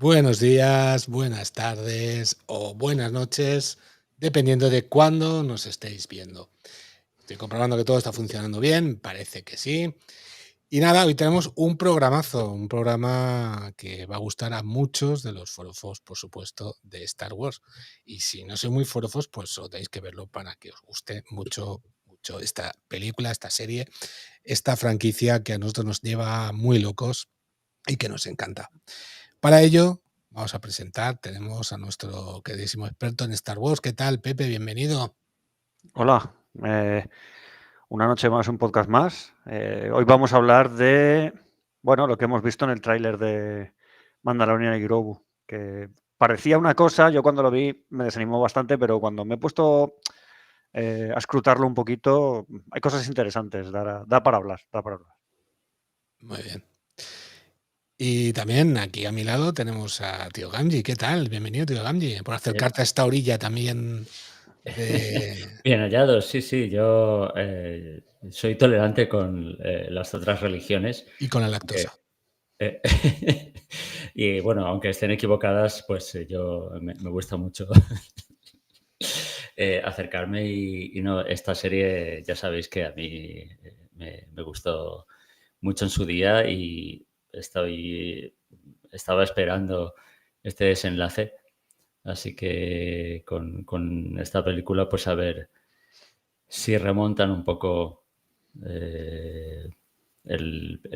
Buenos días, buenas tardes o buenas noches, dependiendo de cuándo nos estéis viendo. Estoy comprobando que todo está funcionando bien, parece que sí. Y nada, hoy tenemos un programazo, un programa que va a gustar a muchos de los forofos, por supuesto, de Star Wars. Y si no sois muy forofos, pues solo tenéis que verlo para que os guste mucho, mucho esta película, esta serie, esta franquicia que a nosotros nos lleva muy locos y que nos encanta. Para ello, vamos a presentar, tenemos a nuestro queridísimo experto en Star Wars. ¿Qué tal, Pepe? Bienvenido. Hola, una noche más, un podcast más. Hoy vamos a hablar de, bueno, lo que hemos visto en el tráiler de Mandalorian y Grogu, que parecía una cosa, yo cuando lo vi me desanimó bastante, pero cuando me he puesto a escrutarlo un poquito, hay cosas interesantes, da para hablar, da para hablar. Muy bien. Y también aquí a mi lado tenemos a tío Gamji. ¿Qué tal? Bienvenido, tío Gamji, por Eh, acercarte a esta orilla también de... Bien hallados, sí, yo soy tolerante con las otras religiones. y con la lactosa. eh, y bueno, aunque estén equivocadas, pues yo me gusta mucho acercarme y no, esta serie ya sabéis que a mí me gustó mucho en su día y estaba esperando este desenlace. Así que con esta película, pues a ver si remontan un poco el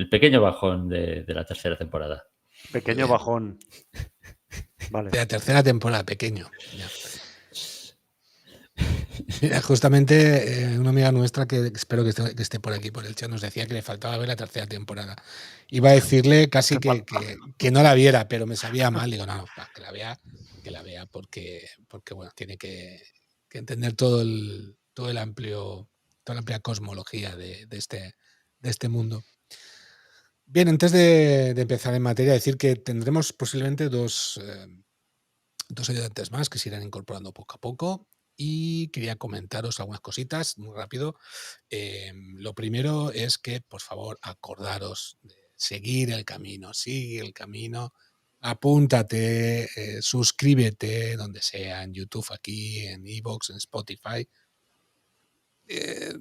pequeño bajón de la tercera temporada. Pequeño bien. bajón. Vale. De la tercera temporada, pequeño. Ya. Mira, justamente una amiga nuestra que espero que esté por aquí, por el chat, nos decía que le faltaba ver la tercera temporada. Iba a decirle casi que no la viera, pero me sabía mal. Digo, no, que la vea porque bueno, tiene que entender toda la amplia cosmología de este mundo. Bien, antes de empezar en materia, decir que tendremos posiblemente dos ayudantes más que se irán incorporando poco a poco. Y quería comentaros algunas cositas muy rápido. Lo primero es que, por favor, acordaros de seguir el camino, sigue el camino, apúntate, suscríbete donde sea, en YouTube, aquí, en iVoox, en Spotify.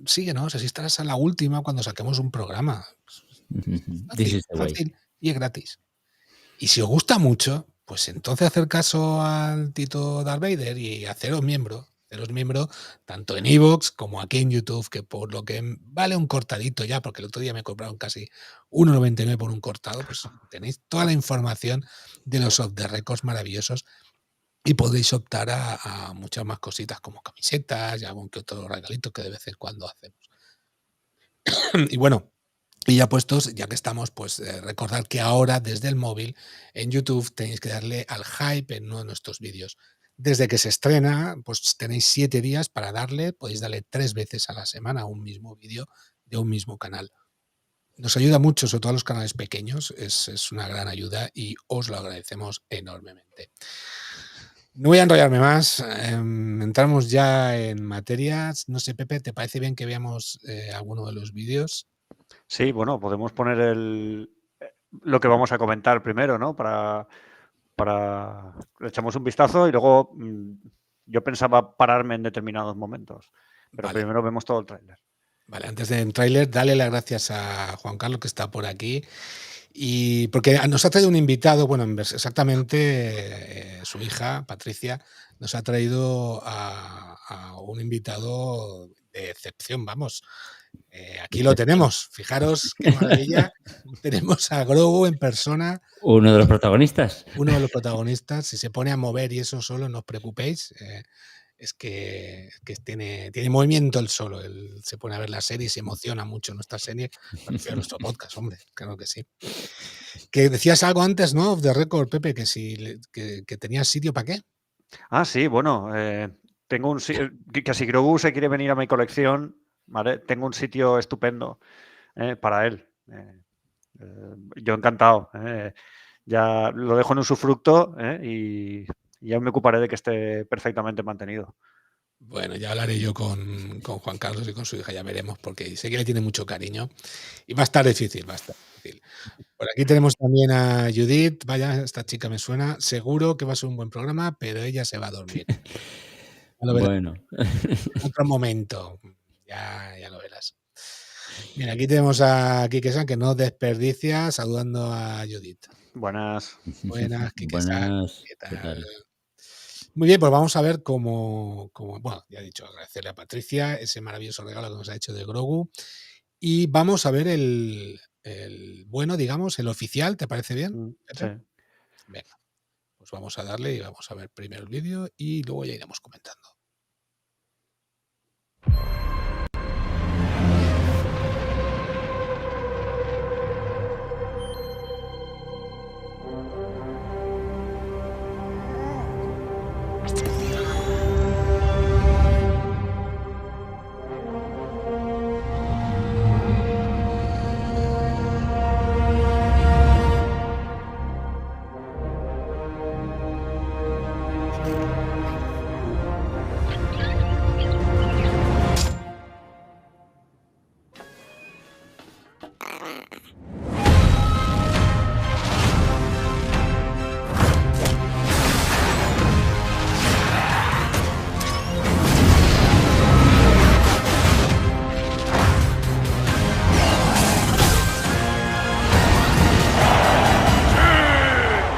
Síguenos, así estarás a la última cuando saquemos un programa. This is the way. Fácil y es gratis. Y si os gusta mucho, pues entonces hacer caso al Tito Darth Vader y haceros miembro tanto en iVoox como aquí en YouTube, que por lo que vale un cortadito ya, porque el otro día me compraron casi 1,99 por un cortado, pues tenéis toda la información de los off the records maravillosos y podéis optar a muchas más cositas como camisetas y algún que otro regalito que de vez en cuando hacemos. Y bueno, y ya puestos, ya que estamos, pues recordad que ahora desde el móvil en YouTube tenéis que darle al hype en uno de nuestros vídeos. Desde que se estrena, pues tenéis 7 días para darle, podéis darle 3 veces a la semana a un mismo vídeo de un mismo canal. Nos ayuda mucho, sobre todo a los canales pequeños, es una gran ayuda y os lo agradecemos enormemente. No voy a enrollarme más, entramos ya en materias. No sé, Pepe, ¿te parece bien que veamos alguno de los vídeos? Sí, bueno, podemos poner lo que vamos a comentar primero, ¿no? Le echamos un vistazo y luego yo pensaba pararme en determinados momentos, pero Vale. primero vemos todo el tráiler. Vale, antes del tráiler, dale las gracias a Juan Carlos, que está por aquí. Y porque nos ha traído un invitado, bueno, exactamente su hija, Patricia, nos ha traído a un invitado de excepción, vamos. Aquí lo tenemos, fijaros qué maravilla. Tenemos a Grogu en persona. Uno de los protagonistas. Uno de los protagonistas. Si se pone a mover y eso solo, no os preocupéis. Es que tiene movimiento él solo. Él se pone a ver la serie y se emociona mucho nuestra serie. Me refiero a nuestro podcast, hombre, claro que sí. Que decías algo antes, ¿no? Off the record, Pepe, que si que tenías sitio para qué. Ah, sí, bueno, tengo que si Grogu se quiere venir a mi colección, ¿vale? Tengo un sitio estupendo para él. Yo encantado. Ya lo dejo en usufructo y ya me ocuparé de que esté perfectamente mantenido. Bueno, ya hablaré yo con Juan Carlos y con su hija, ya veremos, porque sé que le tiene mucho cariño y va a estar difícil, va a estar difícil. Por aquí tenemos también a Judith. Vaya, esta chica me suena. Seguro que va a ser un buen programa, pero ella se va a dormir. Ya lo verás Bueno, en otro momento. Ya lo verás. Mira, aquí tenemos a Kike-san, que no desperdicia, saludando a Judith. Buenas. Buenas, Kike-san. buenas, ¿Qué ¿qué tal? tal? Muy bien, pues vamos a ver bueno, ya he dicho, agradecerle a Patricia ese maravilloso regalo que nos ha hecho de Grogu. Y vamos a ver el bueno, digamos, el oficial, ¿te parece bien, Sí. Pepe? Venga, pues vamos a darle y vamos a ver primero el vídeo y luego ya iremos comentando.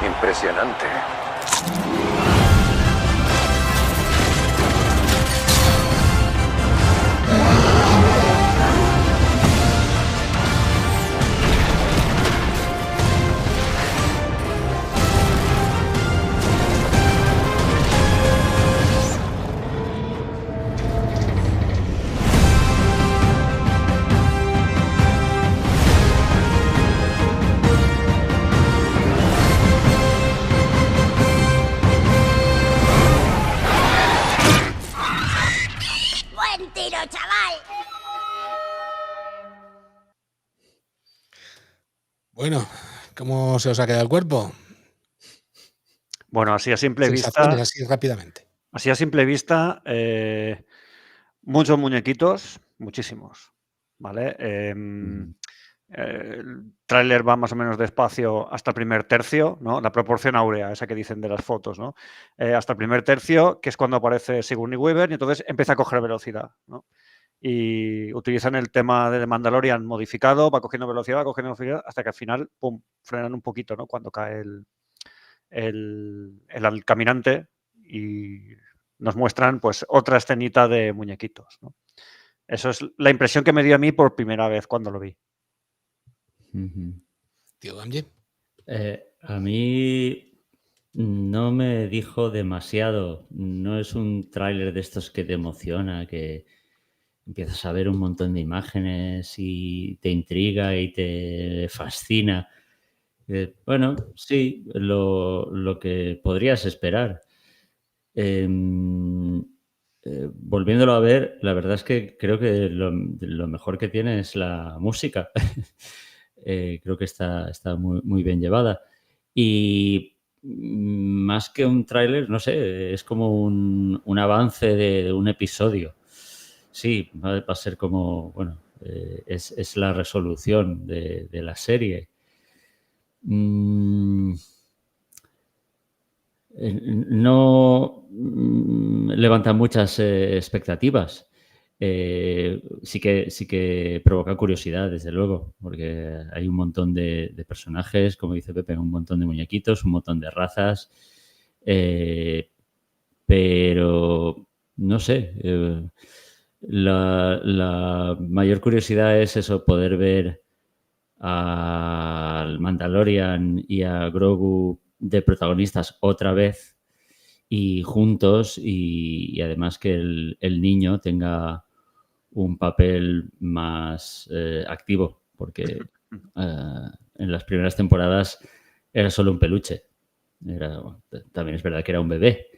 Impresionante. ¡Buen tiro, chaval! Bueno, ¿cómo se os ha quedado el cuerpo? Bueno, así a simple Sensaciones vista, así rápidamente. muchos muñequitos, muchísimos, ¿vale? Mm. El tráiler va más o menos despacio hasta el primer tercio, ¿no? La proporción áurea, esa que dicen de las fotos, ¿no? Hasta el primer tercio, que es cuando aparece Sigourney Weaver, y entonces empieza a coger velocidad, ¿no? Y utilizan el tema de The Mandalorian modificado, va cogiendo velocidad, hasta que al final, pum, frenan un poquito, ¿no? Cuando cae el caminante y nos muestran pues otra escenita de muñequitos, ¿no? Eso es la impresión que me dio a mí por primera vez cuando lo vi. Ujú. Tío Gamji. A mí no me dijo demasiado. No es un tráiler de estos que te emociona, que empiezas a ver un montón de imágenes y te intriga y te fascina. Bueno, sí, lo que podrías esperar. Volviéndolo a ver, la verdad es que creo que lo mejor que tiene es la música. Creo que está muy, muy bien llevada. Y más que un tráiler, no sé, es como un avance de un episodio. Sí, va a ser como, bueno, es la resolución de la serie. No levanta muchas expectativas. Sí que provoca curiosidad, desde luego, porque hay un montón de personajes, como dice Pepe, un montón de muñequitos, un montón de razas, pero no sé. La mayor curiosidad es eso, poder ver al Mandalorian y a Grogu de protagonistas otra vez y juntos y además que el niño tenga un papel más activo, porque en las primeras temporadas era solo un peluche. También es verdad que era un bebé.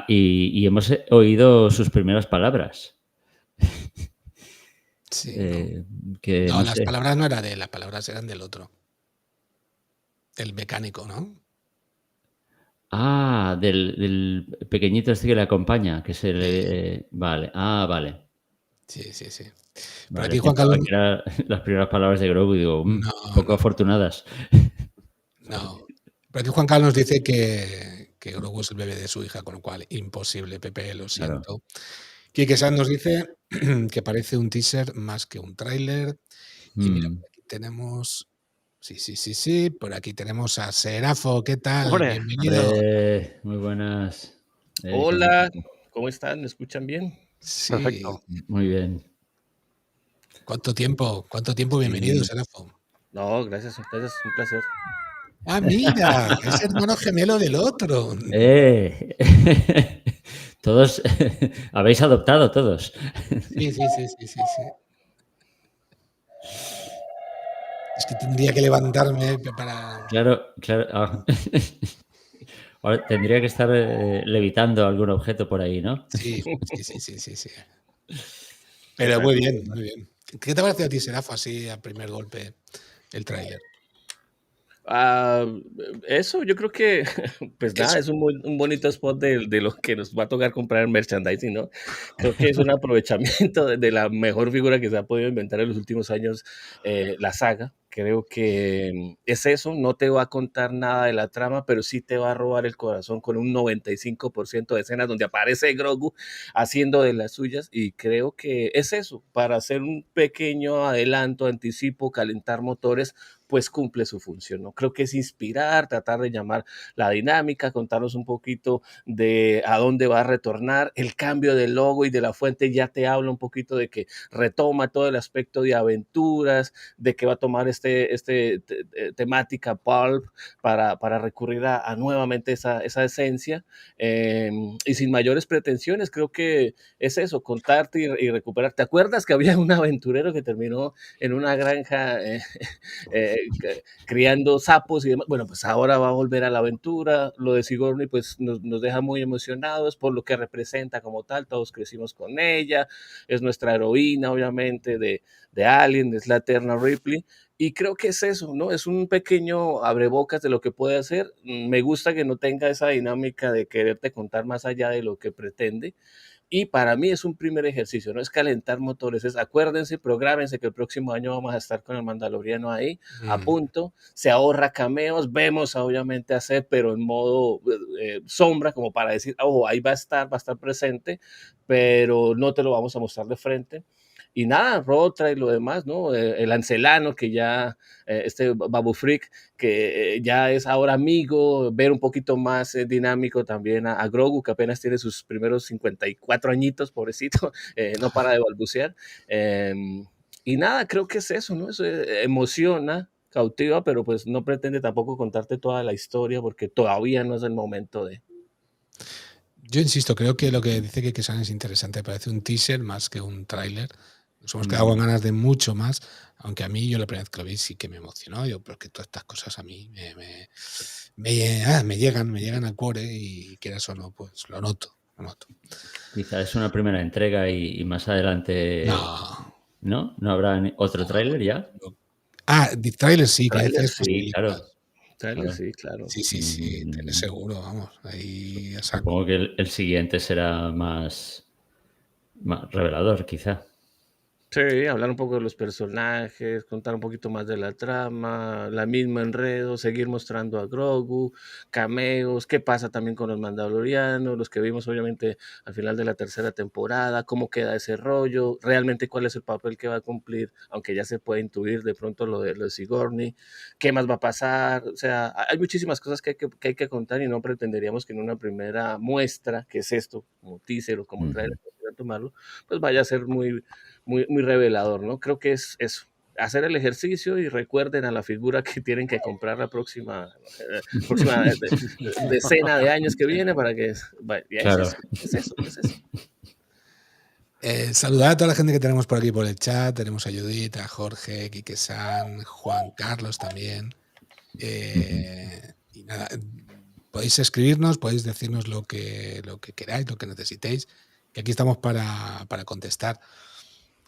Y hemos oído sus primeras palabras. Sí, que no, no las sé. palabras no eran de él, las palabras eran del otro. Del mecánico, ¿no? Ah, del pequeñito este que le acompaña, que se le... Vale, vale. Sí. Por Vale, aquí Juan pensaba Carlos... que eran las primeras palabras de Grogu y digo, No, poco afortunadas. no. Por aquí Juan Carlos dice que Grogu es el bebé de su hija, con lo cual imposible, Pepe, lo Claro. siento. Quique San nos dice que parece un teaser más que un tráiler. Y mira, por aquí tenemos... Sí. Por aquí tenemos a Serafo. ¿Qué tal? Hombre, Bienvenido. Muy buenas. Hola, ¿cómo están? ¿Me escuchan bien? Sí. perfecto. Muy bien. ¿Cuánto tiempo? Bienvenido, Sí. Serafo. No, gracias, un placer. Ah, mira, es hermano gemelo del otro. Todos habéis adoptado todos. Sí. Es que tendría que levantarme para... Claro. Ahora tendría que estar levitando algún objeto por ahí, ¿no? Sí. Pero muy bien. ¿Qué te parece a ti, Serafo, así a primer golpe el tráiler? Eso, yo creo que, pues nada, Eso. es un bonito spot de lo que nos va a tocar comprar en merchandising, ¿no? Creo que es un aprovechamiento de la mejor figura que se ha podido inventar en los últimos años, la saga. Creo que es eso, no te va a contar nada de la trama, pero sí te va a robar el corazón con un 95% de escenas donde aparece Grogu haciendo de las suyas, y creo que es eso, para hacer un pequeño adelanto, anticipo, calentar motores, pues cumple su función, ¿no? Creo que es inspirar, tratar de llamar la dinámica, contarnos un poquito de a dónde va a retornar. El cambio del logo y de la fuente ya te habla un poquito de que retoma todo el aspecto de aventuras, de que va a tomar temática pulp para recurrir a nuevamente esa esencia, y sin mayores pretensiones. Creo que es eso, contarte y recuperar. ¿Te acuerdas que había un aventurero que terminó en una granja criando sapos y demás? Bueno, pues ahora va a volver a la aventura. Lo de Sigourney pues nos deja muy emocionados por lo que representa como tal. Todos crecimos con ella, es nuestra heroína obviamente de Alien, es la eterna Ripley. Y creo que es eso, ¿no? Es un pequeño abrebocas de lo que puede hacer. Me gusta que no tenga esa dinámica de quererte contar más allá de lo que pretende. Y para mí es un primer ejercicio, no es calentar motores, es acuérdense, prográmense que el próximo año vamos a estar con el Mandaloriano ahí, a punto, se ahorra cameos, vemos obviamente a Seth, pero en modo sombra, como para decir, oh, ahí va a estar presente, pero no te lo vamos a mostrar de frente. Y nada, Rotra y lo demás, ¿no? El Ancelano, que ya, Babu Frick, que ya es ahora amigo, ver un poquito más dinámico también a Grogu, que apenas tiene sus primeros 54 añitos, pobrecito, no para de balbucear. Y nada, creo que es eso, ¿no? Eso emociona, cautiva, pero pues no pretende tampoco contarte toda la historia porque todavía no es el momento de... Yo insisto, creo que lo que dice que San es interesante. Parece un teaser más que un tráiler. Nos hemos quedado con ganas de mucho más, aunque a mí, yo la primera vez que lo vi sí que me emocionó. Yo, pero que todas estas cosas a mí me llegan al cuore, y quieras o no, pues lo noto. Quizás es una primera entrega y más adelante... No. ¿No? ¿No habrá otro tráiler ya? Tráiler sí, que Tráiler, dices, pues, Sí, claro. Tráiler, sí, claro. Sí, tráiler seguro, vamos. Ahí a saco. Supongo que el siguiente será más revelador, quizá. Sí, hablar un poco de los personajes, contar un poquito más de la trama, la misma enredo, seguir mostrando a Grogu, cameos, qué pasa también con los Mandalorianos, los que vimos obviamente al final de la tercera temporada, cómo queda ese rollo, realmente cuál es el papel que va a cumplir, aunque ya se puede intuir de pronto lo de Sigourney, qué más va a pasar. O sea, hay muchísimas cosas que hay que contar, y no pretenderíamos que en una primera muestra, que es esto, como teaser o como trailer, tomarlo, pues vaya a ser muy revelador, ¿no? Creo que es eso, hacer el ejercicio, y recuerden a la figura que tienen que comprar la próxima decena de años que viene para que... Claro. Es eso. Saludar a toda la gente que tenemos por aquí por el chat. Tenemos a Judith, a Jorge, Quique San, Juan Carlos también. Y nada, podéis escribirnos, podéis decirnos lo que queráis, lo que necesitéis, que aquí estamos para contestar.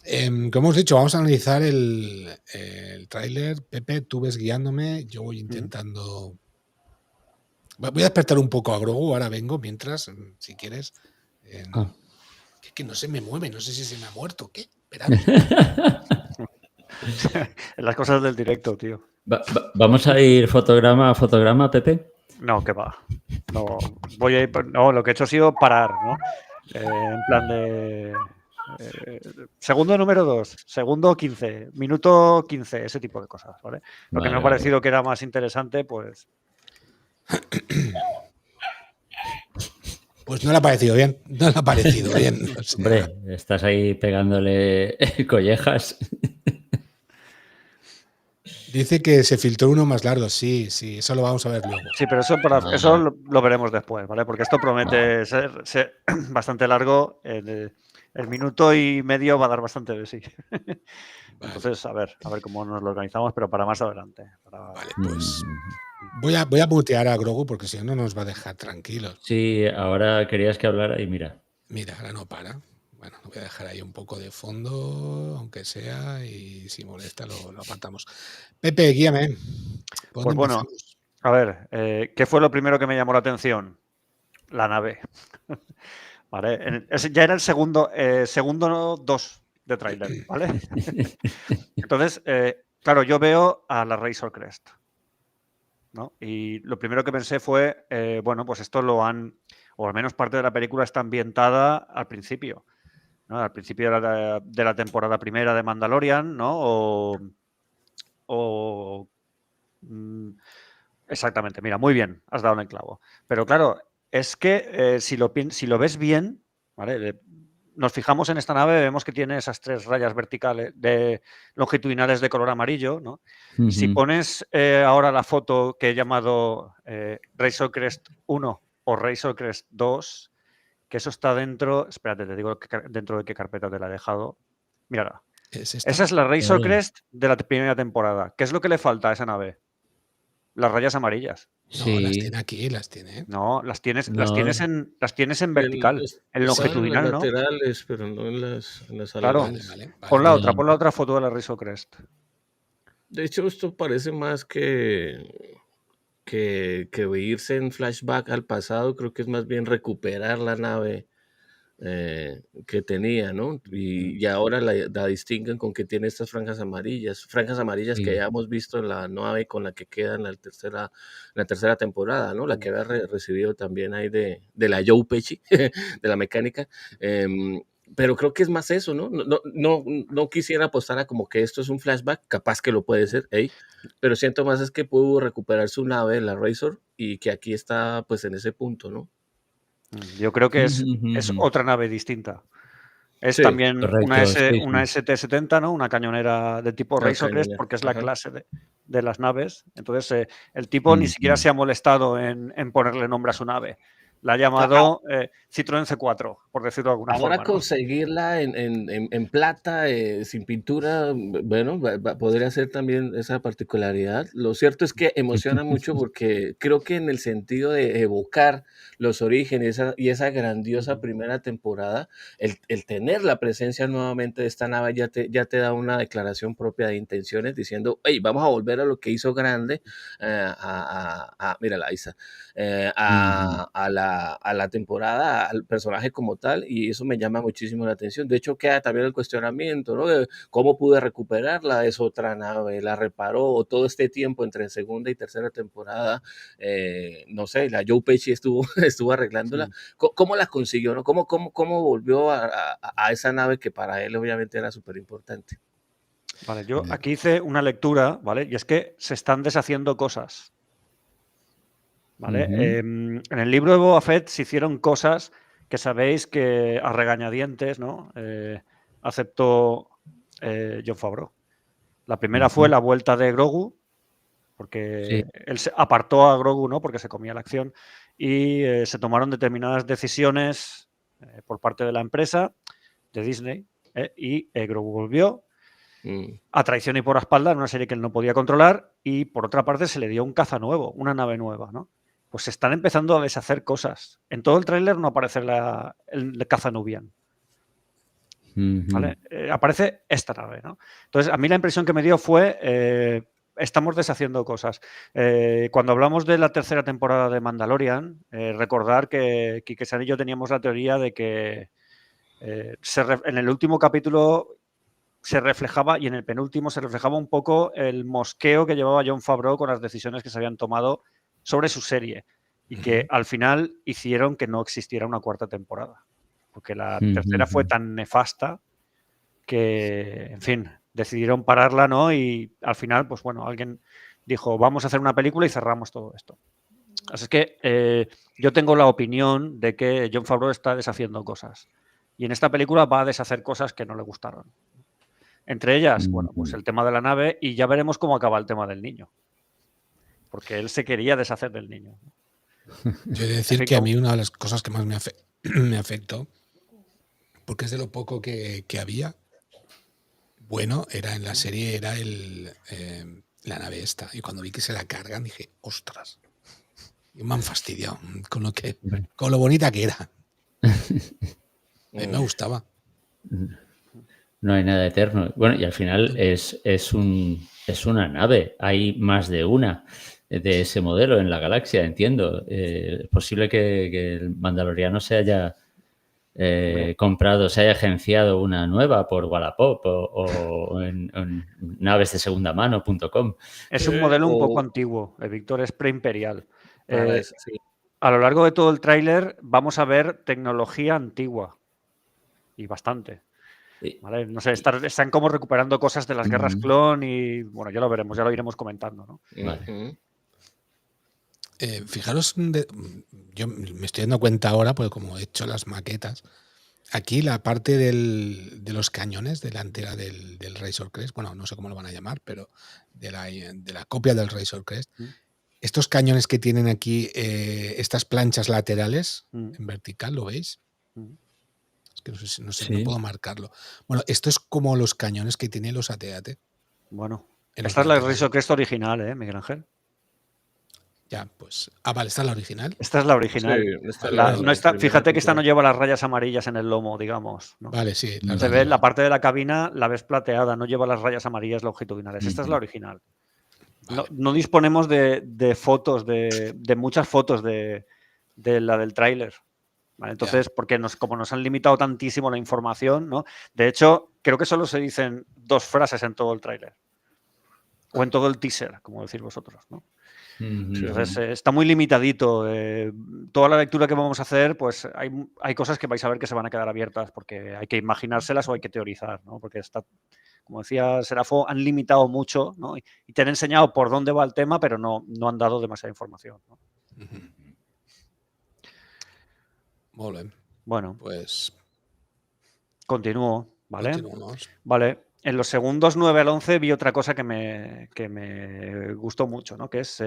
Como hemos dicho, vamos a analizar el tráiler. Pepe, tú ves guiándome, yo voy intentando Voy a despertar un poco a Grogu, ahora vengo, mientras, si quieres. Ah. Que no se me mueve, no sé si se me ha muerto. ¿Qué? Esperad. Las cosas del directo, tío. ¿Vamos a ir fotograma a fotograma, Pepe? No, que va. No, voy a ir, no, lo que he hecho ha sido parar, ¿no? En plan de... segundo número 2, segundo 15, minuto 15, ese tipo de cosas, ¿vale? Lo que me ha Vale, parecido que era más interesante, pues... Pues no le ha parecido bien. No le ha parecido bien. O sea, Hombre, estás ahí pegándole collejas. dice que se filtró uno más largo. Sí, eso lo vamos a ver luego. Sí, pero eso, eso lo veremos después, ¿vale? Porque esto promete ser bastante largo. El minuto y medio va a dar bastante de sí. Vale. Entonces, a ver cómo nos lo organizamos, pero para más adelante. Vale, pues voy a mutear a Grogu porque si no, no nos va a dejar tranquilos. Sí, ahora querías que hablara y mira. Mira, ahora no para. Bueno, voy a dejar ahí un poco de fondo, aunque sea, y si molesta lo apartamos. Pepe, guíame. Pues bueno, a ver, ¿qué fue lo primero que me llamó la atención? La nave. ¿Vale? Ya era el segundo 2 de tráiler, ¿vale? Entonces, claro, yo veo a la Razor Crest, ¿no? Y lo primero que pensé fue, bueno, pues esto lo han, o al menos parte de la película está ambientada al principio, ¿no? Al principio de la temporada primera de Mandalorian, ¿no? Exactamente, mira, muy bien, has dado en el clavo. Pero claro, es que si lo ves bien, ¿vale? Nos fijamos en esta nave, vemos que tiene esas 3 rayas verticales longitudinales de color amarillo, ¿no? Si pones ahora la foto que he llamado Razor Crest 1 o Razor Crest 2, que eso está dentro, espérate, te digo dentro de qué carpeta te la he dejado. Mírala. Esa es la Razor Crest de la primera temporada. ¿Qué es lo que le falta a esa nave? Las rayas amarillas. No, sí. Las tiene aquí, las tiene. No, las tienes en vertical, en longitudinal, en ¿no? laterales, pero no en las claro. vale. Pon la otra foto de la Razor Crest. De hecho, esto parece más que irse en flashback al pasado. Creo que es más bien recuperar la nave que tenía, ¿no? Y ahora la distinguen con que tiene estas franjas amarillas que ya hemos visto en la nave con la que queda en la tercera temporada, ¿no? La que había recibido también ahí de la Joe Pesci, de la mecánica. Pero creo que es más eso, ¿no? No quisiera apostar a como que esto es un flashback, capaz que lo puede ser, pero siento más es que pudo recuperar su nave, la Razor, y que aquí está pues en ese punto, ¿no? Yo creo que es otra nave distinta. Es también correcto, una ST-70, ¿no? Una cañonera de tipo Razor Crest, porque es la clase de las naves. Entonces, el tipo ni siquiera se ha molestado en ponerle nombre a su nave. La ha llamado Citroën C4, por decirlo de alguna forma. Ahora conseguirla en plata, sin pintura, bueno, podría ser también esa particularidad. Lo cierto es que emociona mucho porque creo que en el sentido de evocar los orígenes y esa grandiosa primera temporada, el tener la presencia nuevamente de esta nave ya te da una declaración propia de intenciones diciendo, hey, vamos a volver a lo que hizo grande, mira la Isa, a la temporada, al personaje como tal, y eso me llama muchísimo la atención. De hecho, queda también el cuestionamiento, ¿no? De cómo pude recuperarla, es otra nave, la reparó, o todo este tiempo entre segunda y tercera temporada, no sé, la Joe Pesci estuvo arreglándola. ¿Cómo la consiguió, no? ¿Cómo volvió a esa nave que para él obviamente era súper importante? Vale, yo aquí hice una lectura, ¿vale? Y es que se están deshaciendo cosas. ¿Vale? En el libro de Boba Fett se hicieron cosas que sabéis que a regañadientes, ¿no? Aceptó Jon Favreau. La primera fue la vuelta de Grogu, porque él se apartó a Grogu, ¿no? Porque se comía la acción, y se tomaron determinadas decisiones por parte de la empresa, de Disney, y Grogu volvió a traición y por espalda en una serie que él no podía controlar, y por otra parte se le dio un caza nuevo, una nave nueva, ¿no? Pues se están empezando a deshacer cosas. En todo el tráiler no aparece el caza Nubian. ¿Vale? Aparece esta nave, ¿no? Entonces, a mí la impresión que me dio fue estamos deshaciendo cosas. Cuando hablamos de la tercera temporada de Mandalorian, recordar que Quique y yo teníamos la teoría de que en el último capítulo se reflejaba, y en el penúltimo se reflejaba un poco el mosqueo que llevaba Jon Favreau con las decisiones que se habían tomado sobre su serie, y que al final hicieron que no existiera una cuarta temporada, porque la tercera fue tan nefasta que, en fin, decidieron pararla, ¿no? Y al final, pues bueno, alguien dijo, vamos a hacer una película y cerramos todo esto. Así que yo tengo la opinión de que Jon Favreau está deshaciendo cosas, y en esta película va a deshacer cosas que no le gustaron. Entre ellas, bueno, pues el tema de la nave, y ya veremos cómo acaba el tema del niño. Porque él se quería deshacer del niño. Yo he de decir que a mí una de las cosas que más me afectó, porque es de lo poco que había, bueno, era en la serie, era la nave esta. Y cuando vi que se la cargan, dije, ostras. Y me han fastidiado con lo bonita que era. A mí me gustaba. No hay nada eterno. Bueno, y al final es una nave. Hay más de una de ese modelo en la galaxia, entiendo. Es posible que el Mandaloriano se haya comprado, se haya agenciado una nueva por Wallapop o en navesdesegundamano.com. Es un modelo un poco antiguo, Víctor, es preimperial. Sí. A lo largo de todo el tráiler vamos a ver tecnología antigua. Y bastante. ¿Vale? No sé, están como recuperando cosas de las guerras clon y bueno, ya lo veremos, ya lo iremos comentando, ¿no? Vale. Fijaros, yo me estoy dando cuenta ahora, porque como he hecho las maquetas, aquí la parte de los cañones delantera del Razor Crest, bueno, no sé cómo lo van a llamar, pero de la copia del Razor Crest, estos cañones que tienen aquí, estas planchas laterales en vertical, ¿lo veis? Es que no sé, no puedo marcarlo. Bueno, esto es como los cañones que tienen los AT-AT. Bueno, esta es la Razor Crest original, Miguel Ángel. Ya, pues. Vale, esta es la original. Esta es la original. Sí, fíjate que esta no lleva las rayas amarillas en el lomo, digamos, ¿no? Vale, sí. Se ve la parte de la cabina, la ves plateada, no lleva las rayas amarillas longitudinales. Esta es la original. Vale. No disponemos de fotos, de muchas fotos de la del tráiler. ¿Vale? Entonces, porque como nos han limitado tantísimo la información, ¿no? De hecho, creo que solo se dicen 2 frases en todo el tráiler. O en todo el teaser, como decís vosotros, ¿no? Entonces, está muy limitadito. Toda la lectura que vamos a hacer, pues hay cosas que vais a ver que se van a quedar abiertas porque hay que imaginárselas o hay que teorizar, ¿no? Porque como decía Serafo, han limitado mucho, ¿no? Y te han enseñado por dónde va el tema, pero no han dado demasiada información, ¿no? Muy bien. Bueno, pues continúo, ¿vale? Continuamos. Vale. En los segundos 9 al 11 vi otra cosa que me gustó mucho, ¿no? Que es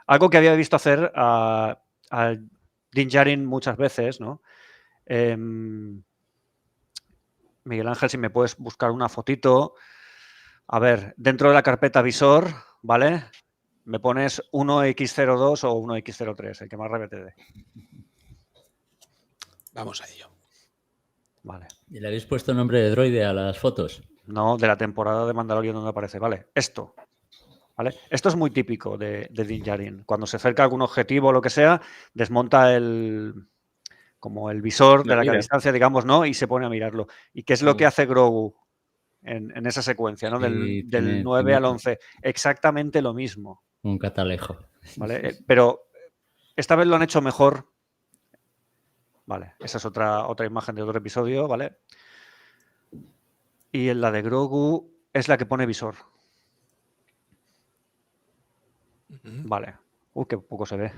algo que había visto hacer a Din Djarin muchas veces, ¿no? Miguel Ángel, si me puedes buscar una fotito. A ver, dentro de la carpeta visor, ¿vale? Me pones 1X02 o 1X03, el que más revete dé. Vamos a ello. Vale. ¿Y le habéis puesto nombre de droide a las fotos? No, de la temporada de Mandalorian donde aparece. Vale, esto. ¿Vale? Esto es muy típico de Din Djarin. Cuando se acerca a algún objetivo o lo que sea, desmonta como el visor de la distancia, digamos, ¿no? Y se pone a mirarlo. ¿Y qué es lo que hace Grogu en esa secuencia, ¿no? Sí, del 9 al 11? Exactamente lo mismo. Un catalejo. ¿Vale? Pero esta vez lo han hecho mejor. Vale, esa es otra imagen de otro episodio, ¿vale? Y en la de Grogu es la que pone visor. Vale. Qué poco se ve.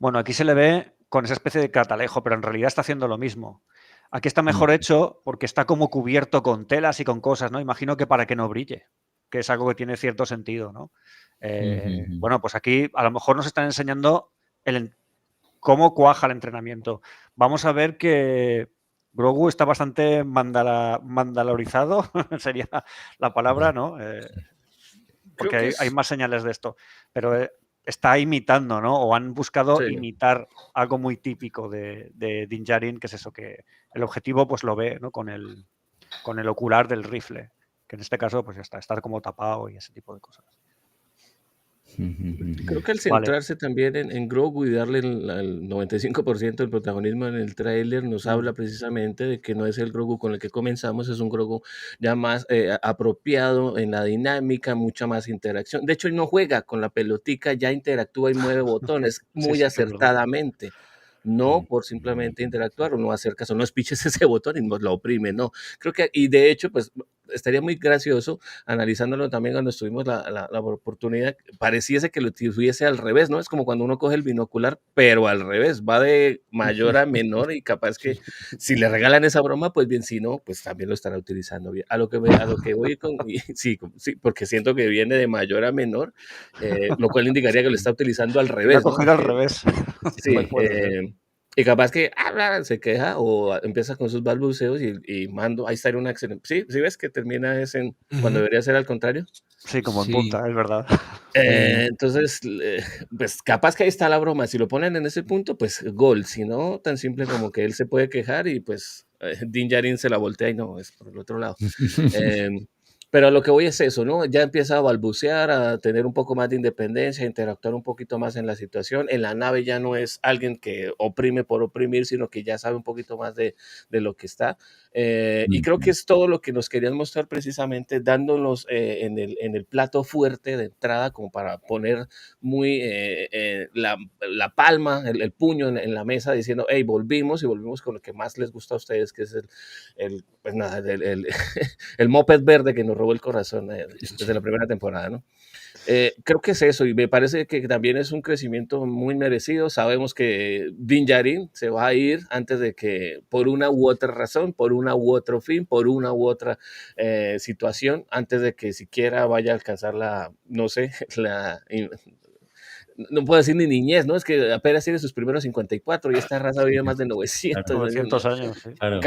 Bueno, aquí se le ve con esa especie de catalejo, pero en realidad está haciendo lo mismo. Aquí está mejor hecho porque está como cubierto con telas y con cosas, ¿no? Imagino que para que no brille, que es algo que tiene cierto sentido, ¿no? Bueno, pues aquí a lo mejor nos están enseñando cómo cuaja el entrenamiento. Vamos a ver que Grogu está bastante mandalorizado, sería la palabra, ¿no? Porque hay más señales de esto. Pero está imitando, ¿no? O han buscado imitar algo muy típico de Din Djarin, que es eso, que el objetivo pues lo ve, ¿no? Con el ocular del rifle, que en este caso pues ya está, estar como tapado y ese tipo de cosas. Creo que al Vale. centrarse también en Grogu y darle el 95% del protagonismo en el tráiler nos habla precisamente de que no es el Grogu con el que comenzamos, es un Grogu ya más apropiado en la dinámica, mucha más interacción. De hecho, él no juega con la pelotica, ya interactúa y mueve botones muy Sí, es verdad. acertadamente. No por simplemente interactuar o no hacer caso, no piches ese botón y lo oprime, no. Creo que, y de hecho, pues estaría muy gracioso analizándolo también cuando tuvimos la oportunidad, pareciese que lo tuviese al revés, ¿no? Es como cuando uno coge el binocular, pero al revés, va de mayor a menor y capaz que si le regalan esa broma, pues bien, si no, pues también lo estará utilizando bien. A lo que voy con, sí, sí, porque siento que viene de mayor a menor, lo cual indicaría que lo está utilizando al Lo ha revés, ¿no? cogido al revés. Sí, Puede ser. y capaz que se queja o empieza con sus balbuceos y mando, ahí estaría una excelente. Sí, sí ves que termina es en cuando Ujú. debería ser al contrario. Sí, como en Sí. punta, es verdad. Entonces, pues capaz que ahí está la broma. Si lo ponen en ese punto, pues gol. Si no, tan simple como que él se puede quejar y pues Din Djarin se la voltea y no, es por el otro lado. Em, pero a lo que voy es eso, ¿no? Ya empieza a balbucear, a tener un poco más de independencia, a interactuar un poquito más en la situación. En la nave ya no es alguien que oprime por oprimir, sino que ya sabe un poquito más de lo que está. Y creo que es todo lo que nos querían mostrar precisamente, dándonos en el plato fuerte de entrada, como para poner muy la palma, el puño en la mesa, diciendo, hey, volvimos y volvimos con lo que más les gusta a ustedes, que es pues nada, el moped verde que nos robó el corazón desde la primera temporada, ¿no? Creo que es eso y me parece que también es un crecimiento muy merecido. Sabemos que Din Djarin se va a ir antes de que, por una u otra razón, por una u otro fin, por una u otra situación, antes de que siquiera vaya a alcanzar no sé, no puedo decir ni niñez, ¿no? Es que apenas tiene sus primeros 54 y esta raza vive más de 900 años, 900 ¿no? años, sí. Claro.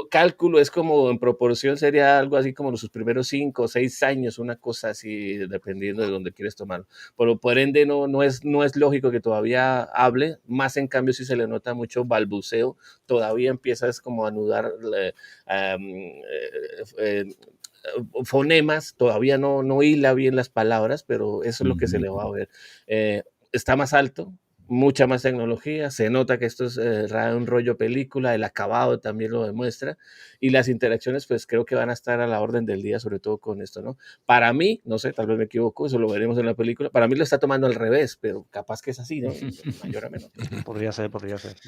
Cálculo es como en proporción sería algo así como sus primeros 5 o 6 años, una cosa así, dependiendo de dónde quieres tomarlo. Por ende, no es lógico que todavía hable, más en cambio si se le nota mucho balbuceo, todavía empiezas como a anudar fonemas, todavía no hila bien las palabras, pero eso es lo que se le va a ver. Está más alto, mucha más tecnología, se nota que esto es un rollo película, el acabado también lo demuestra, y las interacciones pues creo que van a estar a la orden del día, sobre todo con esto, ¿no? Para mí, no sé, tal vez me equivoco, eso lo veremos en la película, para mí lo está tomando al revés, pero capaz que es así, ¿no? De mayor a menor. Podría ser.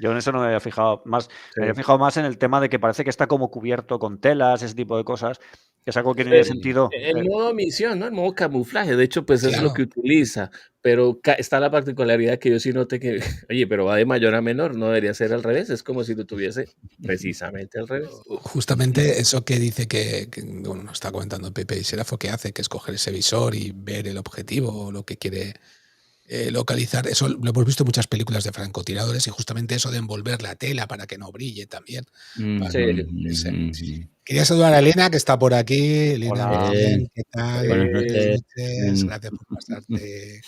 Yo en eso no me había fijado más. Sí. Me había fijado más en el tema de que parece que está como cubierto con telas, ese tipo de cosas, que es algo que tiene sentido. El modo misión, ¿no? El modo camuflaje, de hecho, pues es lo Claro. que utiliza, pero está la particularidad que yo sí noté que, oye, pero va de mayor a menor, no debería ser al revés, es como si lo tuviese precisamente al revés. Justamente eso que dice bueno, nos está comentando Pepe y Serafo, que hace, que es coger ese visor y ver el objetivo o lo que quiere localizar. Eso lo hemos visto en muchas películas de francotiradores y justamente eso de envolver la tela para que no brille también. Sí. Quería saludar a Elena, que está por aquí. Elena, Hola. bien, ¿qué tal? Buenas noches. Gracias por pasarte.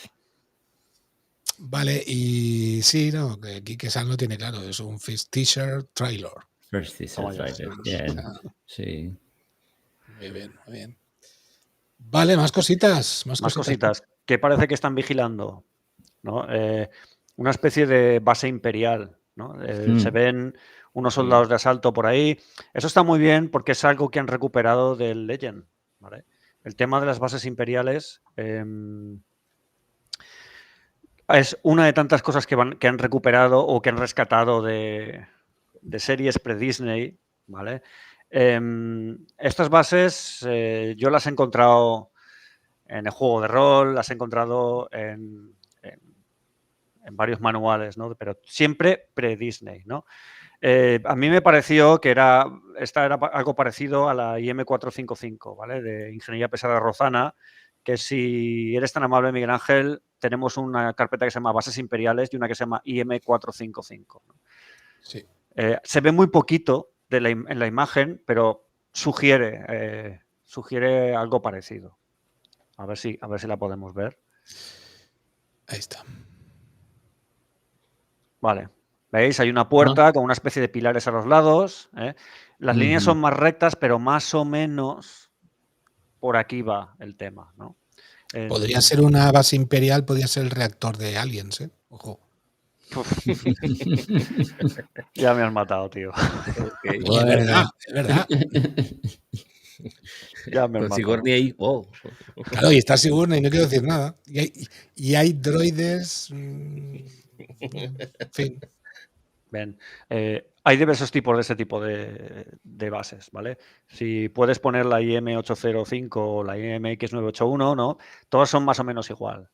Vale, y sí, no, que Quique San lo tiene claro, es un First Teaser Trailer. First teaser Toma ya. trailer. Bien. Sí. Muy bien, muy bien. Vale, más cositas. Más cositas. ¿Qué parece que están vigilando? ¿No? Una especie de base imperial, ¿no? Se ven unos soldados de asalto por ahí. Eso está muy bien porque es algo que han recuperado del Legend, ¿vale? El tema de las bases imperiales es una de tantas cosas que han recuperado o que han rescatado de series pre-Disney, ¿vale? Estas bases yo las he encontrado en el juego de rol, las he encontrado en varios manuales, ¿no? Pero siempre pre-Disney, ¿no? A mí me pareció que esta era algo parecido a la IM455, ¿vale? De Ingeniería Pesada Rozana, que si eres tan amable, Miguel Ángel, tenemos una carpeta que se llama Bases Imperiales y una que se llama IM455. ¿no? Sí. Se ve muy poquito en la imagen, pero sugiere algo parecido. A ver si la podemos ver. Ahí está. Vale. ¿Veis? Hay una puerta con una especie de pilares a los lados. Las líneas son más rectas, pero más o menos por aquí va el tema, ¿no? Podría ser una base imperial, podría ser el reactor de Aliens, ¿eh? Ojo. Ya me has matado, tío. Ok. Y es verdad, es verdad. Ya me has Con matado. Sigourney ahí. Oh. Claro, y está Sigourney, no quiero decir nada. Y hay droides. En fin. Bien. Hay diversos tipos de ese tipo de bases, ¿vale? Si puedes poner la IM-805 o la IMX-981, ¿no? Todas son más o menos igual.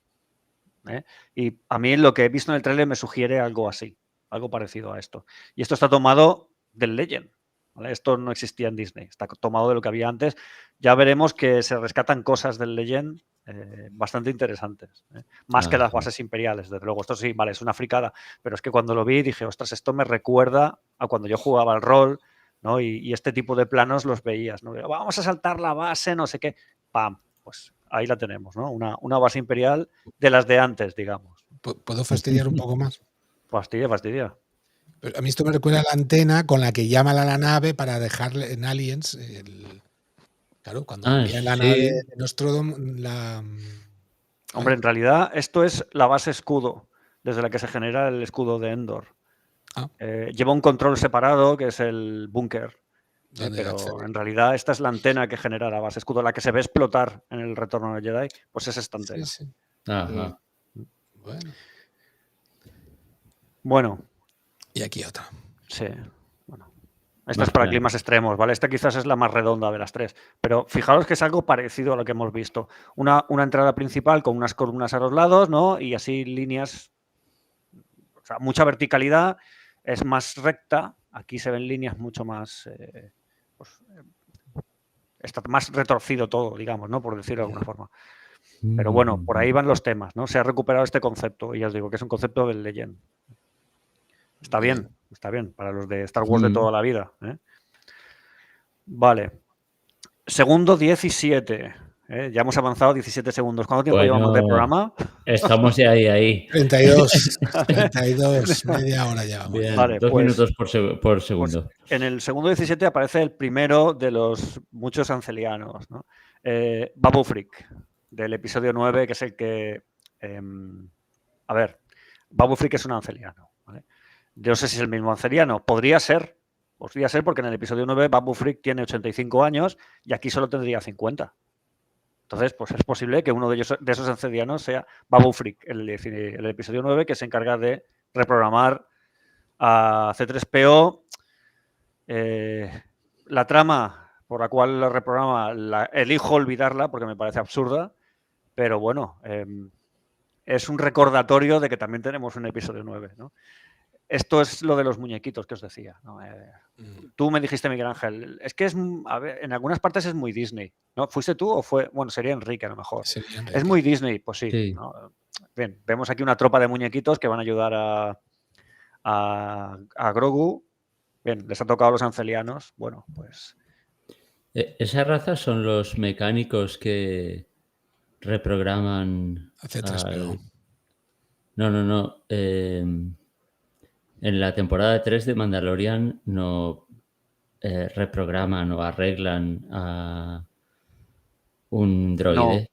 ¿eh? Y a mí lo que he visto en el trailer me sugiere algo así, algo parecido a esto. Y esto está tomado del Legend, ¿vale? Esto no existía en Disney, está tomado de lo que había antes. Ya veremos que se rescatan cosas del Legend bastante interesantes, más que las bases imperiales, desde luego. Esto sí, vale, es una fricada, pero es que cuando lo vi dije, ostras, esto me recuerda a cuando yo jugaba al rol, ¿no? Y este tipo de planos los veías, ¿no? Vamos a saltar la base, no sé qué, ¡pam! Pues ahí la tenemos, ¿no? Una base imperial de las de antes, digamos. ¿Puedo fastidiar un poco más? Fastidia. Pero a mí esto me recuerda a la antena con la que llaman a la nave para dejarle en Aliens. Claro, cuando envían la nave de Nostromo, Hombre, en realidad esto es la base escudo, desde la que se genera el escudo de Endor. Lleva un control separado, que es el búnker. Pero en realidad esta es la antena que genera la base escudo, la que se ve explotar en el Retorno del Jedi, pues es esta antena. Sí. Ajá. Bueno. Y aquí otra. Sí. Bueno. Esta es para climas extremos, ¿vale? Esta quizás es la más redonda de las tres. Pero fijaros que es algo parecido a lo que hemos visto. Una entrada principal con unas columnas a los lados, ¿no? Y así líneas. O sea, mucha verticalidad. Es más recta. Aquí se ven líneas mucho más. Está más retorcido todo, digamos, ¿no? Por decirlo de alguna forma. Pero bueno, por ahí van los temas, ¿no? Se ha recuperado este concepto. Y ya os digo que es un concepto del Legend. Está bien, para los de Star Wars de toda la vida. Vale. Segundo 17. Ya hemos avanzado 17 segundos. ¿Cuánto tiempo llevamos de programa? Estamos ya ahí. 32, media hora ya. Bien, vale, 2 minutos por segundo. Pues en el segundo 17 aparece el primero de los muchos ancelianos, ¿no? Babu Frick, del episodio 9, que es el que... a ver, Babu Frick es un anceliano, ¿vale? Yo no sé si es el mismo anceliano. Podría ser porque en el episodio 9 Babu Frick tiene 85 años y aquí solo tendría 50. Entonces, pues es posible que uno de esos ancelianos sea Babu Frick, el episodio 9, que se encarga de reprogramar a C3PO. La trama por la cual la reprograma, elijo olvidarla porque me parece absurda, pero bueno, es un recordatorio de que también tenemos un episodio 9, ¿no? Esto es lo de los muñequitos que os decía, ¿no? Tú me dijiste, Miguel Ángel, es que a ver, en algunas partes es muy Disney, ¿no? ¿Fuiste tú o fue? Bueno, sería Enrique a lo mejor. Enrique. Es muy Disney, pues sí. ¿no? Bien, vemos aquí una tropa de muñequitos que van a ayudar a Grogu. Bien, les ha tocado a los ancelianos. Bueno, pues... ¿Esa raza son los mecánicos que reprograman a C3PO? No. En la temporada 3 de Mandalorian no reprograman o arreglan a un droide.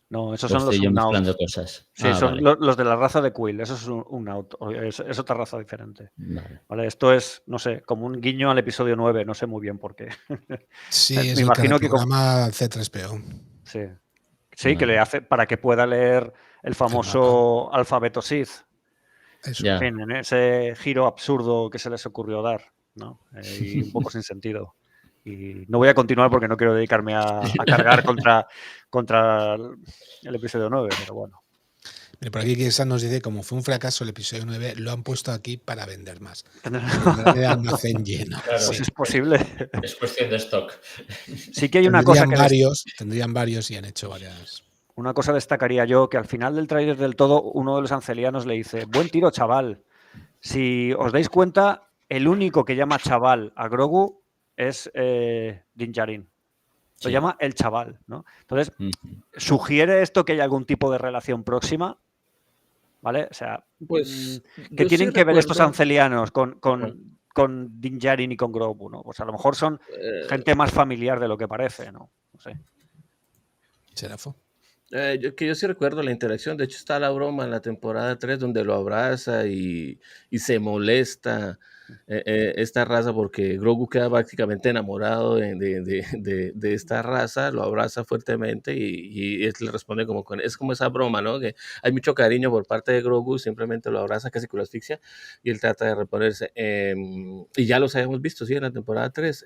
No, esos Pues son los estoy yo Ugnaughts. mezclando cosas. Sí, son vale. los de la raza de Quill. Eso es un Ugnaught. Es otra raza diferente. Vale. Esto es, no sé, como un guiño al episodio 9. No sé muy bien por qué. Sí, me es imagino el que programa C3PO. Sí, que le hace para que pueda leer el famoso alfabeto Sith. Eso. En fin, en ese giro absurdo que se les ocurrió dar, ¿no? Y un poco sin sentido. Y no voy a continuar porque no quiero dedicarme a cargar contra el episodio 9, pero bueno. Pero por aquí Kirsan nos dice, como fue un fracaso el episodio 9, lo han puesto aquí para vender más. El almacén lleno. Claro, pues es posible. Es cuestión de stock. Sí que hay una cosa que... Tendrían varios y han hecho varias... Una cosa destacaría yo, que al final del tráiler del todo, uno de los ancelianos le dice, buen tiro, chaval. Si os dais cuenta, el único que llama chaval a Grogu es Din Djarin. Lo llama el chaval, ¿no? Entonces, ¿sugiere esto que hay algún tipo de relación próxima? ¿Vale? O sea, pues, ¿qué tienen que ver estos ancelianos con Din Djarin y con Grogu, ¿no? Pues a lo mejor son gente más familiar de lo que parece, ¿no? No sé. ¿Serafo? Yo sí recuerdo la interacción. De hecho, está la broma en la temporada 3 donde lo abraza y se molesta esta raza porque Grogu queda prácticamente enamorado de esta raza, lo abraza fuertemente y él le responde como es como esa broma, ¿no? Que hay mucho cariño por parte de Grogu, simplemente lo abraza casi que lo asfixia y él trata de reponerse. Y ya los habíamos visto, sí, en la temporada 3.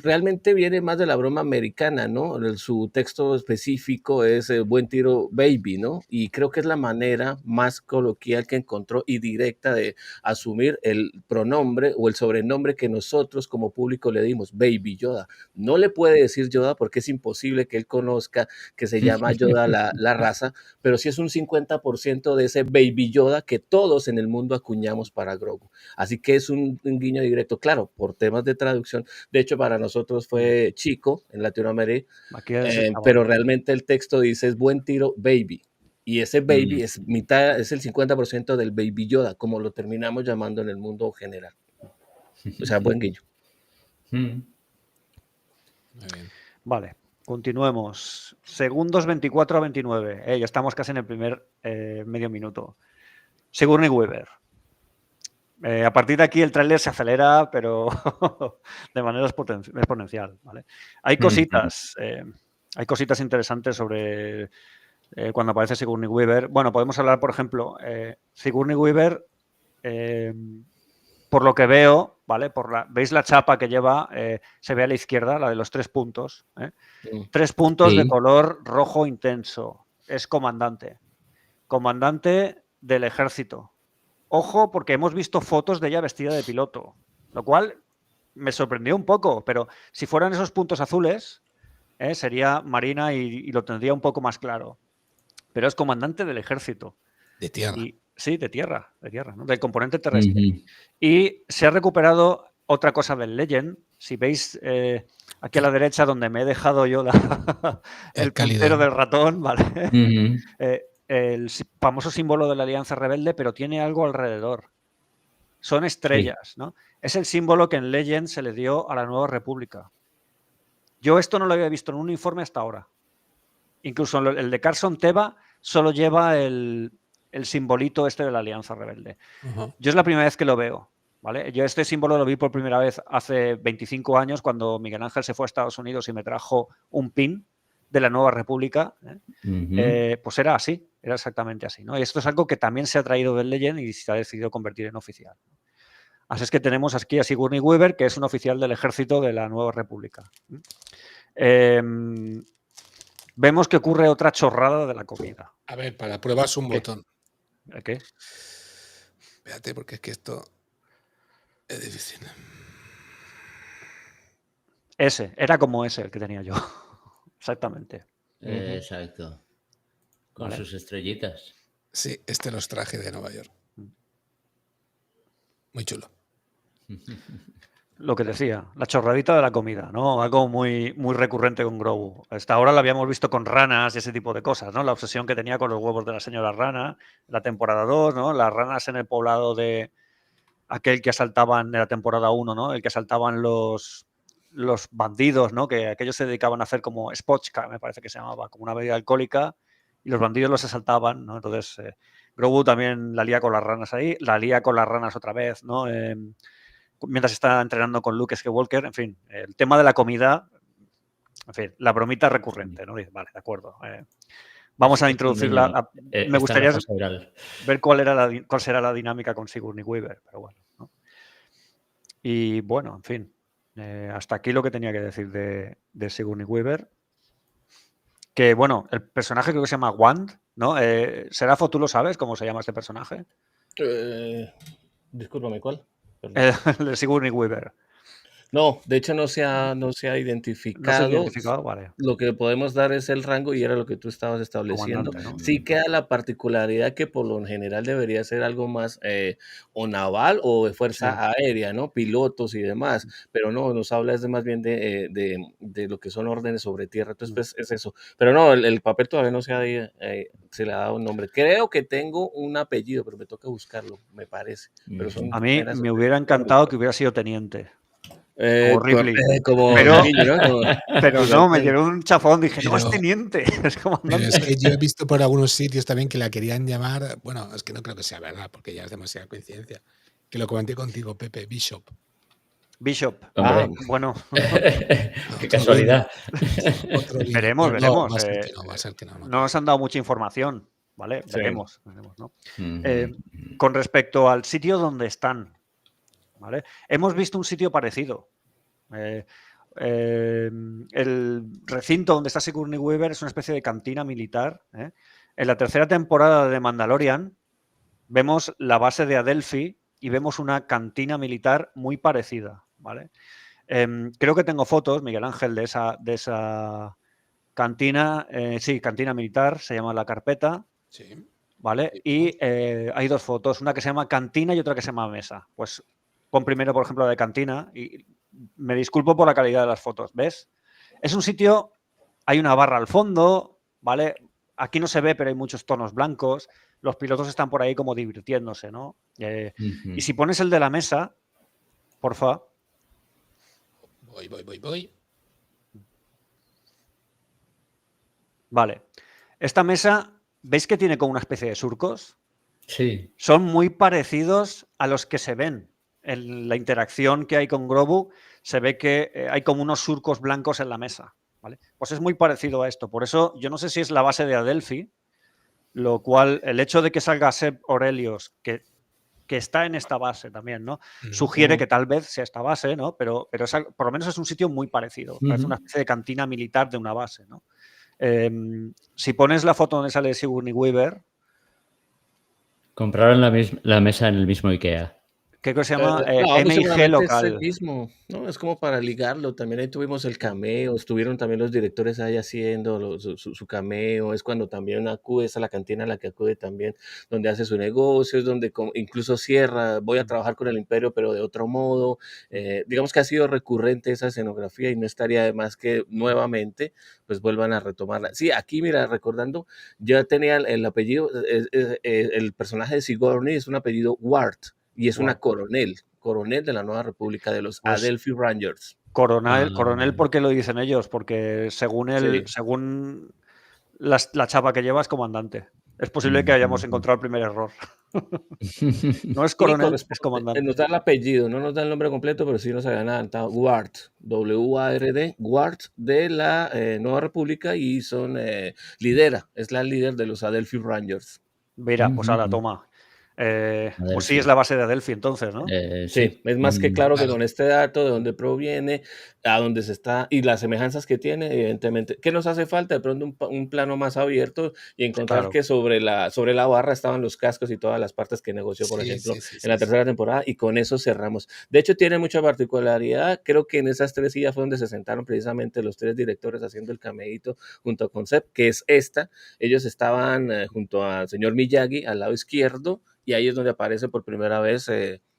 Realmente viene más de la broma americana, ¿no? Su texto específico es Buen Tiro Baby, ¿no? Y creo que es la manera más coloquial que encontró y directa de asumir el pronombre o el sobrenombre que nosotros como público le dimos, Baby Yoda. No le puede decir Yoda porque es imposible que él conozca que se llama Yoda la raza, pero sí es un 50% de ese Baby Yoda que todos en el mundo acuñamos para Grogu. Así que es un guiño directo, claro, por temas de traducción. De hecho, para nosotros fue Chico en Latinoamérica, Aquí es el chaval. pero realmente el texto dice es Buen Tiro Baby. Y ese baby es mitad, es el 50% del Baby Yoda, como lo terminamos llamando en el mundo general. O sea, buen guiño. Muy bien. Vale, continuemos. Segundos 24 a 29. Ya estamos casi en el primer medio minuto. Sigourney Weaver. A partir de aquí el tráiler se acelera, pero de manera exponencial. ¿Vale? Hay cositas interesantes sobre cuando aparece Sigourney Weaver. Bueno, podemos hablar, por ejemplo, Sigourney Weaver, por lo que veo, ¿vale? ¿Veis la chapa que lleva? Se ve a la izquierda, la de los 3 puntos. 3 puntos de color rojo intenso. Es comandante. Comandante del ejército. Ojo, porque hemos visto fotos de ella vestida de piloto, lo cual me sorprendió un poco, pero si fueran esos puntos azules, sería marina y lo tendría un poco más claro. Pero es comandante del ejército. De tierra. Sí, de tierra, ¿no? Del componente terrestre. Y se ha recuperado otra cosa del Legend. Si veis aquí a la derecha donde me he dejado yo el puntero del ratón, ¿vale? El famoso símbolo de la Alianza Rebelde, pero tiene algo alrededor. Son estrellas, ¿no? Es el símbolo que en Legend se le dio a la Nueva República. Yo esto no lo había visto en un informe hasta ahora. Incluso el de Carson Teva solo lleva el simbolito este de la Alianza Rebelde. Yo es la primera vez que lo veo, ¿vale? Yo este símbolo lo vi por primera vez hace 25 años cuando Miguel Ángel se fue a Estados Unidos y me trajo un pin de la Nueva República. Pues era así, era exactamente así, ¿no? Y esto es algo que también se ha traído del Legend y se ha decidido convertir en oficial. Así es que tenemos aquí a Sigourney Weaver, que es un oficial del ejército de la Nueva República. Vemos que ocurre otra chorrada de la comida. A ver, para pruebas un botón. ¿Qué? Espérate, porque es que esto es difícil. Era como ese el que tenía yo. Exactamente. Exacto. Con sus estrellitas. Sí, este los traje de Nueva York. Muy chulo. Lo que decía, la chorradita de la comida, ¿no? Algo muy, muy recurrente con Grogu. Hasta ahora lo habíamos visto con ranas y ese tipo de cosas, ¿no? La obsesión que tenía con los huevos de la señora rana, la temporada 2, ¿no? Las ranas en el poblado de aquel que asaltaban en la temporada 1, ¿no? El que asaltaban los bandidos, ¿no? Que aquellos se dedicaban a hacer como spotchka, me parece que se llamaba, como una bebida alcohólica, y los bandidos los asaltaban, ¿no? Entonces, Grogu también la lía con las ranas ahí, la lía con las ranas otra vez, ¿no? Mientras está entrenando con Luke Skywalker, en fin, el tema de la comida, en fin, la bromita recurrente, ¿no? Vale, de acuerdo. Vamos a introducirla. Me gustaría ver cuál será la dinámica con Sigourney Weaver, pero bueno, ¿no? Y bueno, en fin, hasta aquí lo que tenía que decir de Sigourney Weaver. Que bueno, el personaje creo que se llama Wand, ¿no? Serafo, ¿tú lo sabes cómo se llama este personaje? Discúlpame, ¿cuál? El de Sigourney Weaver. No, de hecho no se ha identificado. No se ha identificado, vale. Lo que podemos dar es el rango y era lo que tú estabas estableciendo. ¿No? Sí queda la particularidad que por lo general debería ser algo más o naval o de fuerza aérea, ¿no? Pilotos y demás, pero no, nos hablas más bien de lo que son órdenes sobre tierra, entonces pues es eso. Pero no, el papel todavía no se le ha dado un nombre. Creo que tengo un apellido, pero me toca buscarlo, me parece. Pero a mí me hubiera encantado que hubiera sido teniente. Como Ripley. Como Pero- niño, ¿no? Pero no, me dieron un chafón, dije, no, es Pero- teniente, es Pero comandante. es que yo he visto por algunos sitios también que la querían llamar, bueno, es que no creo que sea verdad, porque ya es demasiada coincidencia, que lo comenté contigo, Pepe, Bishop. Bishop. Hombre. Bueno, Qué casualidad. Otro Bishop. Veremos, No, veremos, va a ser que no, va a ser que no. no nos han dado mucha información, ¿vale? Sí. Veremos, ¿no? Con respecto al sitio donde están, ¿vale? Hemos visto un sitio parecido. El recinto donde está Sigourney Weaver es una especie de cantina militar. En la tercera temporada de Mandalorian vemos la base de Adelphi y vemos una cantina militar muy parecida, ¿vale? Creo que tengo fotos, Miguel Ángel, de esa cantina. Sí, cantina militar, se llama La Carpeta. Sí. ¿Vale? Y hay dos fotos, una que se llama cantina y otra que se llama mesa. Pues pon primero, por ejemplo, la de cantina y me disculpo por la calidad de las fotos, ¿ves? Es un sitio, hay una barra al fondo, ¿vale? Aquí no se ve, pero hay muchos tonos blancos. Los pilotos están por ahí como divirtiéndose, ¿no? Y si pones el de la mesa, porfa. Voy. Vale. Esta mesa, ¿veis que tiene como una especie de surcos? Sí. Son muy parecidos a los que se ven. En la interacción que hay con Grogu, se ve que hay como unos surcos blancos en la mesa, ¿vale? Pues es muy parecido a esto. Por eso, yo no sé si es la base de Adelphi, lo cual, el hecho de que salga Seb Orelios, que está en esta base también, ¿no? Sugiere que tal vez sea esta base, ¿no? Pero por lo menos es un sitio muy parecido. Parece una especie de cantina militar de una base, ¿no? Si pones la foto donde sale Sigourney Weaver, Compraron la mesa en el mismo IKEA. ¿qué se llama? pues MIG seguramente es local. el mismo, ¿no? Es como para ligarlo. También ahí tuvimos el cameo, estuvieron también los directores ahí haciendo su cameo. Es cuando también acude, es a la cantina a la que acude también, donde hace su negocio, es donde incluso cierra, voy a trabajar con el Imperio, pero de otro modo. Digamos que ha sido recurrente esa escenografía y no estaría de más que nuevamente pues vuelvan a retomarla. Sí, aquí mira, recordando, ya tenía el apellido, el personaje de Sigourney es un apellido Ward. Y es una coronel de la Nueva República de los Adelphi Rangers. Coronel, ¿por qué lo dicen ellos? Porque según la chapa que lleva es comandante. Es posible que hayamos encontrado el primer error. No es coronel, es comandante. Nos da el apellido, no nos da el nombre completo, pero sí nos habían adelantado. Ward, W-A-R-D, Ward de la Nueva República y es la líder de los Adelphi Rangers. Mira, pues ahora toma. Pues sí, es la base de Adelphi entonces, ¿no? Sí, es más que claro que con este dato, de dónde proviene, a dónde se está y las semejanzas que tiene, evidentemente. ¿Qué nos hace falta? De pronto un plano más abierto y encontrar que sobre la barra estaban los cascos y todas las partes que negoció, por ejemplo, en la tercera temporada, y con eso cerramos. De hecho, tiene mucha particularidad. Creo que en esas tres sillas fue donde se sentaron precisamente los tres directores haciendo el cameíto junto con Seb, que es esta. Ellos estaban junto al señor Miyagi al lado izquierdo, y ahí es donde aparece por primera vez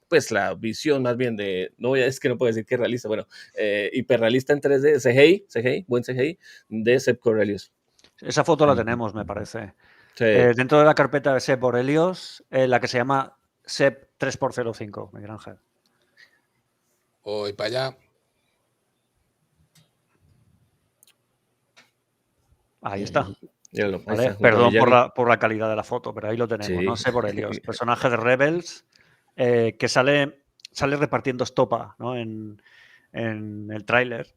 pues la visión más bien es que no puedo decir que realista, bueno, hiperrealista en 3D, CGI, buen CGI, de Seb Orelios. Esa foto la tenemos, me parece. Sí. Dentro de la carpeta de Seb Orelios, la que se llama Seb 3x05, Miguel Ángel. Voy para allá. Ahí está. Míralo, ¿Vale? está, Perdón por la calidad de la foto, pero ahí lo tenemos, ¿no? Seb Orelios, personaje de Rebels, que sale repartiendo estopa, ¿no? En el tráiler.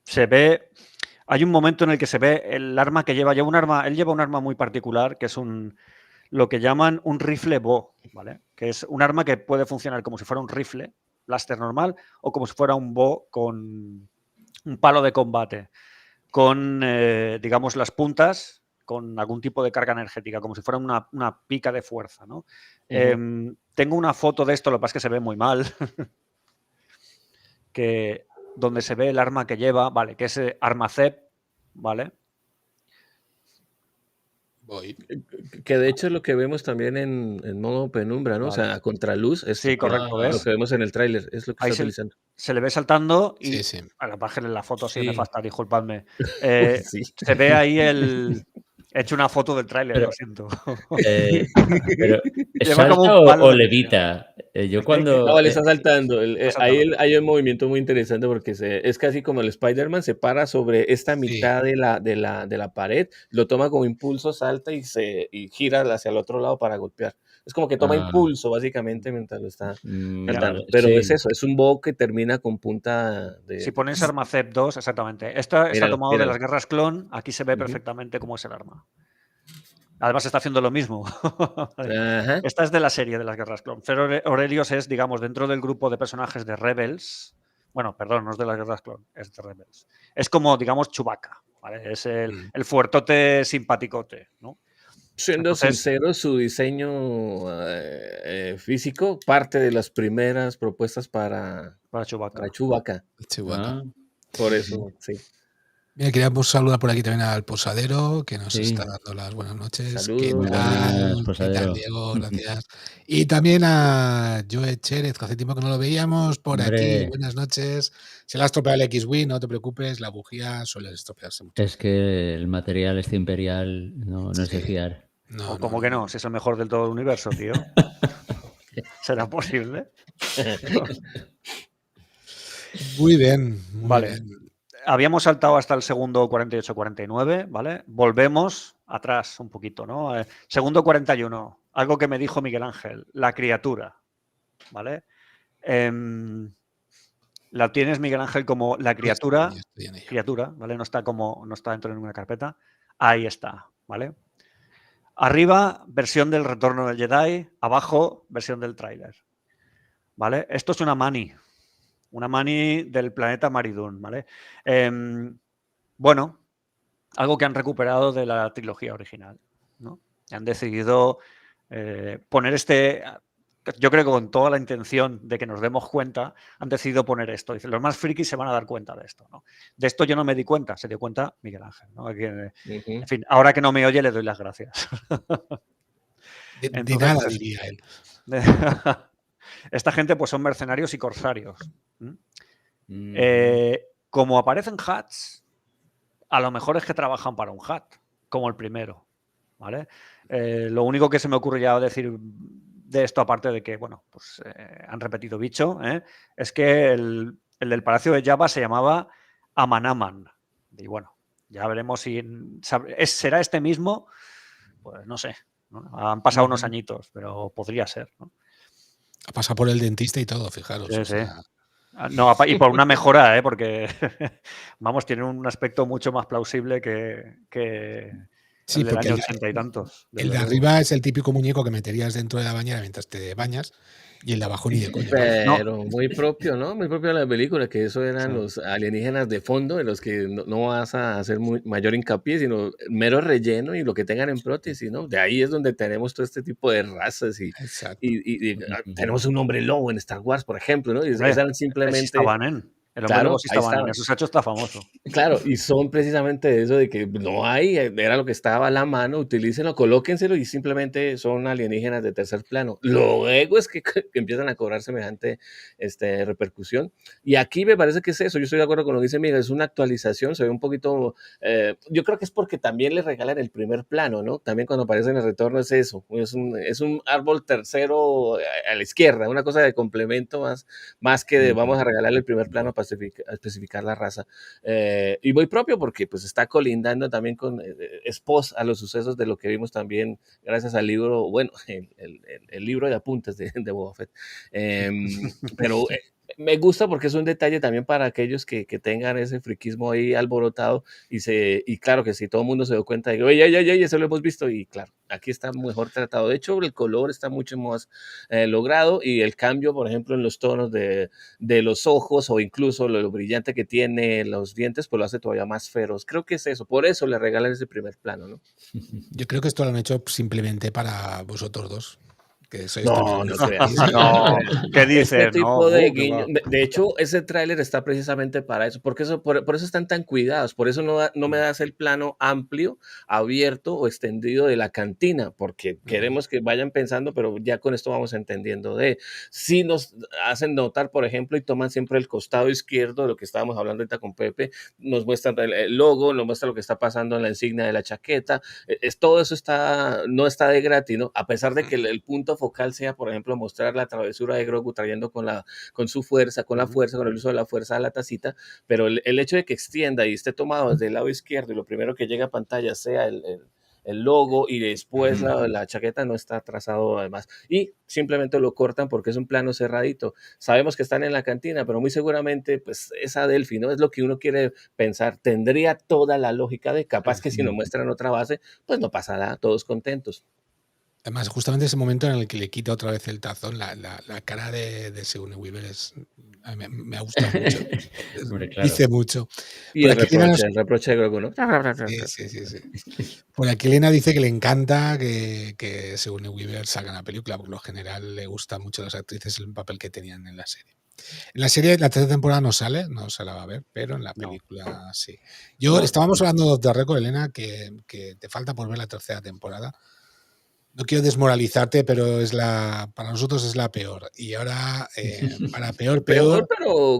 Se ve. Hay un momento en el que se ve el arma que lleva un arma. Él lleva un arma muy particular, que es lo que llaman un rifle bow, ¿vale? Que es un arma que puede funcionar como si fuera un rifle blaster normal o como si fuera un bow con un palo de combate, con, digamos, las puntas con algún tipo de carga energética, como si fuera una pica de fuerza, ¿no? Tengo una foto de esto, lo que pasa es que se ve muy mal, donde se ve el arma que lleva, ¿vale? Que es arma Zep, ¿vale? Voy. Que de hecho es lo que vemos también en modo penumbra, ¿no? Vale. O sea, a contraluz. Sí, correcto, ¿ves? Lo que vemos en el tráiler, es lo que ahí está utilizando. Se le ve saltando y... Sí. A la página en la foto sí me falta, disculpadme. Se ve ahí He hecho una foto del tráiler, lo siento. Pero ¿salta o levita? Yo cuando... No, le está saltando. Está saltando. Hay un movimiento muy interesante porque es casi como el Spider-Man se para sobre esta Sí. mitad de la pared, lo toma como impulso, salta y gira hacia el otro lado para golpear. Es como que toma impulso básicamente mientras lo está saltando. vale, Pero sí. es eso, es un bow que termina con punta de... Si ponéis Armacep 2, exactamente. Esto está Míralo, tomado de míralo. las guerras clon. Aquí se ve perfectamente cómo es el arma. Además está haciendo lo mismo. Ajá. Esta es de la serie de las guerras clon. Fero Aurelius es, digamos, dentro del grupo de personajes de Rebels. Bueno, perdón, no es de las guerras clon, es de Rebels. Es como, digamos, Chewbacca, ¿vale? Es el fuertote simpaticote, ¿no? Siendo Entonces, sincero, su diseño físico parte de las primeras propuestas para Chewbacca. Chewbacca. Chewbacca. Por eso, sí. Mira, queríamos saludar por aquí también al Posadero, que nos Sí. está dando las buenas noches. Saludos. ¿Qué Muy tal? buenas, ¿Qué Posadero. tal, Diego? Gracias. Y también a Joe Chérez, que hace tiempo que no lo veíamos por aquí. Hombre. Buenas noches. Se le ha estropeado el X-Wing, no te preocupes, la bujía suele estropearse mucho. Es que el material este imperial no es de Sí. fiar. No, O como que no, si es el mejor del todo el universo, tío. ¿Será posible? Muy bien, muy Vale. bien. Habíamos saltado hasta el segundo 48-49, ¿vale? Volvemos atrás un poquito, ¿no? Segundo 41, algo que me dijo Miguel Ángel, la criatura, ¿vale? La tienes, Miguel Ángel, como la criatura, Estoy en ello. criatura, ¿vale? No está dentro de ninguna carpeta. Ahí está, ¿vale? Arriba, versión del Retorno del Jedi, abajo, versión del tráiler, ¿vale? Esto es una mani del planeta Maridun, ¿vale? Bueno, algo que han recuperado de la trilogía original, ¿no? Han decidido poner yo creo que con toda la intención de que nos demos cuenta, han decidido poner esto. Dicen, los más frikis se van a dar cuenta de esto, ¿no? De esto yo no me di cuenta, se dio cuenta Miguel Ángel, ¿no? En fin, ahora que no me oye le doy las gracias. De Entonces, nada, pues, diría él. esta gente pues son mercenarios y corsarios. Mm. Como aparecen hats, a lo mejor es que trabajan para un hat, como el primero, ¿vale? Lo único que se me ocurre ya decir de esto, aparte de que, bueno, pues han repetido bicho, es que el del Palacio de Jabba se llamaba Amanaman. Y bueno, ya veremos si será este mismo, pues no sé, ¿no? Han pasado unos añitos, pero podría ser, ¿no? Ha pasado por el dentista y todo, fijaros. Sí, o sea, sí. No, y por una mejora, porque vamos, tiene un aspecto mucho más plausible que sí, el del porque año 80 y tantos. el de arriba es el típico muñeco que meterías dentro de la bañera mientras te bañas, y el de abajo ni de coña. Pero muy propio, ¿no? Muy propio de la película, que eso eran Sí. los alienígenas de fondo, en los que no vas a hacer mayor hincapié, sino mero relleno y lo que tengan en prótesis, ¿no? De ahí es donde tenemos todo este tipo de razas Exacto. y tenemos un hombre lobo en Star Wars, por ejemplo, ¿no? Y Hombre, eran simplemente... Sistabanen. El hombre Claro, lobo ahí Sistabanen. estaban. Esos hechos está famoso. Claro, y son precisamente eso de que no hay, era lo que estaba a la mano, utilícenlo, colóquenselo y simplemente son alienígenas de tercer plano. Luego es que empiezan a cobrar semejante repercusión. Y aquí me parece que es eso, yo estoy de acuerdo con lo que dice Miguel, es una actualización, se ve un poquito, yo creo que es porque también le regalan el primer plano, ¿no? También cuando aparece en el retorno es eso, es un árbol tercero a la izquierda, una cosa de complemento más que de vamos a regalarle el primer plano para especificar la raza. Y muy propio porque pues está colindando también con post a los sucesos de lo que vimos también gracias al libro, bueno, el libro de apuntes de Boba Fett. Pero me gusta porque es un detalle también para aquellos que tengan ese friquismo ahí alborotado y claro que si todo el mundo se dio cuenta de que, oye, eso lo hemos visto y claro, aquí está mejor tratado. De hecho, el color está mucho más logrado y el cambio, por ejemplo, en los tonos de los ojos o incluso lo brillante que tiene los dientes, pues lo hace todavía más feroz. Creo que es eso, por eso le regalan ese primer plano, ¿no? Yo creo que esto lo han hecho simplemente para vosotros dos. Que sois No, no creas. No, ¿qué dices? Este tipo No, de qué guiño, va. de hecho, ese tráiler está precisamente para eso, porque por eso están tan cuidados, por eso no me das el plano amplio, abierto o extendido de la cantina, porque queremos que vayan pensando, pero ya con esto vamos entendiendo si nos hacen notar, por ejemplo, y toman siempre el costado izquierdo de lo que estábamos hablando ahorita con Pepe, nos muestran el logo, nos muestra lo que está pasando en la insignia de la chaqueta, todo eso no está de gratis, ¿no? A pesar de que el punto focal sea, por ejemplo, mostrar la travesura de Grogu trayendo con la fuerza, con el uso de la fuerza a la tacita, pero el hecho de que extienda y esté tomado desde el lado izquierdo y lo primero que llega a pantalla sea el logo y después la chaqueta no está trazado además. Y simplemente lo cortan porque es un plano cerradito. Sabemos que están en la cantina, pero muy seguramente pues es Adelphi, ¿no? Es lo que uno quiere pensar. Tendría toda la lógica de capaz que si nos muestran otra base, pues no pasa nada, todos contentos. Además, justamente ese momento en el que le quita otra vez el tazón, la cara de Sigourney Weaver me ha gustado mucho. Hombre, claro. Dice mucho. Y Por el aquí Elena reproche de Grogu, ¿no? Sí. Por aquí Elena dice que le encanta que Sigourney Weaver salga en la película, porque en lo general le gusta mucho a las actrices el papel que tenían en la serie. En la serie, la tercera temporada no se la va a ver, pero en la película sí. Estábamos hablando de récord, Elena, que te falta por ver la tercera temporada. No quiero desmoralizarte, pero para nosotros es la peor. Y ahora, para peor. Pero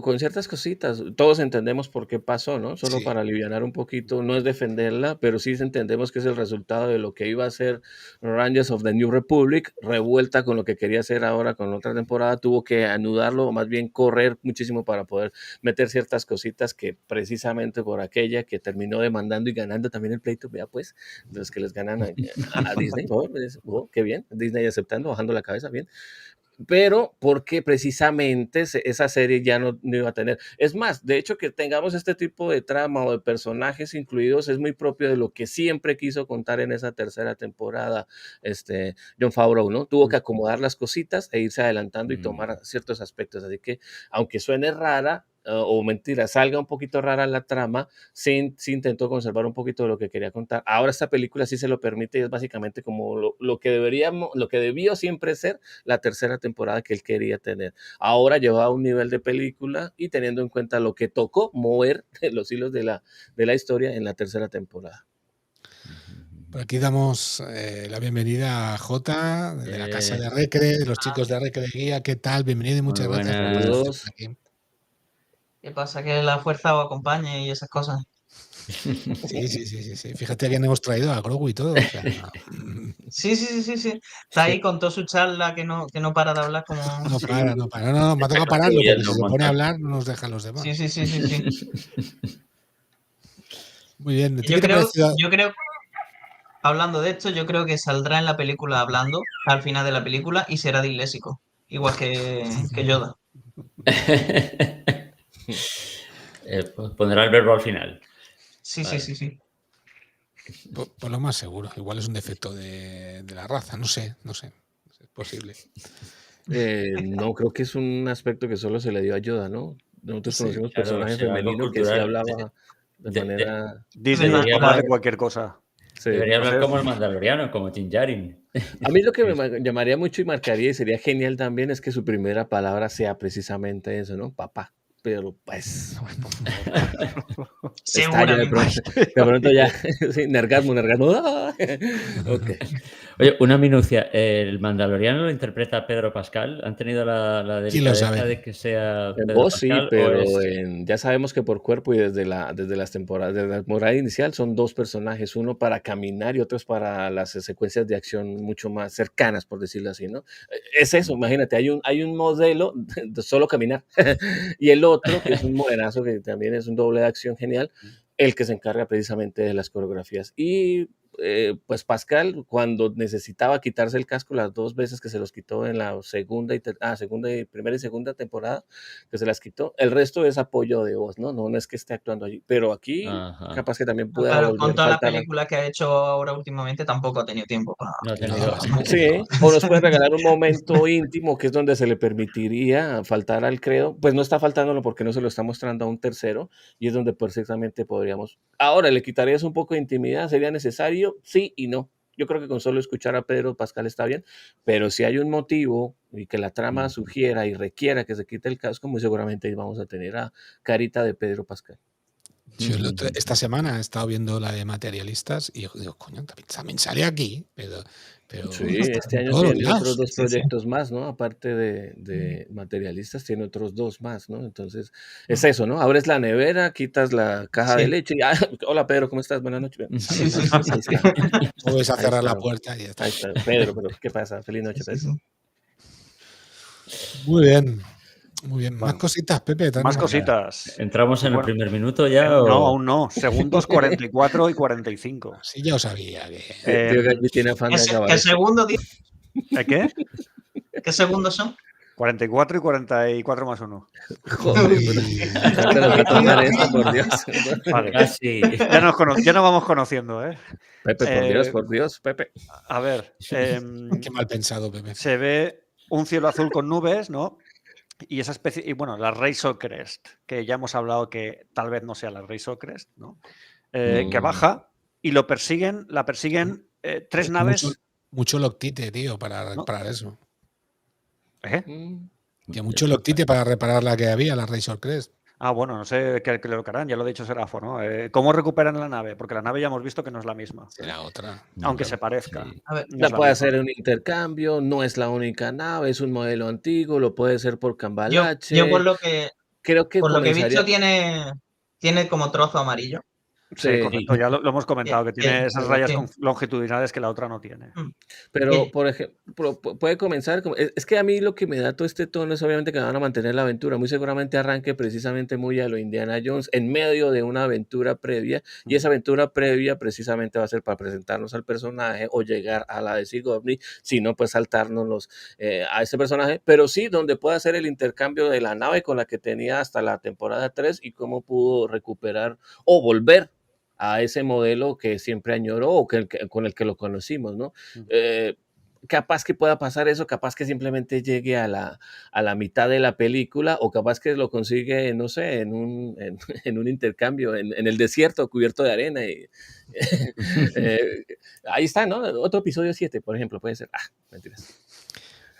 con ciertas cositas. Todos entendemos por qué pasó, ¿no? Solo para alivianar un poquito. No es defenderla, pero sí entendemos que es el resultado de lo que iba a ser Rangers of the New Republic, revuelta con lo que quería hacer ahora con la otra temporada. Tuvo que anudarlo, o más bien correr muchísimo para poder meter ciertas cositas que precisamente por aquella que terminó demandando y ganando también el pleito, vea pues, de los que les ganan a Disney. Qué bien, Disney aceptando, bajando la cabeza, bien. Pero porque precisamente esa serie ya no iba a tener. Es más, de hecho, que tengamos este tipo de trama o de personajes incluidos es muy propio de lo que siempre quiso contar en esa tercera temporada Jon Favreau, ¿no? Tuvo que acomodar las cositas e irse adelantando y tomar ciertos aspectos. Así que, aunque suene rara, o mentira, salga un poquito rara la trama, sí intentó conservar un poquito de lo que quería contar. Ahora esta película sí se lo permite y es básicamente como lo que debió siempre ser la tercera temporada que él quería tener. Ahora lleva a un nivel de película y teniendo en cuenta lo que tocó mover los hilos de la historia en la tercera temporada. Por aquí damos la bienvenida a Jota, de la casa de Recre, de los chicos de Recre Guía. ¿Qué tal? Bienvenido y muchas gracias por Saludos. aquí. ¿Qué pasa? Que la fuerza os acompañe y esas cosas. Sí. Fíjate que hemos traído a Grogu y todo. O sea, Sí. Está ahí con toda su charla que no para de hablar como... No para. No, me ha tocado pararlo porque si se pone a hablar no nos dejan los demás. Sí. Muy bien. Yo creo, hablando de esto, yo creo que saldrá en la película hablando al final de la película y será disléxico, igual que Yoda. Pondrá el verbo al final. Sí. Por lo más seguro. Igual es un defecto de la raza. No sé. Es posible. No, creo que es un aspecto que solo se le dio a Yoda, ¿no? Nosotros conocimos personajes femeninos que se hablaba de manera... Disney es capaz de cualquier cosa. Sí. Debería hablar como el Mandaloriano, como Din Djarin. A mí lo que me llamaría mucho y marcaría y sería genial también es que su primera palabra sea precisamente eso, ¿no? Papá. Pero pues... Seguramente. De pronto ya... sí, nergasmo. Okay. Oye, una minucia. ¿El Mandaloriano lo interpreta Pedro Pascal? ¿Han tenido la delicadeza de que sea en Pedro voz Pascal? Sí, pero ya sabemos que por cuerpo y desde las temporadas, desde la temporada inicial son dos personajes, uno para caminar y otro es para las secuencias de acción mucho más cercanas, por decirlo así, ¿no? Es eso, imagínate, hay un modelo de solo caminar y el otro, que es un morenazo que también es un doble de acción genial, el que se encarga precisamente de las coreografías. Y pues Pascal, cuando necesitaba quitarse el casco las dos veces que se los quitó en la primera y segunda temporada, que se las quitó, el resto es apoyo de voz, no es que esté actuando allí, pero aquí capaz que también pueda volver. Con todas las películas que ha hecho ahora últimamente tampoco ha tenido tiempo para... Sí, o nos puede regalar un momento íntimo que es donde se le permitiría faltar al credo, pues no está faltándolo porque no se lo está mostrando a un tercero y es donde perfectamente podríamos. Ahora, ¿le quitarías un poco de intimidad? ¿Sería necesario? Sí y no. Yo creo que con solo escuchar a Pedro Pascal está bien, pero si hay un motivo y que la trama sugiera y requiera que se quite el casco, muy seguramente vamos a tener a carita de Pedro Pascal. Esta semana he estado viendo la de Materialistas y digo, coño, también sale aquí, pero sí, este año tiene otros dos proyectos más, ¿no? Aparte de Materialistas, tiene otros dos más, ¿no? Entonces, es eso, ¿no? Abres la nevera, quitas la caja de leche y hola Pedro, ¿cómo estás? Buenas noches. Puedes a cerrar la puerta y ya está. Ahí está. Pedro, pero ¿qué pasa? Feliz noche, Pedro. Muy bien. Muy bien. Más Bueno, cositas, Pepe. Más tenemos. cositas. ¿Entramos en el Bueno, primer minuto ya? no, o- aún no. Segundos 44 y 45. Sí, ya os sabía que. Tío, que Em, aquí tiene afán ¿Qué, de acabar qué esto. segundo, tío? ¿Qué? ¿Qué segundos son? 44 y 44 más 1. Joder, pero ya tengo que tomar esto, por Dios. Vale. Casi. Ya nos vamos conociendo, ¿eh? Pepe, por Dios, Pepe. A ver, Qué mal pensado, Pepe. se ve un cielo azul con nubes, ¿no? Y esa especie, y bueno, la Razor Crest, que ya hemos hablado que tal vez no sea la Razor Crest, ¿no? Que baja y la persiguen tres naves. Mucho loctite, tío, para ¿No? reparar eso. ¿Eh? Que mucho loctite para reparar la que había, la Razor Crest. Ah, bueno, no sé qué lo que harán, ya lo ha dicho Serafo, ¿no? ¿Cómo recuperan la nave? Porque la nave ya hemos visto que no es la misma, Será otra. aunque se parezca. Sí. A ver, No La es la puede misma. hacer en un intercambio, no es la única nave, es un modelo antiguo, lo puede hacer por yo cambalache. por lo que Creo que he visto comenzaría. tiene como trozo amarillo. Sí, Sí, correcto, ya lo hemos comentado, que tiene esas rayas sí. longitudinales que la otra no tiene. pero Sí. por ejemplo, puede comenzar. Es que a mí lo que me da todo este tono es obviamente que van a mantener la aventura. Muy seguramente arranque precisamente muy a lo Indiana Jones, en medio de una aventura previa. Y esa aventura previa precisamente va a ser para presentarnos al personaje o llegar a la de Sigourney, si no, pues saltarnos a ese personaje. Pero sí, donde pueda hacer el intercambio de la nave con la que tenía hasta la temporada 3 y cómo pudo recuperar o volver a ese modelo que siempre añoró o con el que lo conocimos, ¿no? Capaz que pueda pasar eso, capaz que simplemente llegue a la mitad de la película o capaz que lo consigue, no sé, en un intercambio, en el desierto cubierto de arena. Ahí está, ¿no? Otro episodio 7, por ejemplo, puede ser. Mentiras.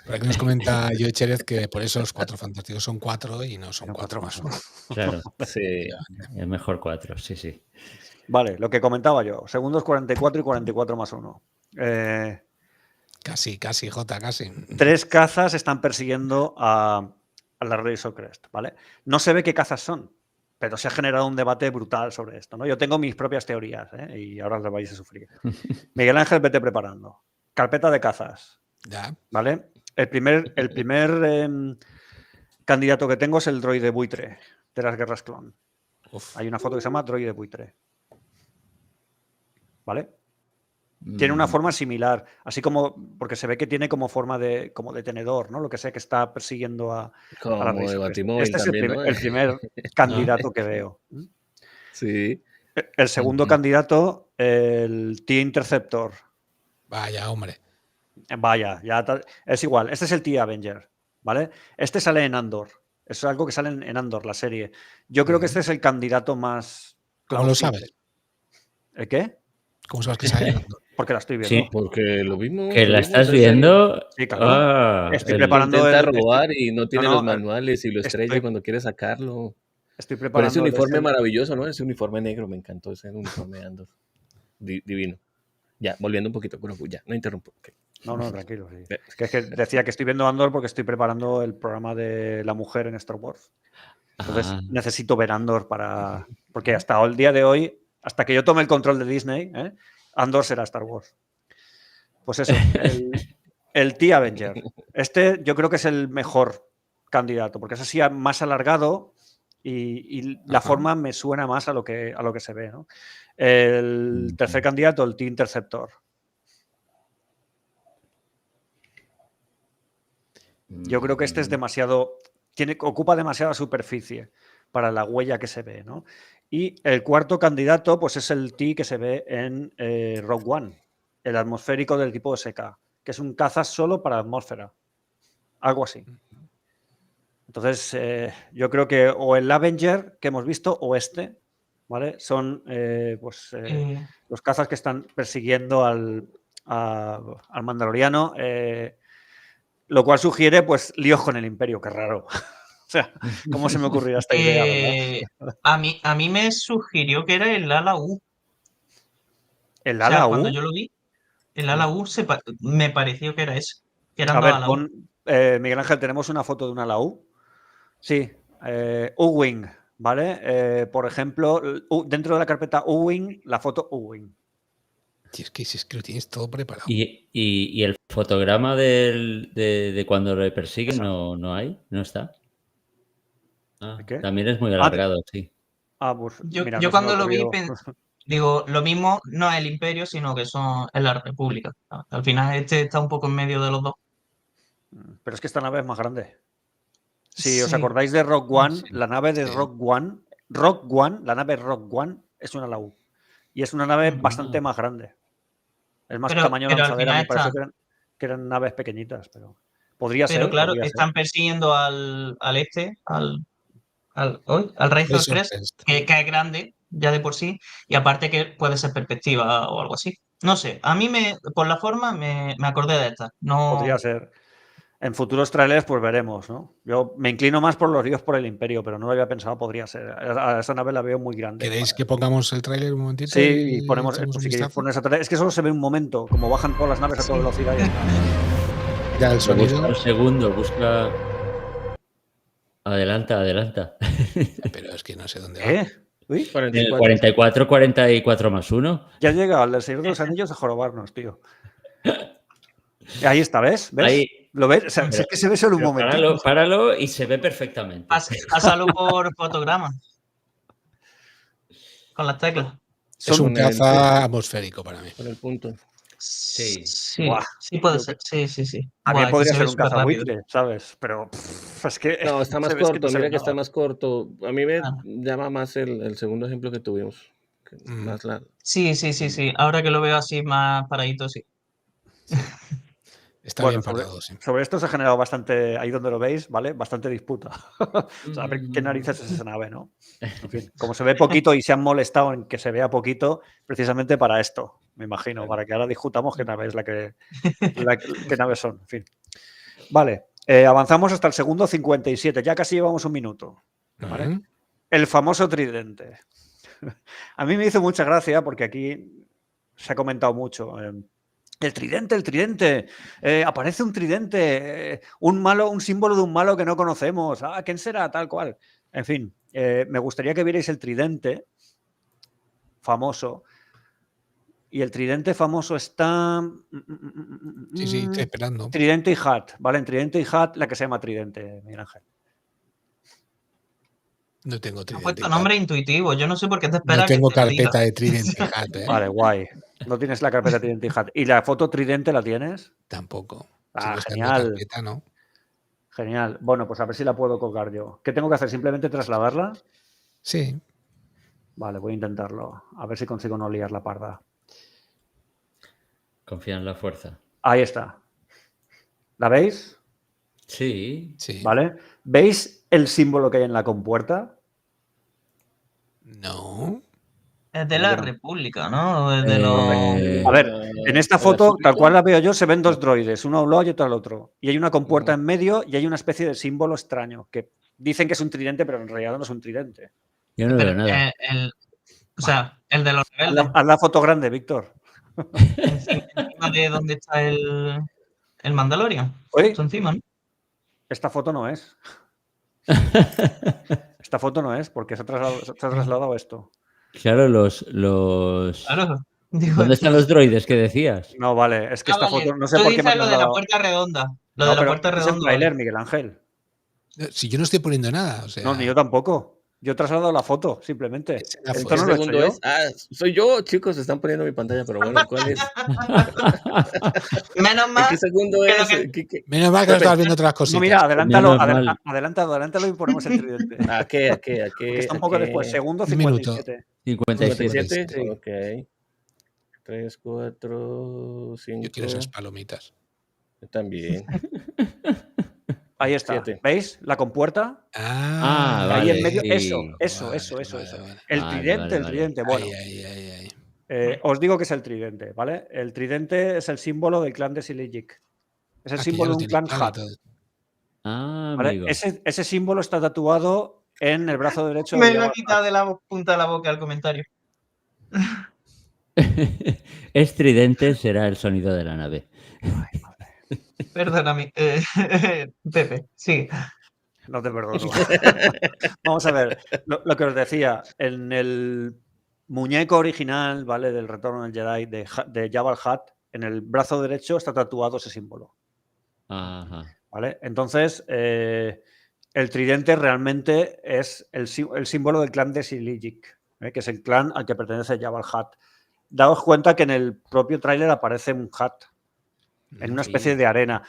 Por aquí nos comenta Joe Chérez que por eso los Cuatro Fantásticos son 4 y no son Son 4 más 1. Claro, Sí. es mejor 4, sí. Vale, lo que comentaba yo, segundos 44 y 44 más 1. Casi, Jota, casi. 3 cazas están persiguiendo a la Razor Crest, ¿vale? No se ve qué cazas son, pero se ha generado un debate brutal sobre esto, ¿no? Yo tengo mis propias teorías, ¿eh? Y ahora las vais a sufrir. Miguel Ángel, vete preparando. Carpeta de cazas, Ya. ¿vale? El primer candidato que tengo es el droide buitre de las guerras clon. Uf. Hay una foto que se llama droide buitre. ¿Vale? Tiene una forma similar, así como, porque se ve que tiene como forma de tenedor, ¿no? Lo que sea que está persiguiendo a la Como de Razor Crest. Batimóvil Este es también, ¿no? el primer candidato que veo. Sí. El segundo candidato, el T-Interceptor. Vaya, hombre. Vaya, es igual. Este es el T-Avenger, ¿vale? Este sale en Andor. Es algo que sale en Andor, la serie. Yo creo que este es el candidato más... ¿Cómo lo sabes? ¿El qué? ¿Cómo sabes que sale? Porque la estoy viendo. Sí. Porque lo vimos. ¿Que la vimos estás en serio. viendo? Sí, claro. Ah, Estoy el- preparando Intenta el- robar y no tiene no, los manuales y lo estrella estoy- cuando quiere sacarlo. Estoy Con ese preparando uniforme el- maravilloso, ¿no? Ese uniforme negro, me encantó ese uniforme de Andor. Divino. Ya, volviendo un poquito, Grogu, ya, no interrumpo. Okay. No, tranquilo. Sí. Es que decía que estoy viendo Andor porque estoy preparando el programa de la mujer en Star Wars. Entonces necesito ver Andor porque hasta el día de hoy, hasta que yo tome el control de Disney, Andor será Star Wars. Pues eso, el T-Avenger. Este yo creo que es el mejor candidato, porque es así más alargado y la forma me suena más a lo que se ve, ¿no? El tercer candidato, el T-Interceptor. Yo creo que este es demasiado... ocupa demasiada superficie para la huella que se ve, ¿no? Y el cuarto candidato, pues es el T que se ve en Rogue One, el atmosférico del tipo SK, que es un caza solo para atmósfera. Algo así. Entonces, yo creo que o el Avenger que hemos visto o este, ¿vale? Son los cazas que están persiguiendo al Mandaloriano, lo cual sugiere, pues, líos con el Imperio, qué raro. O sea, ¿cómo se me ocurrió esta idea, verdad? A mí me sugirió que era el ala U. ¿El O sea, ala cuando U? yo lo vi, el ala U me pareció que era ese. Que eran A dos ver, ala U. Miguel Ángel, tenemos una foto de un ala U. Sí, U-Wing, ¿vale? Por ejemplo, dentro de la carpeta U-Wing, la foto U-Wing. Si es que lo tienes todo preparado. Y el fotograma de cuando le persiguen no hay, no está. ¿De qué? También es muy alargado, sí. Pues Yo, mira, yo no se me cuando lo vi, ocurrió. digo, lo mismo no es el Imperio, sino que es la República. Al final este está un poco en medio de los dos. Pero es que esta nave es más grande. Si os Sí. acordáis de Rogue One, Sí, la nave de sí. Rogue One, la nave Rogue One es una Lau. Y es una nave bastante más grande. Es más tamaño Pero al lanzadera. final Me pareció está. que eran naves pequeñitas, pero podría Pero ser. claro, Podría ser. están persiguiendo al Razor Crest, que es grande ya de por sí, y aparte que puede ser perspectiva o algo así. No sé, a mí por la forma me acordé de esta. No, Podría ser. En futuros trailers, pues veremos, ¿no? Yo me inclino más por los ríos por el Imperio, pero no lo había pensado, podría ser. A esa nave la veo muy grande. ¿Queréis que pongamos el tráiler un momentito? Sí, y ponemos. echamos Pues un si queréis vistazo? poner esa trailer. Es que solo se ve un momento, como bajan todas las naves a toda velocidad y ya está. Ya el Busca sonido. un segundo, busca. Adelanta. Pero es que no sé dónde va. ¿Eh? Uy, 44, 44 más 1. ya llega el del Señor de los Anillos a jorobarnos, tío. Ahí está, ¿ves? Ahí. ¿Lo ves? O sea, es que se ve solo un momento. Páralo y se ve perfectamente. pásalo por fotograma. Con las teclas. Es un Con el caza atmosférico para mí. Con el punto. Sí. Sí, Buah. sí puede ser. Sí. También Buah, podría se ser ve un súper rápido. cazabuitre, ¿sabes? Pero es que. No, está más se ve- es que corto, no se mira ve que está nada. más corto. A mí me Ah. llama más el segundo ejemplo que tuvimos. Que es más Sí. Ahora que lo veo así más paradito, sí. Está Bueno, bien parado, sí. sobre esto se ha generado bastante, ahí donde lo veis, ¿vale? Bastante disputa. O sea, a ver qué narices es esa nave, ¿no? En fin, como se ve poquito y se han molestado en que se vea poquito, precisamente para esto, me imagino, para que ahora discutamos qué nave es qué naves son, en fin. Vale, avanzamos hasta el segundo 57, ya casi llevamos un minuto, ¿vale? Ujú. El famoso tridente. A mí me hizo mucha gracia porque aquí se ha comentado mucho. El tridente. Aparece un tridente. Un símbolo de un malo que no conocemos. ¿Quién será? Tal cual. En fin, me gustaría que vierais el tridente famoso. Y el tridente famoso está. Sí, estoy esperando. Tridente y Hat, ¿vale? En Tridente y Hat, la que se llama Tridente, Miguel Ángel. No tengo Ha Trident. puesto nombre intuitivo. Yo no sé por qué te esperas No tengo que te lo diga. carpeta de Trident y Hat, ¿eh? Vale, guay. No tienes la carpeta Tridente y Hat. ¿Y la foto Tridente la tienes? Tampoco. Ah, Si no está en mi genial. carpeta, ¿no? Genial. Bueno, pues a ver si la puedo colgar yo. ¿Qué tengo que hacer? ¿Simplemente trasladarla? Sí. Vale, voy a intentarlo. A ver si consigo no liar la parda. Confía en la fuerza. Ahí está. ¿La veis? Sí. ¿Vale? ¿Veis el símbolo que hay en la compuerta? No. Es de la República, ¿no? Es de los... A ver, en esta foto, tal cual la veo yo, se ven dos droides, uno a un lado y otro al otro. Y hay una compuerta en medio y hay una especie de símbolo extraño que dicen que es un tridente, pero en realidad no es un tridente. Yo no veo nada. O sea, el de los rebeldes. Haz la foto grande, Víctor. Encima de donde está el Mandalorian. Oye, Justo encima, ¿no? esta foto no es. Esta foto no es, porque se ha trasladado esto. Claro, los... Claro. Digo, ¿Dónde están los droides que decías? No, vale, es que esta vale. foto no sé Tú por qué me ha dices lo de la trasladado. puerta redonda. Lo No, de la pero puerta este es el redonda. tráiler, Miguel Ángel. Si yo no estoy poniendo nada, o sea. No, ni yo tampoco. Yo he trasladado la foto, simplemente. Esa es la Esto foto. no lo he hecho yo. Soy yo, chicos, están poniendo mi pantalla, pero bueno, ¿cuál es? Menos ¿En mal. qué segundo que es? lo que- ¿Qué? Menos mal que no estabas viendo otras cositas. No, mira, Menos mal. adelántalo y ponemos el tridente. ¿A qué? Porque está un poco después, segundo Un minuto. 57. 57. 57. Sí. Ok. 3, 4, 5. Yo quiero esas palomitas. También. Ahí está. 7. ¿Veis? La compuerta. Ah, Ahí vale, en medio. sí. Eso. Vale. El Vale, tridente, el vale. tridente. Bueno, Ahí. os digo que es el tridente, ¿vale? El tridente es el símbolo del clan de Silijik. Es el Ah, que ya símbolo lo de un tienes clan claro y Hat. todo. Ah, ¿Vale? amigo. Ese símbolo está tatuado en el brazo derecho de Me lo Jabba he el quitado Hutt. de la punta de la boca al comentario. Estridente será el sonido de la nave. Perdóname. Pepe, sí. No te perdono. Vamos a ver, lo que os decía, en el muñeco original, ¿vale? Del Retorno del Jedi de Jabba the Hutt, en el brazo derecho está tatuado ese símbolo. Ajá. ¿Vale? Entonces, el tridente realmente es el símbolo del clan de Siligic, que es el clan al que pertenece Jabba the Hutt. Daos cuenta que en el propio tráiler aparece un Hutt en una especie de arena.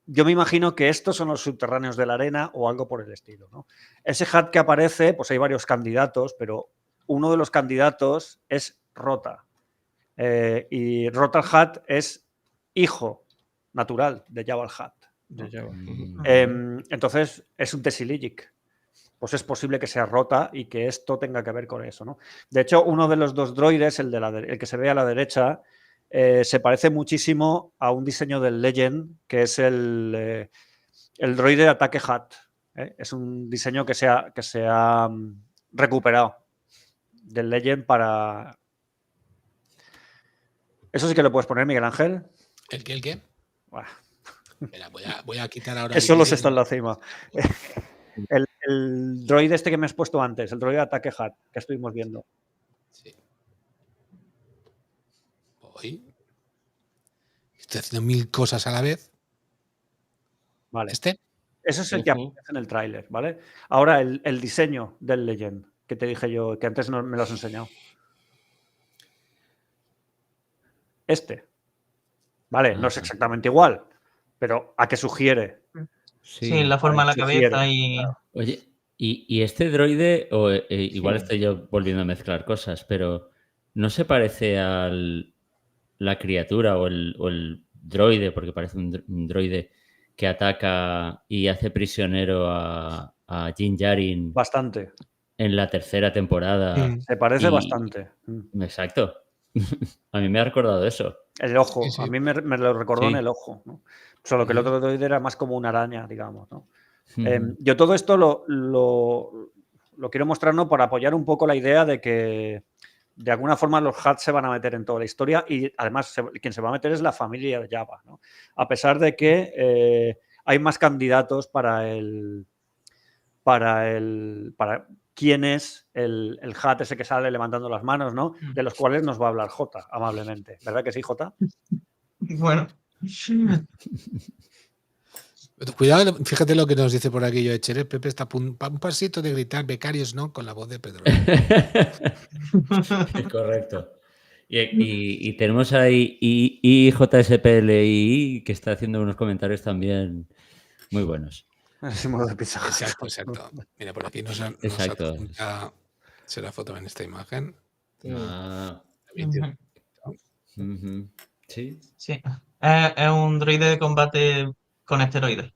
Yo me imagino que estos son los subterráneos de la arena o algo por el estilo, ¿no? Ese Hutt que aparece, pues hay varios candidatos, pero uno de los candidatos es Rota. Y Rota el Hutt es hijo natural de Jabba el Hutt, ¿no? Entonces es un Tesilegic. Pues es posible que sea Rota y que esto tenga que ver con eso, ¿no? De hecho, uno de los dos droides, el que se ve a la derecha, se parece muchísimo a un diseño del Legend, que es el droide de ataque Hutt. Es un diseño que se ha recuperado del Legend para... Eso sí que lo puedes poner, Miguel Ángel. ¿El qué? Buah. Mira, voy a quitar ahora. Eso los está en la cima. El droide este que me has puesto antes, el droide de ataque Hutt, que estuvimos viendo. Sí. Estoy haciendo 1000 cosas a la vez. Vale. ¿Este? Ese es el que aparece en el tráiler, ¿vale? Ahora, el diseño del Legend, que te dije yo, que antes no me lo has enseñado. Este. Vale, no es exactamente igual, pero ¿a qué sugiere? Sí, la forma de la cabeza y... Claro. Oye, ¿y este droide, o igual estoy yo volviendo a mezclar cosas, pero no se parece a la criatura o el droide, porque parece un droide que ataca y hace prisionero a Din Djarin Bastante. en la tercera temporada? Se parece Y- bastante. Exacto. A mí me ha recordado eso. El ojo, Sí, sí. a mí me lo recordó Sí. en el ojo, ¿no? Solo que el otro droide era más como una araña, digamos, ¿no? Ujú. Yo todo esto lo quiero mostrar, ¿no? Para apoyar un poco la idea de que de alguna forma los Hutt se van a meter en toda la historia y además quien se va a meter es la familia de Jabba, ¿no? A pesar de que hay más candidatos para quién es el Hutt ese que sale levantando las manos, ¿no? De los cuales nos va a hablar Jota, amablemente. ¿Verdad que sí, Jota? Bueno. Cuidado, fíjate lo que nos dice por aquí yo Echere. Pepe está un pasito de gritar becarios, ¿no? Con la voz de Pedro. Correcto. Y tenemos ahí IJSPLI que está haciendo unos comentarios también muy buenos. Símbolo de Pizza Hut. Exacto. Mira, por aquí nos Exacto. adjunta la foto en esta imagen. Ah, También tiene- ujú. Sí. Sí. Es un droide de combate con esteroides.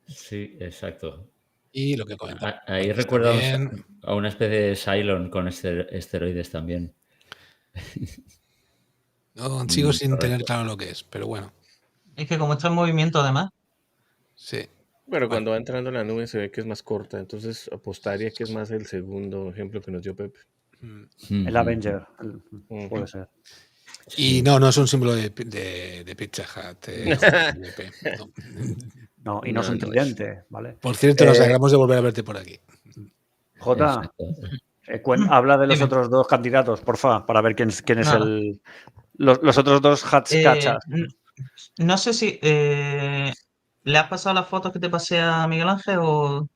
Sí, exacto. Y lo que comentaba. Ahí Pues recuerda también- a una especie de Cylon con esteroides también. No, sigo sin correcto. tener claro lo que es, pero bueno. Es que como está en movimiento además. Sí. Bueno, cuando va entrando en la nube se ve que es más corta, entonces apostaría que es más el segundo ejemplo que nos dio Pepe. Mm. El Avenger, puede ser. Y no es un símbolo de Pizza Hut. No. No, y no es un tridente, ¿vale? Por cierto, nos alegramos de volver a verte por aquí. Jota, habla de los Dime. otros dos candidatos, porfa, para ver quién es Nada. los otros dos Hutts cachas. No sé si le has pasado las fotos que te pasé a Miguel Ángel o...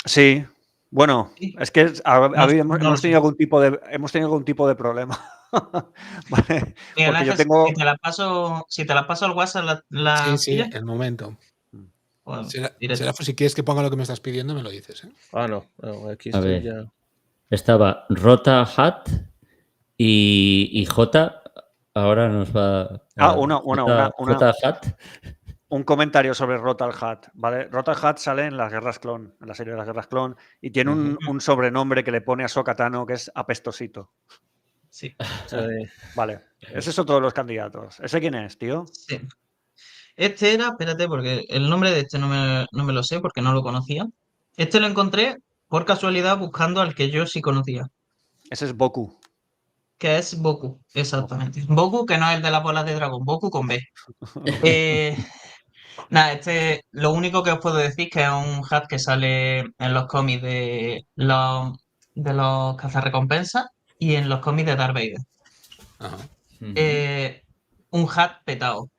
Sí, bueno, Sí. es que No hemos lo sé. tenido algún tipo de problema. Vale, Miguel porque yo Ángel, tengo... si te la paso al WhatsApp, la Sí, pillas. el momento. Bueno, Será, directo. si quieres que ponga lo que me estás pidiendo, me lo dices. ¿Eh? Ah, no, aquí A estoy ver. ya. Estaba Rota Hat y J. Ahora nos va. J Hat. Un comentario sobre Rotal Hutt, ¿vale? Rotal Hutt sale en las Guerras Clon, en la serie de las Guerras Clon, y tiene un sobrenombre que le pone a Ahsoka Tano que es Apestosito. Sí. Vale, ese es otro de los candidatos. ¿Ese quién es, tío? Sí. Este era, espérate, porque el nombre de este no me lo sé porque no lo conocía. Este lo encontré por casualidad buscando al que yo sí conocía, Ese es Boku. que es Boku, exactamente. Boku, que no es el de las bolas de dragón, Boku con B. Nada, lo único que os puedo decir es que es un hat que sale en los cómics de los cazarrecompensas y en los cómics de Darth Vader. Ajá. Un hat petado. O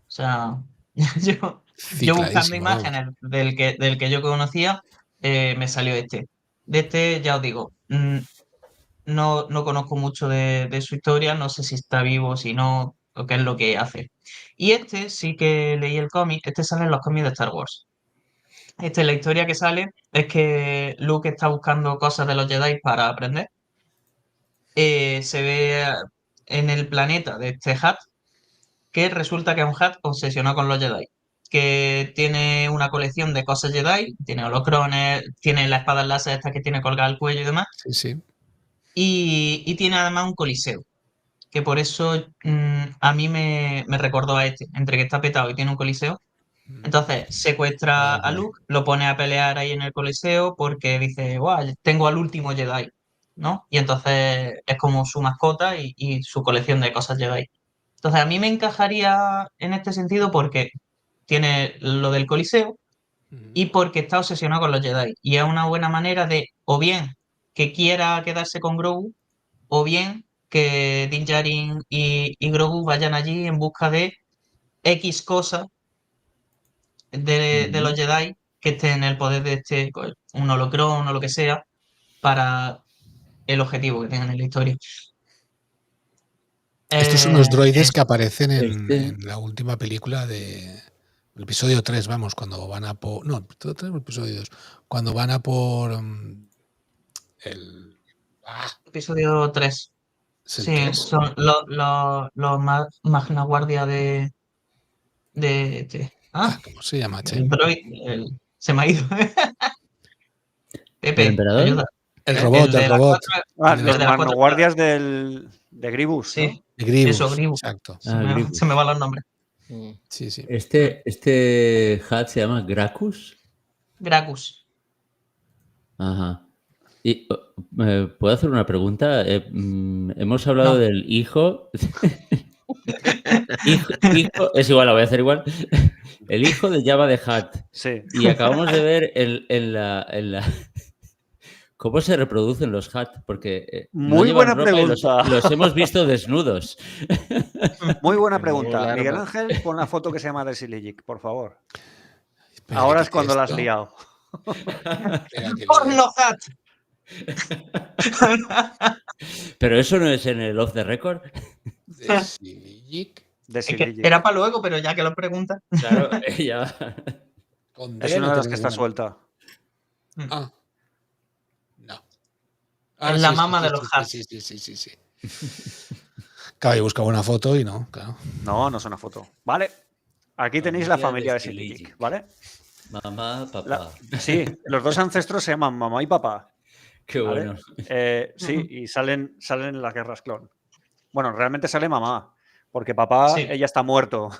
sea, yo buscando Cicladísimo, vamos. imágenes del que yo conocía, me salió este. De este, ya os digo, no conozco mucho de su historia, no sé si está vivo, si no, o qué es lo que hace. Y este sí que leí el cómic, este sale en los cómics de Star Wars. La historia que sale es que Luke está buscando cosas de los Jedi para aprender. Se ve en el planeta de este Hat, que resulta que es un Hat obsesionado con los Jedi, que tiene una colección de cosas Jedi, tiene holocrones, tiene la espada láser esta que tiene colgada al cuello y demás, Sí, sí. y tiene además un coliseo, que por eso a mí me recordó a este, entre que está petado y tiene un coliseo. Entonces secuestra a Luke, lo pone a pelear ahí en el coliseo porque dice, guau, tengo al último Jedi, ¿no? Y entonces es como su mascota y su colección de cosas Jedi. Entonces a mí me encajaría en este sentido porque tiene lo del coliseo y porque está obsesionado con los Jedi. Y es una buena manera de, o bien que quiera quedarse con Grogu, o bien que Din Djarin y Grogu vayan allí en busca de X cosas de los Jedi que estén en el poder de pues, un holocron o lo que sea, para el objetivo que tengan en la historia. Estos son los droides que aparecen Este- en la última película de el episodio 3, vamos, cuando van a por... No, episodio 3 o episodio 2. Cuando van a por el... Episodio 3. ¿Es el Sí, 3? son los Magna Guardia de ¿Cómo se llama, Che? el droid, se me ha ido. ¿El Pepe, emperador? ayuda. El robot, de el las robot. cuatro- Los de las cuatro- manguardias de Gribus, Sí, ¿no? De Grievous, eso, Grievous. exacto. Grievous. Se me van los nombres. Sí, sí. Este hat se llama Gracchus. Gracchus. Ajá. Y, ¿puedo hacer una pregunta? Hemos hablado No. del hijo. hijo. Es igual, la voy a hacer igual. El hijo de Jabba the Hutt. Sí. Y acabamos de ver en la cómo se reproducen los Hutt, porque no Muy llevan buena ropa y pregunta. los hemos visto desnudos. Muy buena No, pregunta. larva. Miguel Ángel, pon la foto que se llama de Silillic, por favor. Espera, Ahora que es cuando la has esto- liado. espera que ¡Porno Hat! Pero eso no es en el off the record. de Silillic De Es que Silillic. era para luego, pero ya que lo preguntas. Claro, ella. con Es D una no de las que tenemos está suelta. Ah. No. Es la mama de los sí, Hutt. sí. Claro, yo buscaba una foto y no, claro. No, no es una foto. Vale. Aquí tenéis la Familia familia de de Silillic, Silillic. ¿vale? Mamá, papá. Sí, los dos ancestros se llaman mamá y papá. Qué ¿vale? bueno. Sí, y salen en las guerras clon. Bueno, realmente sale mamá, porque papá, Sí. ella está muerto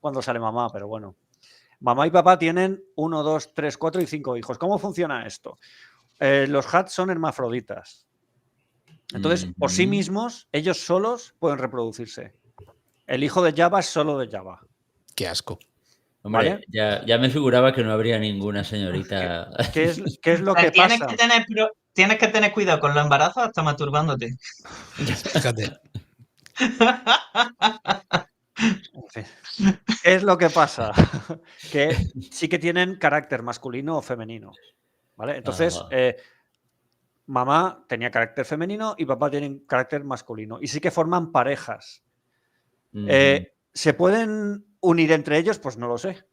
cuando sale mamá, pero bueno. Mamá y papá tienen 1, 2, 3, 4 y 5 hijos. ¿Cómo funciona esto? Los Hutt son hermafroditas. Entonces, por sí mismos, ellos solos pueden reproducirse. El hijo de Jabba es solo de Jabba. Qué asco. Hombre, ¿Vale? ya me figuraba que no habría ninguna señorita. ¿Qué es lo O sea, que tienes pasa? tienes que tener cuidado con los embarazos hasta masturbándote. Fíjate. ¿Qué es lo que pasa? Que sí que tienen carácter masculino o femenino. ¿Vale? Entonces, mamá tenía carácter femenino y papá tiene carácter masculino. Y sí que forman parejas. ¿Se pueden unir entre ellos? Pues no lo sé.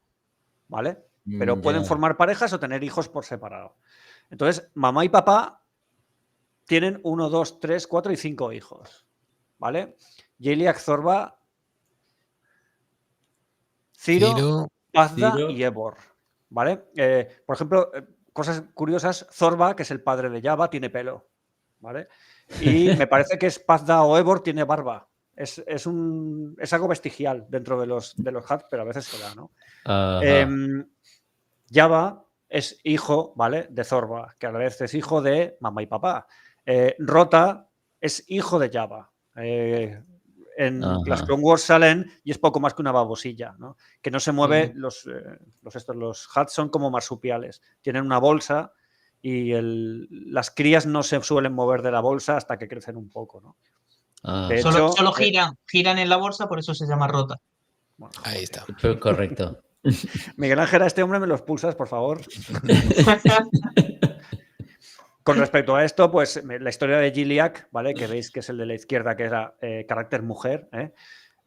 ¿Vale? Pero pueden formar parejas o tener hijos por separado. Entonces, mamá y papá tienen 1, 2, 3, 4 y 5 hijos. ¿Vale? Jeliak, Zorba, Ciro, Pazda Ciro. y Ebor. ¿Vale? Por ejemplo, cosas curiosas, Zorba, que es el padre de Jabba, tiene pelo. ¿Vale? Y me parece que es Pazda o Ebor tiene barba. Es algo vestigial dentro de los Hutt, pero a veces se da, ¿no? Jabba es hijo, ¿vale? De Zorba, que a la vez es hijo de mamá y papá. Rota es hijo de Jabba. En las Clone Wars salen y es poco más que una babosilla, ¿no? Que no se mueve. Los Hutt son como marsupiales. Tienen una bolsa y las crías no se suelen mover de la bolsa hasta que crecen un poco, ¿no? Ah, De Solo, hecho, solo giran en la bolsa, por eso se llama rota. bueno, Ahí está. correcto. Miguel Ángel, a este hombre me lo expulsas, por favor. Con respecto a esto, pues la historia de Gilliac, ¿vale? Que veis que es el de la izquierda, que era carácter mujer, ¿eh?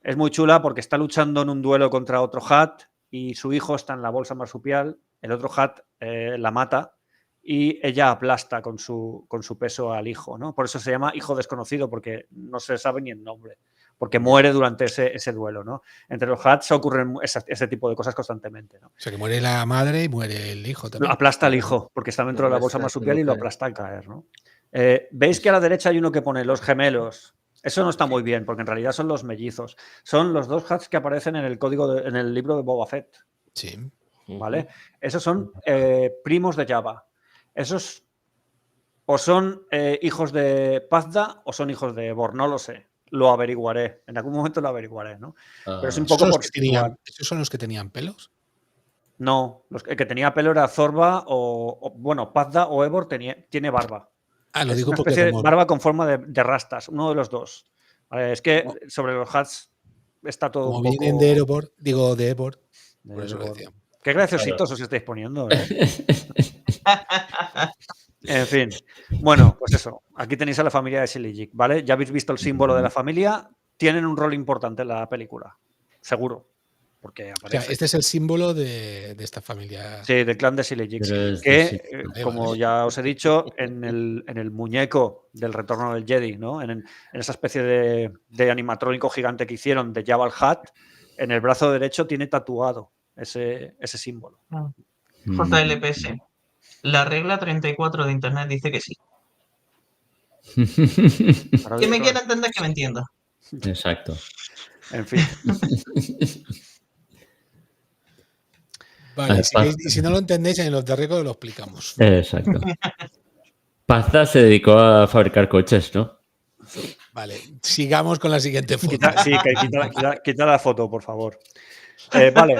Es muy chula porque está luchando en un duelo contra otro Hat y su hijo está en la bolsa marsupial, el otro Hat la mata y ella aplasta con su peso al hijo, ¿no? Por eso se llama hijo desconocido, porque no se sabe ni el nombre, porque muere durante ese duelo, ¿no? Entre los Hats ocurren ese tipo de cosas constantemente, ¿no? O sea, que muere la madre y muere el hijo también. Aplasta al hijo, porque está dentro de la bolsa marsupial y lo aplasta al caer, ¿no? ¿Veis que a la derecha hay uno que pone los gemelos? Eso no está muy bien, porque en realidad son los mellizos. Son los dos Hats que aparecen en el en el libro de Boba Fett. Sí. ¿Vale? Esos son primos de Jabba. Esos o son hijos de Pazda o son hijos de Ebor, no lo sé. Lo averiguaré. En algún momento lo averiguaré, ¿no? Pero es un poco por situar. ¿Esos son los que tenían pelos? No, el que tenía pelo era Zorba bueno, Pazda o Ebor tiene barba. Ah, lo Es digo una porque especie de como, barba con forma de rastas, uno de los dos. Es que sobre los Hats está todo como un poco... vienen de Erebor, digo de Ebor, de por eso lo Ebor. decía. Qué graciositos os estáis poniendo, ¿eh? En fin. Bueno, pues eso. Aquí tenéis a la familia de Silly, ¿vale? Ya habéis visto el símbolo de la familia. Tienen un rol importante en la película. Seguro. Porque O sea, aparece. este es el símbolo de esta familia. Sí, del clan de Silly Pero es de que, Vale, como vale. ya os he dicho, en el muñeco del Retorno del Jedi, ¿no? En esa especie de animatrónico gigante que hicieron de Jabba el Hutt, en el brazo derecho tiene tatuado ese símbolo. JLPS. La regla 34 de Internet dice que sí. Que me quiera entender, que me entienda. Exacto. En fin. Vale, Vale, y si no lo entendéis, en los de récord lo explicamos. Exacto. Pazda se dedicó a fabricar coches, ¿no? Vale, sigamos con la siguiente foto. Quita la foto, por favor. Vale.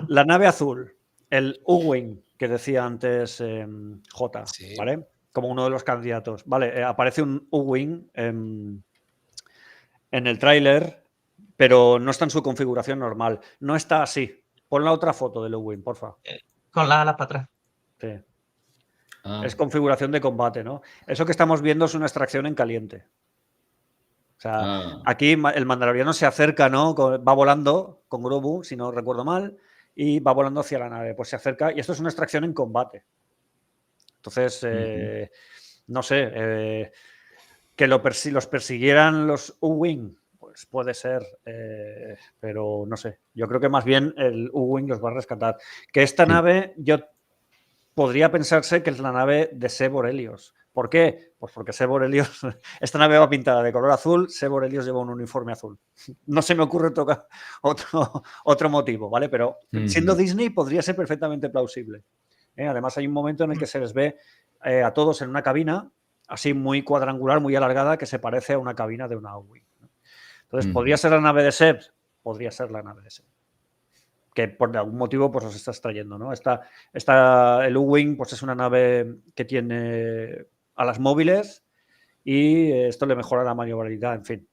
La nave azul, el U-Wing, que decía antes J, Sí. ¿vale? Como uno de los candidatos. Vale, aparece un U-Wing en el tráiler, pero no está en su configuración normal. No está así. Pon la otra foto del U-Wing, porfa. Con las alas para atrás. Sí. Ah, Es configuración de combate, ¿no? Eso que estamos viendo es una extracción en caliente. O sea, aquí el mandaloriano se acerca, ¿no? Va volando con Grogu, si no recuerdo mal, y va volando hacia la nave. Pues se acerca y esto es una extracción en combate. Entonces, no sé, que los persiguieran los U-Wing, pues puede ser, pero no sé. Yo creo que más bien el U-Wing los va a rescatar. Que esta nave, yo podría pensarse que es la nave de Seb Orelios. ¿Por qué? Pues porque Seb Orelios, esta nave va pintada de color azul, Seb Orelios lleva un uniforme azul. No se me ocurre otro motivo, ¿vale? Pero siendo Disney podría ser perfectamente plausible. Además hay un momento en el que se les ve a todos en una cabina, así muy cuadrangular, muy alargada, que se parece a una cabina de una U-Wing. Entonces, ¿podría ser la nave de Seb? Podría ser la nave de Seb. Que por algún motivo pues los está extrayendo, ¿no? El U-Wing pues es una nave que tiene alas móviles y esto le mejora la maniobrabilidad, en fin,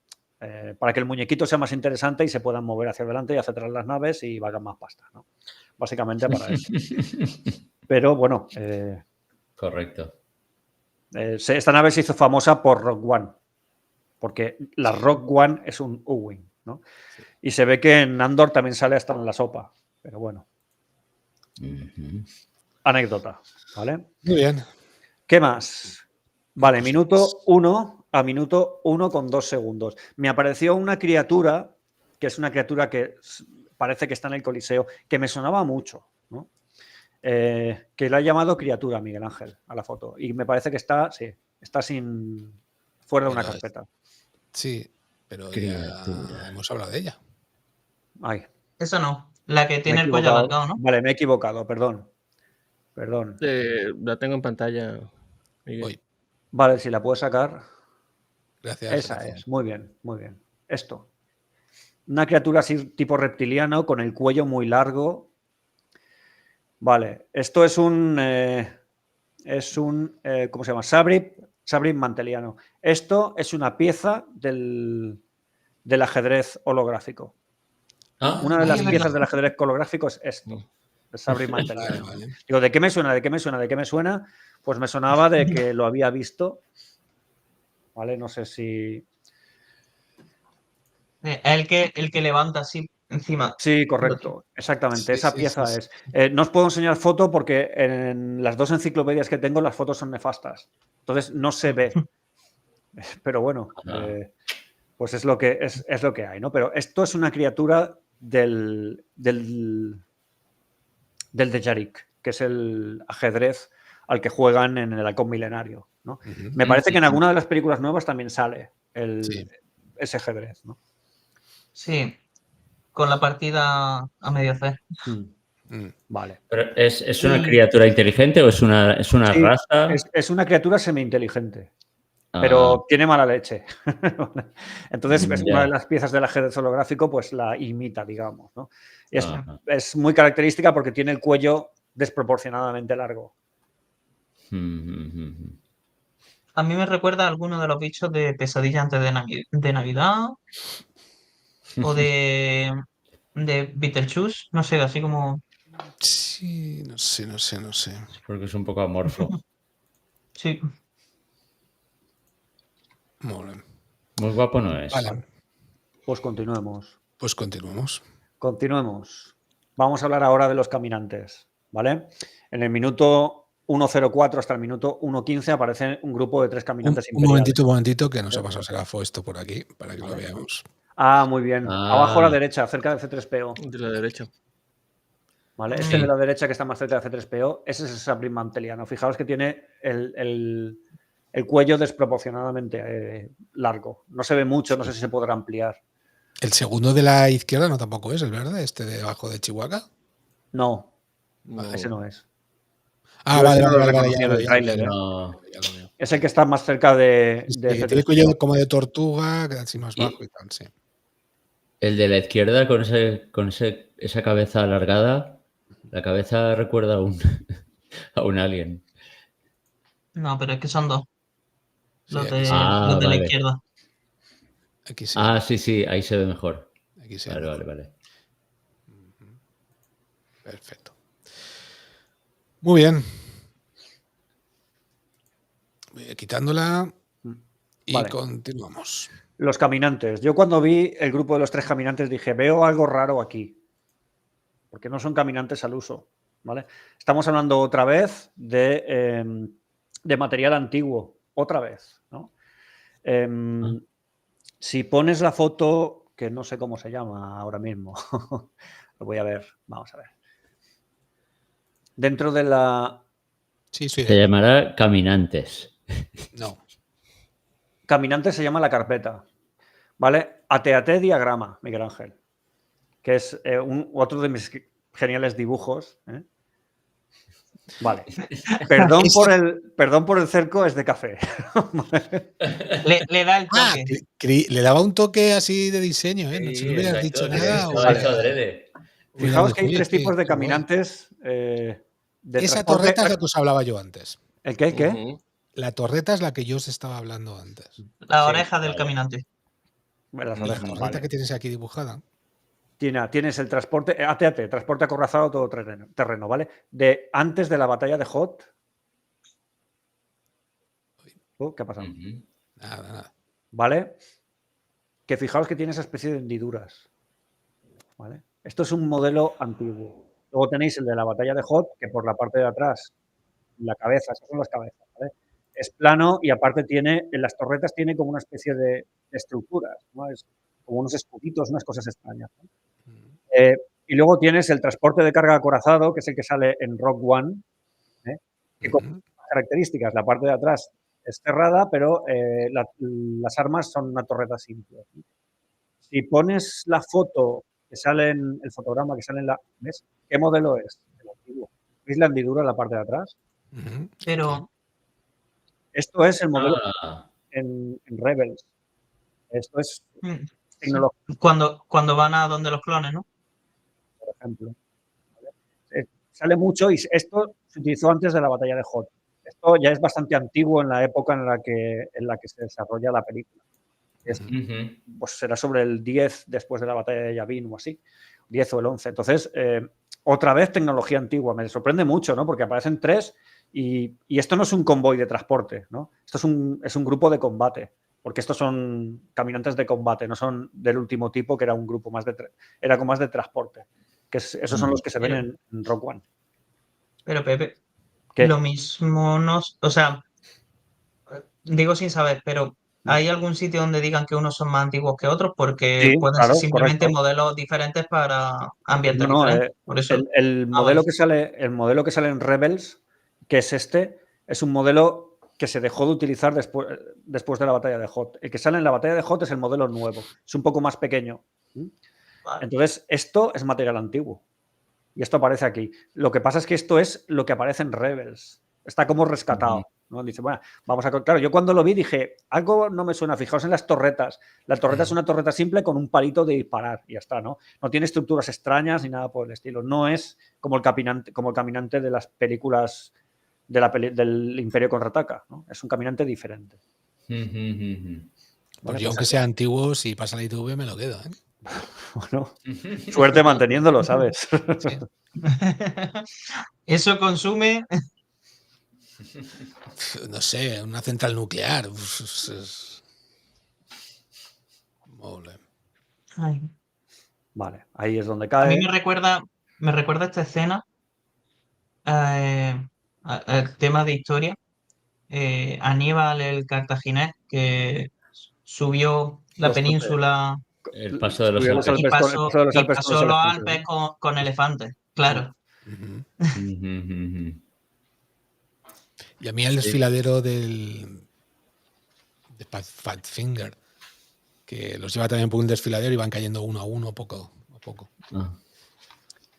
para que el muñequito sea más interesante y se puedan mover hacia adelante y hacia atrás las naves y valgan más pasta, ¿no? Básicamente para eso. Pero bueno, correcto. Esta nave se hizo famosa por Rogue One, porque la Rogue One es un U-Wing, ¿no? Sí. Y se ve que en Andor también sale hasta en la sopa, pero bueno. Anécdota, ¿vale? Muy bien. ¿Qué más? Vale, minuto 1 a minuto 1 con 2 segundos. Me apareció una criatura, que es una criatura que parece que está en el Coliseo, que me sonaba mucho, ¿no? Que la ha llamado criatura, Miguel Ángel, a la foto. Y me parece que está fuera de una carpeta. Sí, pero ya hemos hablado de ella. Ay. Eso no, la que tiene el cuello alargado, ¿no? Vale, me he equivocado, perdón. La tengo en pantalla. Vale, si la puedo sacar. Gracias. Esa es, muy bien, muy bien. Esto. Una criatura así tipo reptiliano con el cuello muy largo. Vale, esto es un es un, ¿cómo se llama? Sabri manteliano. Esto es una pieza del ajedrez holográfico. Ah, Una de sí, las es piezas verdad. del ajedrez holográfico es esto, el Sabri manteliano. Vale. Digo, ¿de qué me suena? ¿De qué me suena? ¿De qué me suena? Pues me sonaba de que lo había visto, ¿vale? No sé si... El que levanta así encima. Sí, correcto, exactamente, Sí, esa sí, pieza sí, es. No os puedo enseñar foto porque en las 2 enciclopedias que tengo las fotos son nefastas, entonces no se ve, pero bueno, Ah. pues es lo que hay, ¿no? Pero esto es una criatura del Dejarik, que es el ajedrez al que juegan en el Halcón Milenario, ¿no? Ujú. Me parece que en alguna de las películas nuevas también sale Sí. ese ajedrez, ¿no? Sí, con la partida a medio hacer. Mm. Vale. ¿Pero es una Y criatura inteligente o es una Sí, raza? es una criatura semi-inteligente, Ah, pero tiene mala leche. Entonces, es una de ya. las piezas del ajedrez holográfico, pues la imita, digamos, ¿no? Ajá. Es muy característica porque tiene el cuello desproporcionadamente largo. a mí me recuerda a alguno de los bichos de Pesadilla antes de Navidad o de Beetlejuice, no sé, así como... Sí, no sé. Porque es un poco amorfo. Sí, Muy bien. Muy guapo no es. Vale, Pues continuemos. pues continuamos. Continuemos. Vamos a hablar ahora de los caminantes, ¿vale? En el minuto 1:04 hasta el minuto 1:15 aparece un grupo de 3 caminantes Un imperiales. momentito, que nos ha pasado Serafo esto por aquí, para que lo Vale. veamos. Ah, muy bien. Ah. Abajo a la derecha, cerca del C3PO. De la derecha. ¿Vale? Sí. Este de la derecha que está más cerca de C3PO, ese es el Sabri manteliano. Fijaos que tiene el cuello desproporcionadamente largo. No se ve mucho, no sé si se podrá ampliar. El segundo de la izquierda no tampoco es, el verde, este de abajo de Chihuahua. No, No. ese no es. Ah, Yo vale, ese no lo ya reconocí en lo el veo, tráiler, ¿eh? No. ya lo veo. Es el que está más cerca de Sí, que tiene C3PO. cuello como de tortuga, que así más Y- bajo y tal, sí. El de la izquierda con esa cabeza alargada, la cabeza recuerda a un, a un alien. no, pero es que son dos, Sí, los aquí de, sí. los de la Vale. izquierda. Aquí sí. Ah, sí, ahí se ve mejor. Aquí sí. Vale. Perfecto. Muy bien. Voy quitándola y Vale. continuamos. Los caminantes. Yo cuando vi el grupo de los 3 caminantes dije, veo algo raro aquí. Porque no son caminantes al uso, ¿vale? Estamos hablando otra vez de material antiguo. Otra vez, ¿no? Si pones la foto, que no sé cómo se llama ahora mismo, lo voy a ver, vamos a ver. Dentro de la... Sí, soy Se de... llamará Caminantes. No. Caminante se llama la carpeta, ¿vale? AT diagrama, Miguel Ángel, que es otro de mis geniales dibujos, ¿eh? Vale. Perdón por el cerco, es de café. Le da el Ah, toque. le daba un toque así de diseño, ¿eh? Si no hubieras exacto, dicho que nada. estaba hecho adrede. Fijaos que hay Oye, 3 tipos de qué guay. caminantes de Esa transporte. torreta es la que os hablaba yo antes. ¿El qué? ¿Qué? Ujú. La torreta es la que yo os estaba hablando antes. La Sí, oreja del vale. caminante. Las La orejas, torreta vale. que tienes aquí dibujada. Tienes el transporte, transporte acorazado todo terreno, ¿vale? Antes de la batalla de Hoth. ¿Qué ha pasado? Nada. ¿Vale? Que fijaos que tiene esa especie de hendiduras, ¿vale? Esto es un modelo antiguo. Luego tenéis el de la batalla de Hoth, que por la parte de atrás, la cabeza, esas son las cabezas, ¿vale? Es plano y aparte en las torretas tiene como una especie de estructuras, ¿no? Es como unos escuditos, unas cosas extrañas, ¿no? Y luego tienes el transporte de carga acorazado, que es el que sale en Rogue One, que con características, la parte de atrás es cerrada, pero las armas son una torreta simple. Si pones la foto que sale en el fotograma que sale en la... ¿Ves? ¿Qué modelo es? El antiguo. ¿Veis la hendidura en la parte de atrás? Pero Esto es el modelo Ah, en Rebels. Esto es sí. tecnología, Cuando van a donde los clones, ¿no? por ejemplo. Sale mucho y esto se utilizó antes de la batalla de Hoth. esto ya es bastante antiguo en la época en la que se desarrolla la película. Pues será sobre el 10 después de la batalla de Yavin o así, 10 o el 11. Entonces, otra vez tecnología antigua. Me sorprende mucho, ¿no? Porque aparecen 3 y esto no es un convoy de transporte, ¿no? Esto es un grupo de combate, porque estos son caminantes de combate, no son del último tipo, que era un grupo más era como más de transporte. Esos son los que se ven en Rogue One. Pero Pepe, ¿Qué? lo mismo o sea, digo sin saber, pero ¿hay algún sitio donde digan que unos son más antiguos que otros? Porque Sí, pueden claro, ser simplemente correcto. modelos diferentes para ambientes No, diferentes. Por eso. el modelo vale. el modelo que sale en Rebels, que es es un modelo que se dejó de utilizar después de la batalla de Hoth. El que sale en la batalla de Hoth es el modelo nuevo, es un poco más pequeño. Vale. Entonces, esto es material antiguo. Y esto aparece aquí. Lo que pasa es que esto es lo que aparece en Rebels. Está como rescatado, ¿no? Dice, bueno, vamos a... Claro, yo cuando lo vi dije, algo no me suena. Fijaos en las torretas. La torreta es una torreta simple con un palito de disparar y ya está, ¿no? No tiene estructuras extrañas ni nada por el estilo. No es como el caminante de las películas del Imperio Contraataca, ¿no? Es un caminante diferente. Pues yo, aunque sea antiguo, si pasa la ITV, me lo quedo, ¿eh? Bueno, suerte manteniéndolo, ¿sabes? Sí. Eso consume. No sé, una central nuclear. Ay. Vale, ahí es donde A cae. mí me recuerda esta escena al tema de historia. Aníbal el cartaginés, que subió la península El paso de los Subió los Alpes. Alpes el paso de los y Alpes con los pasó los elefantes, Alpes ¿no? con elefantes, claro. Y a mí el desfiladero de Fatfinger, que los lleva también por un desfiladero y van cayendo uno a uno, poco a poco.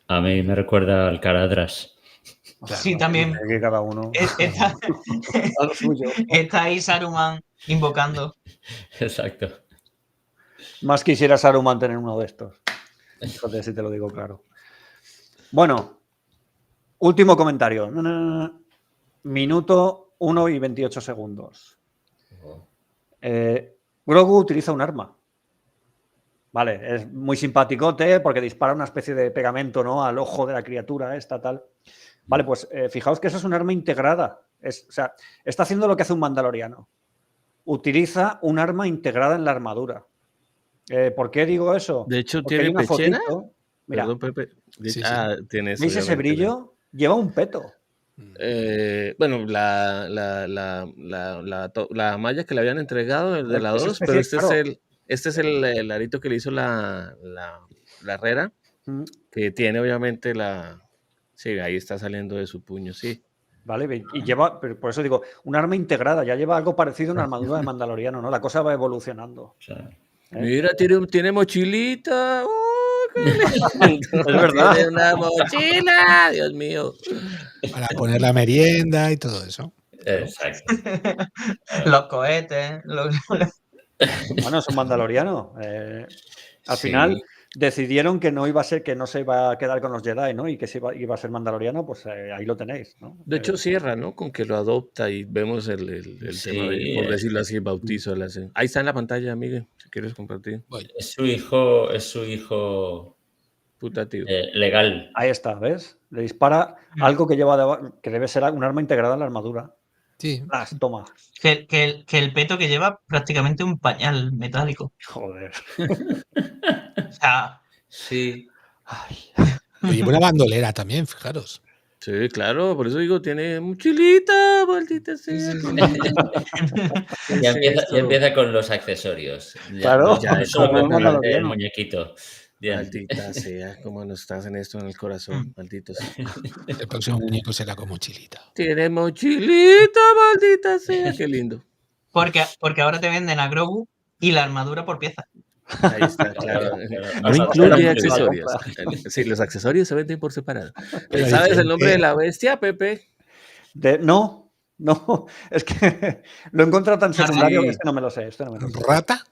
A mí me recuerda al Caradras. Claro. Sí, también. Que cada uno a lo suyo. Está ahí Saruman invocando. Exacto. Más quisiera Saruman tener uno de estos. Fíjate si te lo digo claro. Bueno, último comentario. Minuto 1 y 28 segundos. Grogu utiliza un arma. Vale, es muy simpaticote porque dispara una especie de pegamento, ¿no? Al ojo de la criatura esta, tal. Vale, pues fijaos que eso es un arma integrada. O sea, está haciendo lo que hace un mandaloriano. Utiliza un arma integrada en la armadura. ¿Por qué digo eso? De hecho, Porque tiene hay una pechera. fotito. Mira, Perdón, Pepe. Sí. Tiene eso, ¿veis ese obviamente. brillo? Lleva un peto. Bueno, la malla que le habían entregado, el de la Esa 2, especie, pero claro. este es el arito que le hizo la Herrera, que tiene obviamente sí, ahí está saliendo de su puño, sí. Vale, y lleva, por eso digo, un arma integrada, ya lleva algo parecido a una armadura de mandaloriano, ¿no? La cosa va evolucionando. Mira, tiene mochilita. Es verdad. Tiene una mochila, Dios mío. Para poner la merienda y todo eso. Exacto. Los cohetes. Bueno, es un mandaloriano. Al final decidieron que no se iba a quedar con los Jedi, ¿no? Y que iba a ser mandaloriano, pues ahí lo tenéis, ¿no? De hecho, cierra, ¿no? Con que lo adopta y vemos el tema de, por decirlo así, bautizo. Ahí está en la pantalla, Miguel, si quieres compartir. Es su hijo Putativo. legal. Ahí está, ¿ves? Le dispara algo que debe ser un arma integrada en la armadura. Sí. Toma. Que el peto que lleva prácticamente un pañal metálico. Joder. O sea, sí. Y lleva una bandolera también, fijaros. Sí, claro, por eso digo, tiene mochilita, maldita sea. Ya empieza con los accesorios. Claro, ya es el muñequito. Maldita sea, cómo nos estás en esto en el corazón, malditos. El próximo muñeco será con mochilita. Tiene mochilita, maldita sea, qué lindo. Porque ahora te venden a Grogu y la armadura por pieza. Ahí está, claro. No Nos incluye adaptamos accesorios. Sí, los accesorios se venden por separado. ¿Sabes el nombre de la bestia, Pepe? No, es que lo he encontrado tan secundario que no me lo sé. ¿Rata?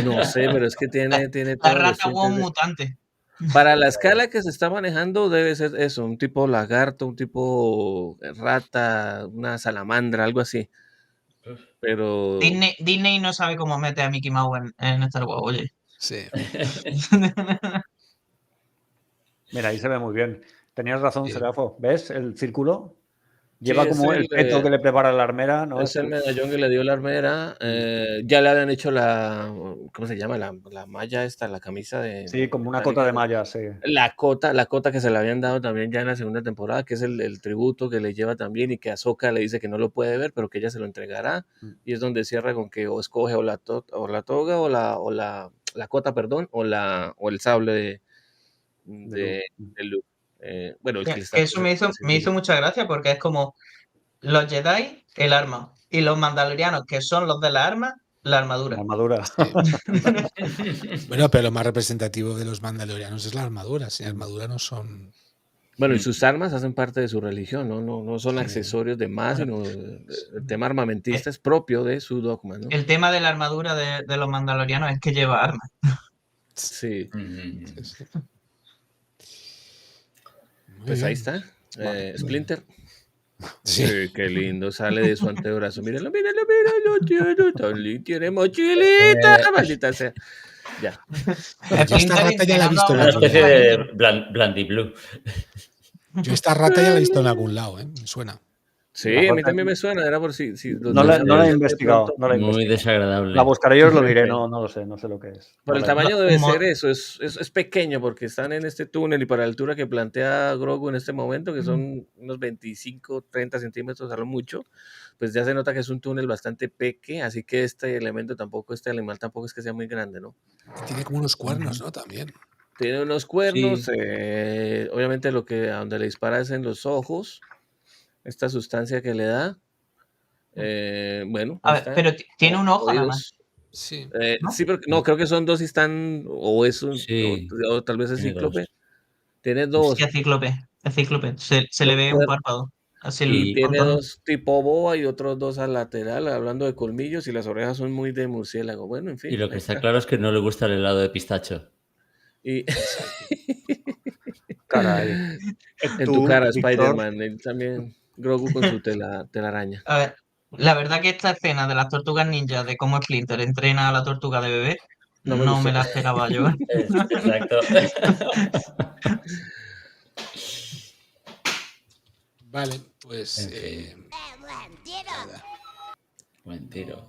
No sé, pero es que tiene la rata o un mutante. Para la escala que se está manejando debe ser eso, un tipo lagarto, un tipo rata, una salamandra, algo así. Pero Disney no sabe cómo mete a Mickey Mouse en Star Wars, oye. Sí. Mira, ahí se ve muy bien. Tenías razón, Sí. Serafo. ¿Ves el círculo? sí, Lleva es como el peto que le prepara la armera, ¿no? es el medallón que le dio la armera. Ya le habían hecho ¿cómo se llama? La malla esta, la camisa de... Sí, como una cota de malla, sí. La cota que se le habían dado también ya en la segunda temporada, que es el tributo que le lleva también y que Ahsoka le dice que no lo puede ver, pero que ella se lo entregará. Y es donde cierra con que o escoge o la toga o la cota, perdón, o el sable de Luke. Bueno, el que le está Eso me hizo mucha gracia porque es como los Jedi, el arma, y los mandalorianos, que son los de la arma, la armadura. La armadura. Bueno, pero lo más representativo de los mandalorianos es la armadura. Sin armadura no son... Bueno, y sus armas hacen parte de su religión, no son accesorios de más, sino el tema armamentista es propio de su dogma, ¿no? El tema de la armadura de los mandalorianos es que lleva armas. Sí. Sí. Pues ahí está. Splinter. Sí. Sí, qué lindo, sale de su antebrazo. Mírenlo, tiene mochilita, maldita sea. Ya. Yo esta rata ya la he visto en Una algún especie lado. de Blandy Blue. Yo esta rata ya la he visto en algún lado, ¿eh? Me suena. Sí, a mí también me suena, era por si No la he investigado. No la he Muy investigado. desagradable. La buscaré y os lo diré, no lo sé lo que es. Por el Vale. tamaño debe ser eso, es pequeño porque están en este túnel y para la altura que plantea Grogu en este momento, que son unos 25, 30 centímetros a lo mucho, pues ya se nota que es un túnel bastante pequeño, así que este animal tampoco es que sea muy grande, ¿no? Y tiene como unos cuernos, ¿no? También. Tiene unos cuernos, Sí. obviamente a donde le dispara es en los ojos, esta sustancia que le da. Bueno, A ver, pero tiene un ojo nada más. Sí. ¿no? Sí, pero no, creo que son dos y están, o es Sí. o tal vez es Tiene cíclope. dos. Tiene dos. Sí, es cíclope. Se le ve un párpado. Así Y tiene contorno. dos tipo boa y otros dos al lateral, hablando de colmillos, y las orejas son muy de murciélago. Bueno, en fin. Y lo que ahí está claro es que no le gusta el helado de pistacho. Y Caray. en tu cara, Spider-Man, él también, Grogu con su telaraña. A ver, la verdad que esta escena de las tortugas ninjas, de cómo Splinter entrena a la tortuga de bebé, No me no gustó. me la esperaba yo. Exacto. Vale, pues... En fin. Buen tiro. Buen tiro.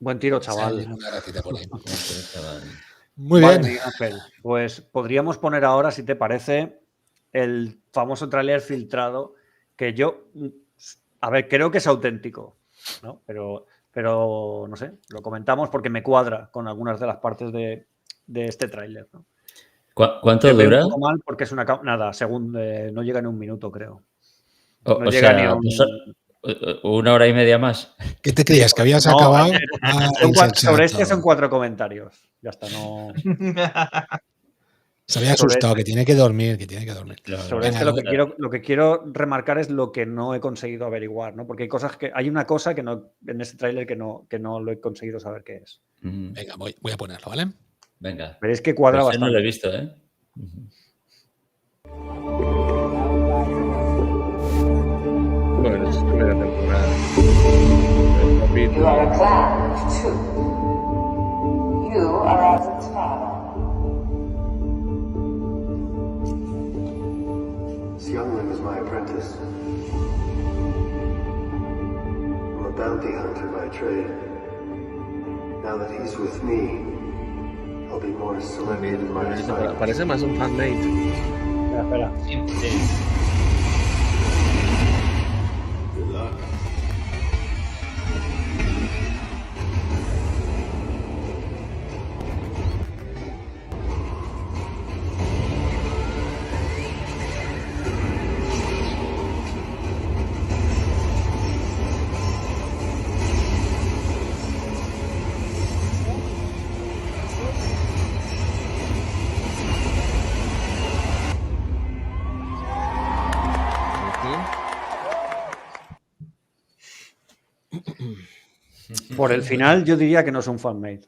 Buen tiro, sale chaval. una ratita por ahí. Buen tiro, chaval. Muy Vale, bien. Miguel Ángel, pues podríamos poner ahora, si te parece, el famoso tráiler filtrado que yo, a ver, creo que es auténtico, ¿no? Pero no sé, lo comentamos porque me cuadra con algunas de las partes de este tráiler, ¿no? ¿Cuánto Se ve dura? un poco mal porque es nada, según no llega ni un minuto, creo. O No llega sea, ni a un... 1 hora y media más. ¿Qué te creías? ¿Que habías No, acabado? sobre este son 4 comentarios. Ya está, no... Se había asustado, que tiene que dormir, Claro. Sobre Venga, este lo que quiero remarcar es lo que no he conseguido averiguar, ¿no? Porque hay una cosa que no en este tráiler que no lo he conseguido saber qué es. Venga, voy a ponerlo, ¿vale? Venga. Veréis que cuadra Pues no bastante. lo he visto, ¿eh? Bueno, es su primera temporada. El You are a capítulo. clan of two. You are Isaac's father. This youngling is my apprentice. I'm a bounty hunter by trade. Now that he's with me, I'll be more selective in my assignments. Parece más un fanmate. Espera. Good luck. Por el final yo diría que no es un fanmate.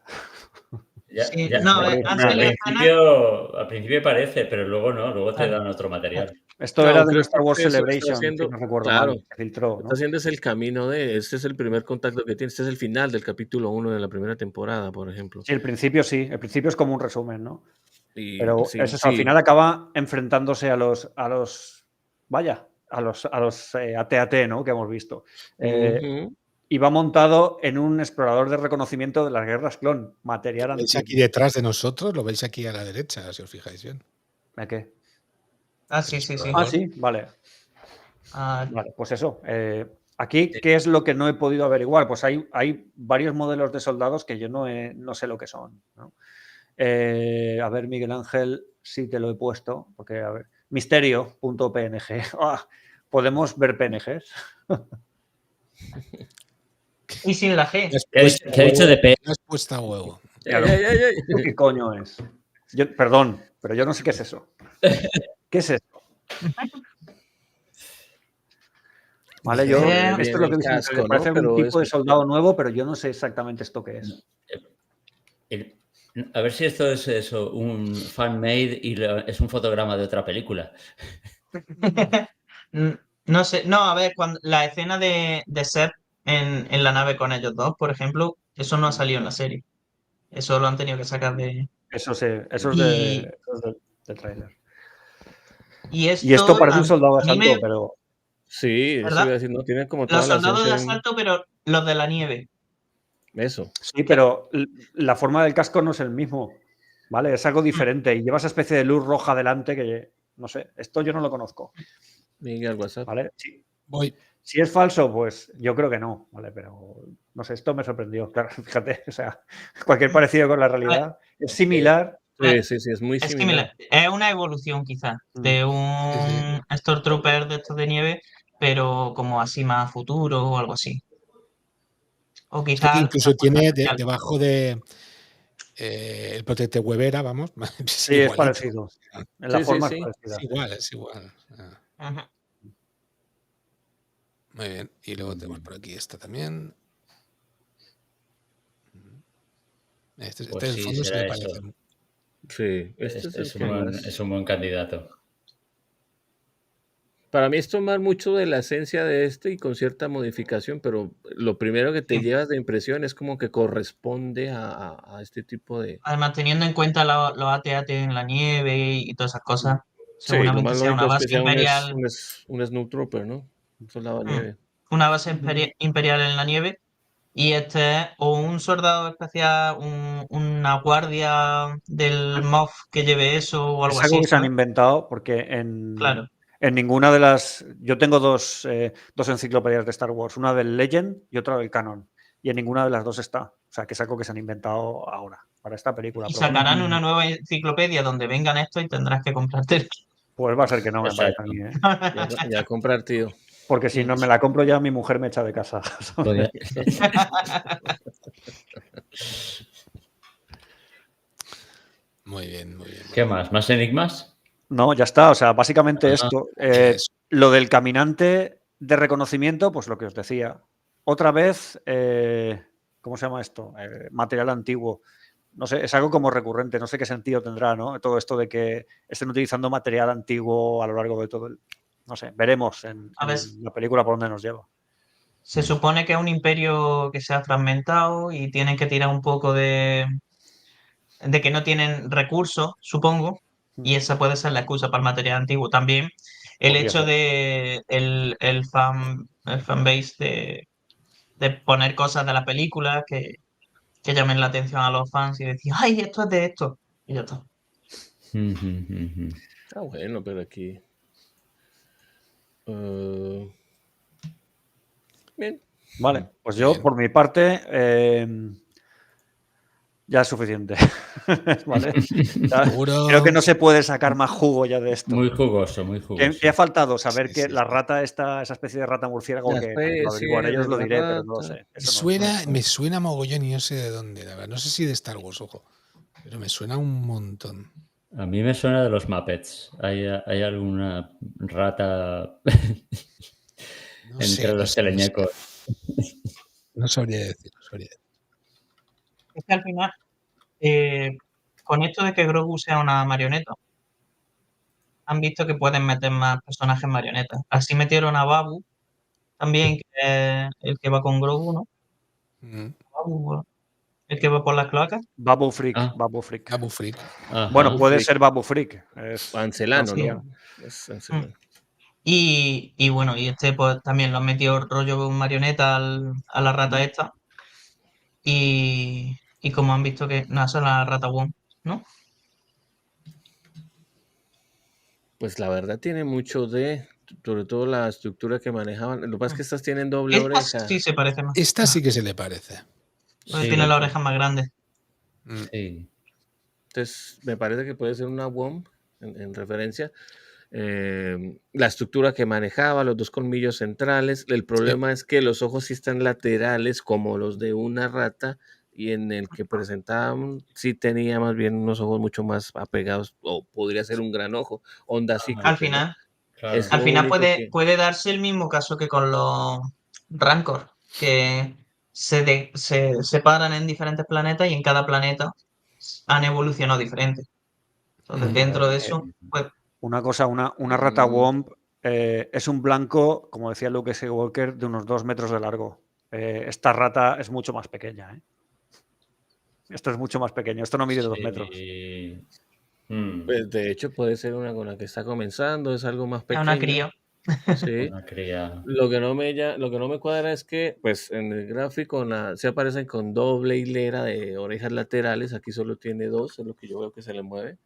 Sí, Ya, no, Hombre, han al salido escenas. al principio parece, pero luego no, luego te Claro. dan otro material. Esto Claro, era del creo Star que Wars eso está Celebration, si haciendo, no recuerdo claro, mal, que filtró, está ¿no? haciendo es el camino de, este es el primer contacto que tiene, este es el final del capítulo 1 de la primera temporada, por ejemplo. Sí, el principio es como un resumen, ¿no? Y Pero sí, es eso, al sí. final acaba enfrentándose a los AT-AT, ¿no? Que hemos visto. Ujú. Y va montado en un explorador de reconocimiento de las guerras clon, material ¿Lo veis aquí antiguo. detrás de nosotros? Lo veis aquí a la derecha, si os fijáis bien. ¿A qué? Ah, sí, sí, sí. Ah, sí, vale. Ah, Vale, pues eso. Aquí, ¿qué es lo que no he podido averiguar? Pues hay varios modelos de soldados que yo no sé lo que son, ¿no? A ver, Miguel Ángel, sí te lo he puesto, porque, a ver, misterio.png. Ah, ¿podemos ver PNGs? y sin la G. ¿Qué ha dicho de P? ¿Qué has puesto a huevo? Claro. Ay, ay, ay, ay. ¿Qué coño es? Perdón, pero yo no sé qué es eso. ¿Qué es eso? Vale, yo, Bien, esto es lo que he visto. casco, Me parece ¿no? un Pero tipo de es- soldado nuevo, pero yo no sé exactamente esto qué es. A ver si esto es eso, un fan-made y es un fotograma de otra película. No sé, no, a ver, cuando la escena de Seth en la nave con ellos dos, por ejemplo, eso no ha salido en la serie. Eso lo han tenido que sacar de. Eso es Y, del tráiler. y Y esto parece un soldado de a mí asalto, pero Sí, eso ¿verdad? iba a decir, no tienen como Los toda la soldados de esencia de asalto, pero los de la nieve. eso. sí, pero la forma del casco no es el mismo. ¿Vale? Es algo diferente. Y lleva esa especie de luz roja delante que, no sé, esto yo no lo conozco. Venga al WhatsApp. ¿Vale? Sí. Voy. Si es falso, pues yo creo que no, ¿vale? Pero no sé, esto me sorprendió, claro, fíjate, o sea, cualquier parecido con la realidad es similar. Sí, sí, sí, es muy Es similar. similar. Es una evolución quizás de un Stormtrooper de estos de nieve, pero como así más futuro o algo así. O Este que quizás incluso tiene especial. debajo de el protecte huevera, vamos, es Sí, es igualito. parecido. En la Sí, sí, forma sí. es parecida. Es igual, es igual. Ajá. Muy bien. Y luego tenemos por aquí esta también. Este Pues del sí, fondo se será le parece. eso. Sí, este es el que más. Es un buen candidato. Para mí es tomar mucho de la esencia de este y con cierta modificación, pero lo primero que te llevas de impresión es como que corresponde a este tipo de... Además, teniendo en cuenta los AT-AT en la nieve y todas esas cosas, Sí, lo seguramente más sea lógico una es base que sea imperial. un Snowtrooper, ¿no? Un soldado de nieve. Una base imperial en la nieve. Y este es o un soldado especial, una guardia del MOF que lleve eso o algo Es algo así, que se han ¿sabes? inventado porque Claro. en ninguna de las... Yo tengo dos enciclopedias de Star Wars, una del Legend y otra del Canon, y en ninguna de las dos está. O sea, que es algo que se han inventado ahora, para esta película. Y Probablemente. sacarán una nueva enciclopedia donde vengan esto y tendrás que comprarte. Pues va a ser que no me parece a Exacto. mí, ¿eh? Ya comprar, tío. Porque si no me la compro ya, mi mujer me echa de casa. Podría- Muy bien, muy bien. ¿Qué más? ¿Más enigmas? No, ya está. O sea, básicamente esto. es? Lo del caminante de reconocimiento, pues lo que os decía. Otra vez, ¿cómo se llama esto? Material antiguo. No sé, es algo como recurrente. No sé qué sentido tendrá, ¿no? Todo esto de que estén utilizando material antiguo a lo largo de todo el... No sé, veremos en A ver, la película por dónde nos lleva. se supone que es un imperio que se ha fragmentado y tienen que tirar un poco de que no tienen recursos, supongo, y esa puede ser la excusa para el material antiguo. También el Podría hecho ser. de el fanbase de poner cosas de la película que llamen la atención a los fans y decir, ¡ay, esto es de esto! Y ya está. Ah, bueno, pero aquí... bien. Vale, pues yo, por mi parte, ya es suficiente. ¿Vale? Ya, Seguro. creo que no se puede sacar más jugo ya de esto. Muy jugoso, muy jugoso. ¿Qué ha faltado? Saber Sí, que sí, la sí. rata esa especie de rata murciélago La que lo averiguaré, especie yo os lo de diré, la pero no lo rata. sé. Eso no Me suena mogollón y no sé de dónde, la verdad. No sé si de Star Wars, ojo. Pero me suena un montón. A mí me suena de los Muppets. ¿Hay alguna rata No entre sé, los no sé. teleñecos? No sabría decir, no sabría decir. Es que al final con esto de que Grogu sea una marioneta, han visto que pueden meter más personajes marionetas. Así metieron a Babu también, que es el que va con Grogu, ¿no? Mm. Babu, el que va por las cloacas. Babu Frick, Ah. Babu Frick. Babu Frick. Ajá. Bueno, puede Frick. ser Babu Frick. Es Ancelano, sí. ¿no? Es Ancelano. Y bueno, y este pues también lo han metido rollo marioneta a la rata esta. Y como han visto que no, son la rata Wong, ¿no? Pues la verdad tiene mucho de, sobre todo la estructura que manejaban. Lo que pasa es que estas tienen doble Esta oreja. sí se parece más. Esta sí que se le parece. Porque Sí. tiene la oreja más grande. Mm. Sí. Entonces, me parece que puede ser una WOM en referencia. La estructura que manejaba, los 2 colmillos centrales. El problema es que los ojos sí están laterales, como los de una rata, y en el que presentaban sí tenía más bien unos ojos mucho más apegados, o podría ser un gran ojo. Onda cíclica, Al ¿no? final, Claro. Es al lo final único puede, que- puede darse el mismo caso que con los Rancor, que se separan en diferentes planetas y en cada planeta han evolucionado diferente. Entonces, Mm. dentro de eso, pues Una cosa, una rata Mm. Womp es un blanco, como decía Luke Skywalker, de unos 2 metros de largo. Esta rata es mucho más pequeña. Esto es mucho más pequeño. Esto no mide 2 metros. Sí. Mm, Pues, de hecho, puede ser una con la que está comenzando, es algo más es pequeño. una cría. Sí. una cría. Lo que no me cuadra es que, pues, en el gráfico se aparecen con doble hilera de orejas laterales. Aquí solo tiene 2, es lo que yo veo que se le mueve.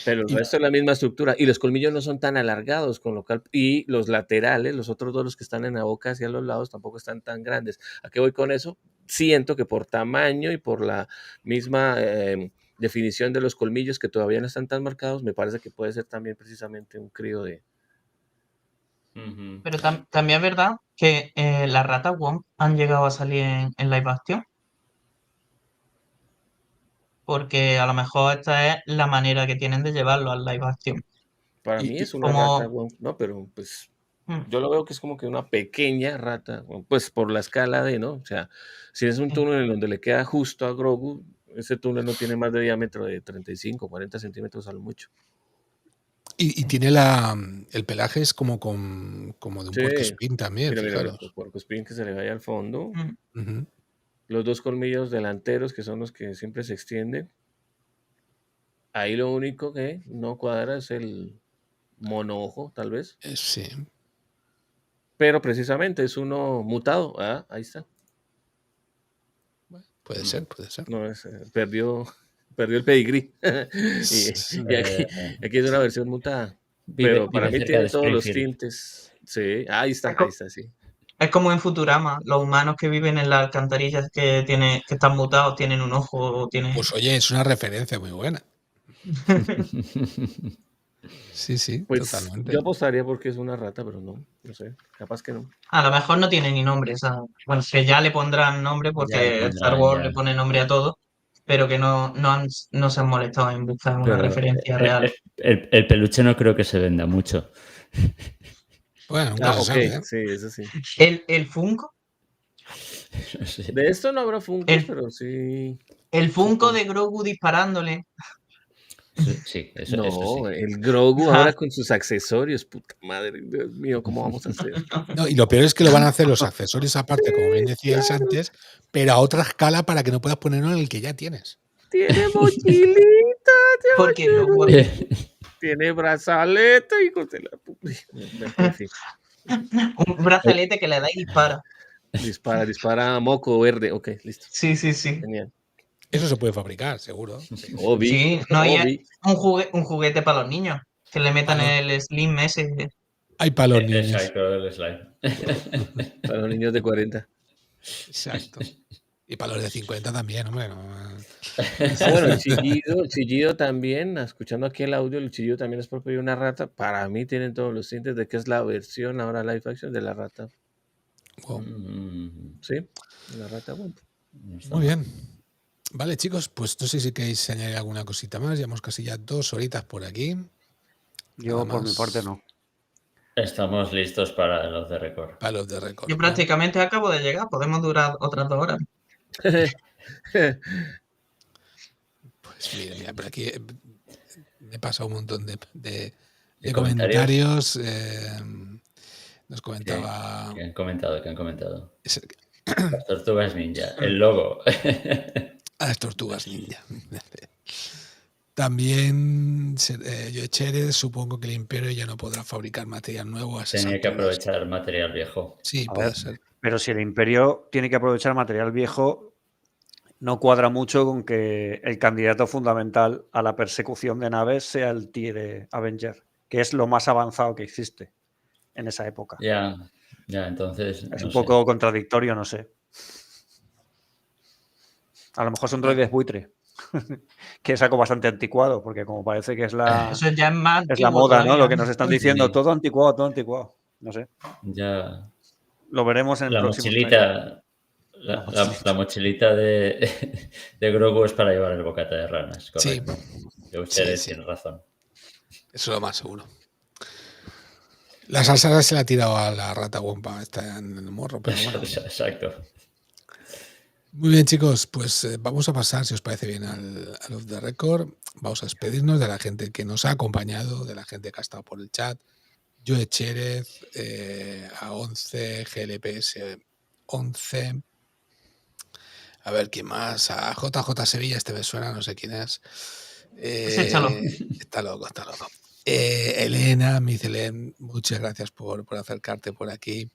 Pero el Y- resto es la misma estructura. Y los colmillos no son tan alargados, con lo cual. Y los laterales, los otros 2, los que están en la boca hacia los lados, tampoco están tan grandes. ¿A qué voy con eso? Siento que por tamaño y por la misma definición de los colmillos, que todavía no están tan marcados, me parece que puede ser también precisamente un crío de. Ujú. Pero también es verdad que las ratas Womp han llegado a salir en live action. Porque a lo mejor esta es la manera que tienen de llevarlo al live action. Para Y- mí y- es una Como- rata, no, pero pues Mm, yo lo veo que es como que una pequeña rata, pues por la escala de, ¿no? O sea, si es un Sí. túnel en donde le queda justo a Grogu, ese túnel no tiene más de diámetro de 35, 40 centímetros a lo mucho. Y tiene el pelaje es como de un Sí. puercoespín también, Mira, fijaros. el puercoespín que se le vaya al fondo, mm. Ujú. los 2 colmillos delanteros que son los que siempre se extienden. Ahí lo único que no cuadra es el monoojo, tal vez, Sí. pero precisamente es uno mutado. Ah, ahí está. Puede ser, puede ser. No, perdió el pedigrí. Aquí es una versión mutada. Pero para mí cerca tiene de todos los Springfield. tintes. Sí, ahí está, sí. Es como en Futurama, los humanos que viven en las alcantarillas que están mutados tienen un ojo, tienen. Pues oye, es una referencia muy buena. Sí, sí, Pues totalmente. yo apostaría porque es una rata, pero no sé, capaz que no. A lo mejor no tiene ni nombre, bueno, que ya le pondrán nombre Ya porque le Star pondrán, Wars ya. le pone nombre a todo, pero que no se han molestado en buscar una Pero referencia real. el peluche no creo que se venda mucho. Bueno, nunca se Ok, sabe, ¿eh? sí, eso sí. El Funko, No sé. De esto no habrá Funkos, pero sí. el Funko de Grogu disparándole. Sí, eso No, sí. el Grogu ahora con sus accesorios, puta madre, Dios mío, ¿cómo vamos a hacer? No, y lo peor es que lo van a hacer los accesorios aparte, como bien decíais antes, pero a otra escala para que no puedas ponerlo en el que ya tienes. Tiene mochilita, Porque no, tiene brazalete, hijos de la puta. En fin, un brazalete que le da y dispara. dispara moco verde. Ok, listo. Sí. Genial. Eso se puede fabricar, seguro. Obi. Sí, no hay Obi. un juguete para los niños. Que le metan Para el Slim ese. Hay para los niños. Exacto, el slime. Para los niños de 40. Exacto. Y para los de 50 también, hombre. No. Ah, bueno, el chillido también, escuchando aquí el audio, el chillido también es propio de una rata. Para mí tienen todos los tintes de que es la versión ahora live action de la rata. Wow. Mm, Sí, la rata. Bueno. no está Muy mal. bien. Vale, chicos, pues no sé si queréis añadir alguna cosita más. Llevamos casi ya 2 horitas por aquí. Yo, Nada por mi más. parte, no. Estamos listos para los de récord. Para los de récord. Yo prácticamente acabo de llegar. Podemos durar otras 2 horas. Mira, pero aquí me pasa un montón de ¿De comentarios. Nos ¿Qué comentaba. han comentado? ¿Qué han comentado? es- Las tortugas ninja, el logo. a las tortugas ninja. También yo Chere, supongo que el Imperio ya no podrá fabricar material nuevo a esas Tenía que alturas. aprovechar material viejo. Sí, A puede ver. ser. Pero si el Imperio tiene que aprovechar material viejo, no cuadra mucho con que el candidato fundamental a la persecución de naves sea el TIE Avenger, que es lo más avanzado que existe en esa época. Ya, entonces. Es no un sé. poco contradictorio, no sé. A lo mejor son droides buitre, que es algo bastante anticuado, porque como parece que es la Eso ya es más es la antiguo moda, ¿no? todavía. Lo que nos están diciendo, Sí. todo anticuado, todo anticuado. No sé. Ya. Lo veremos en el La próximo trailer. mochilita. La mochilita de Grogu es para llevar el bocata de ranas, Sí. correcto. Yocheres Sí. tiene razón. Eso es lo más seguro. La salsa se la ha tirado a la rata guampa, está en el morro, pero bueno. Exacto. Muy bien, chicos, pues vamos a pasar, si os parece bien, al Off the Record. Vamos a despedirnos de la gente que nos ha acompañado, de la gente que ha estado por el chat. Joe Chérez, a 11, GLPS 11. A ver, ¿quién más? A JJ Sevilla, este me suena, no sé quién es. Échalo. Está loco. Elena, me dice Len, muchas gracias por acercarte por aquí.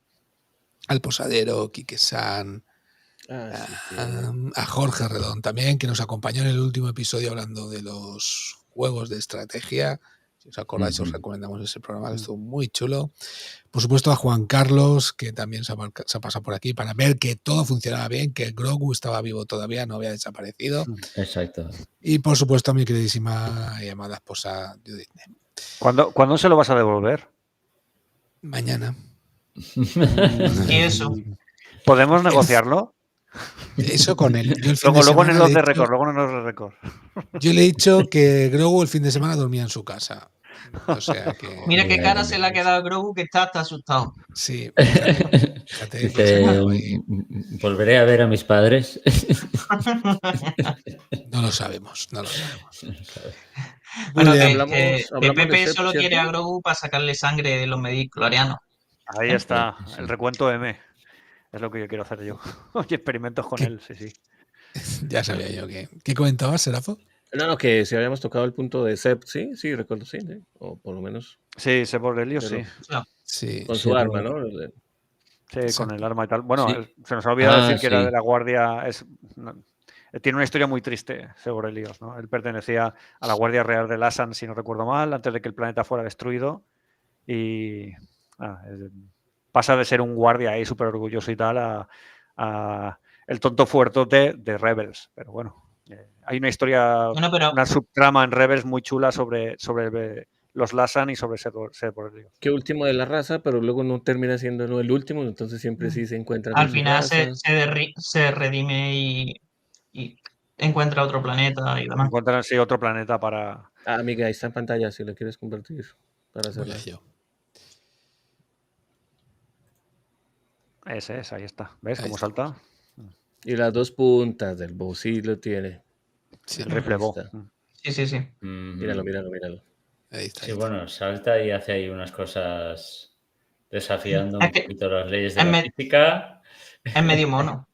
Al Posadero, Quique San, a Jorge Redón también, que nos acompañó en el último episodio hablando de los juegos de estrategia. Si os acordáis, os recomendamos ese programa, estuvo muy chulo. Por supuesto, a Juan Carlos, que también se ha pasado por aquí para ver que todo funcionaba bien, que Grogu estaba vivo todavía, no había desaparecido. Exacto. Y por supuesto, a mi queridísima y amada esposa Judith. ¿Cuándo se lo vas a devolver? Mañana. ¿Y eso? ¿Podemos negociarlo? Eso con él. Yo el fin Luego de en semana el le Off he the dicho- Record, luego en el Off the Record. Yo le he dicho que Grogu el fin de semana dormía en su casa. O sea que. Mira qué cara se le ha quedado a Grogu, que está hasta asustado. Sí, fíjate que se Dice, quedó ahí. volveré a ver a mis padres. No lo sabemos. Muy Bueno, bien. que hablamos de Pepe Sep, solo quiere ¿cierto? a Grogu para sacarle sangre de los midichlorianos. Ahí está, Sí. el recuento M. Es lo que yo quiero hacer yo. Oye, experimentos con ¿Qué? él, sí. Ya sabía yo que. ¿Qué comentabas, Serafo? No, que si habíamos tocado el punto de Sep, sí, recuerdo, sí, o por lo menos Sí, Sebor Helios, sí. Pero- Sí. con Sí, su arma, ¿no? Sí, Exacto. con el arma y tal. Bueno, Sí. se nos ha olvidado decir que era sí. de la Guardia. Tiene una historia muy triste, Sebor Helios, ¿no? Él pertenecía a la Guardia Real de Lassan, si no recuerdo mal, antes de que el planeta fuera destruido. Y pasa de ser un guardia ahí súper orgulloso y tal a el tonto fuertote de Rebels. Pero bueno, hay una historia, Bueno, pero una subtrama en Rebels muy chula sobre los Lassan y sobre Sebor Helios. Que último de la raza, pero luego no termina siendo el último, entonces siempre sí se encuentra con al su final raza. se redime y encuentra otro planeta y demás. Encuentran así otro planeta para. Amiga, ahí está en pantalla si lo quieres compartir para Voy hacerlo. a ello. Ese es, ahí está. ¿Ves Ahí cómo está. salta? Y las dos puntas del bow, sí lo tiene. Sí, El rifle Ahí bow. está. Sí. Míralo. ahí está. Sí, bueno, salta y hace ahí unas cosas desafiando un Es que poquito las leyes de es la me- física. Es medio mono.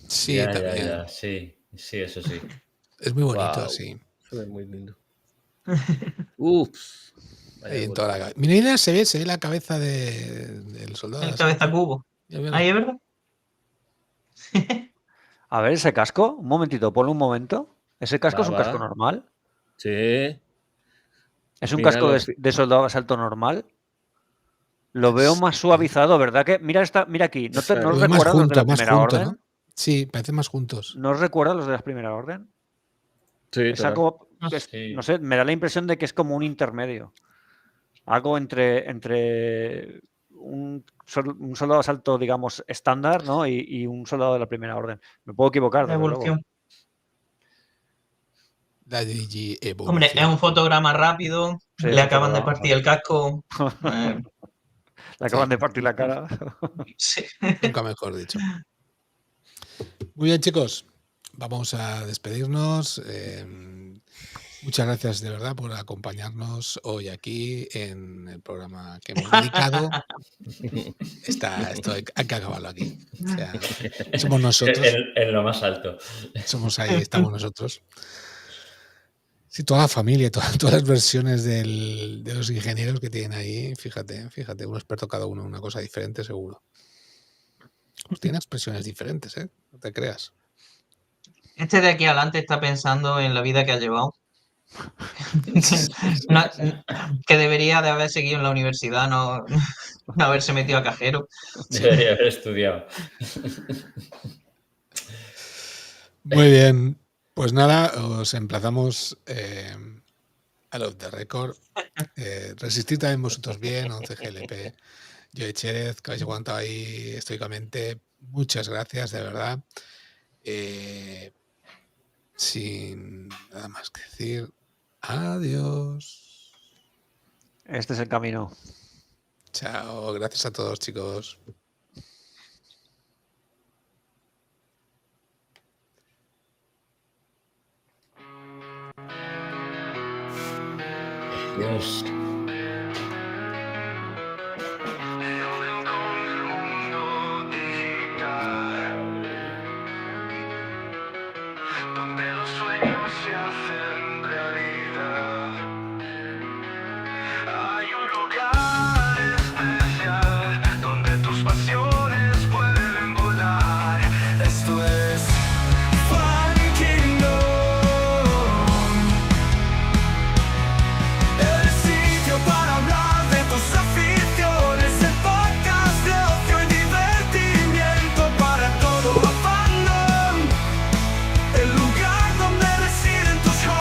Sí, Ya, también. sí, eso sí. Es muy bonito, Wow. sí. Se ve muy lindo. Ups. Vaya Ahí en golpe. toda la cabeza. Mira, se ve la cabeza del soldado. El así. cabeza cubo. Ya verás. Ahí es verdad. A ver, ese casco, un momentito, ponlo un momento. ¿Ese casco es un Va. casco normal? Sí. ¿Es un Míralo. casco de soldado de asalto normal? Lo veo más suavizado, ¿verdad? Que mira aquí, ¿no Lo os veo más recuerdan los de la junto, más primera junto, orden? ¿no? Sí, parecen más juntos. ¿No os recuerdan los de la primera orden? Sí, Es total. algo, Sí. no sé, me da la impresión de que es como un intermedio. Algo entre un soldado de asalto, digamos, estándar, ¿no? Y un soldado de la primera orden. Me puedo equivocar, desde luego. Evolución. La DG Evolution. Hombre, es un fotograma rápido. Sí, Le un acaban de fotograma partir el casco. Le acaban de partir la cara. Sí. Nunca mejor dicho. Muy bien, chicos. vamos a despedirnos. Muchas gracias de verdad por acompañarnos hoy aquí en el programa que hemos dedicado. Esto hay que acabarlo aquí. O sea, somos nosotros. En lo más alto. Somos ahí, estamos nosotros. Sí, toda la familia, todas las versiones de los ingenieros que tienen ahí, fíjate, un experto cada uno, una cosa diferente seguro. Pues tiene expresiones diferentes, ¿eh? No te creas. Este de aquí adelante está pensando en la vida que ha llevado. Que debería de haber seguido en la universidad, no haberse metido a cajero. Debería haber estudiado. Muy bien. Pues nada, os emplazamos a Off the Record. Resistid también vosotros bien, 11 GLP. Yo y Cherez, que habéis aguantado ahí estoicamente. Muchas gracias, de verdad. Sin nada más que decir, adiós. Este es el camino. Chao, gracias a todos, chicos. Dios. Donde los sueños se hacen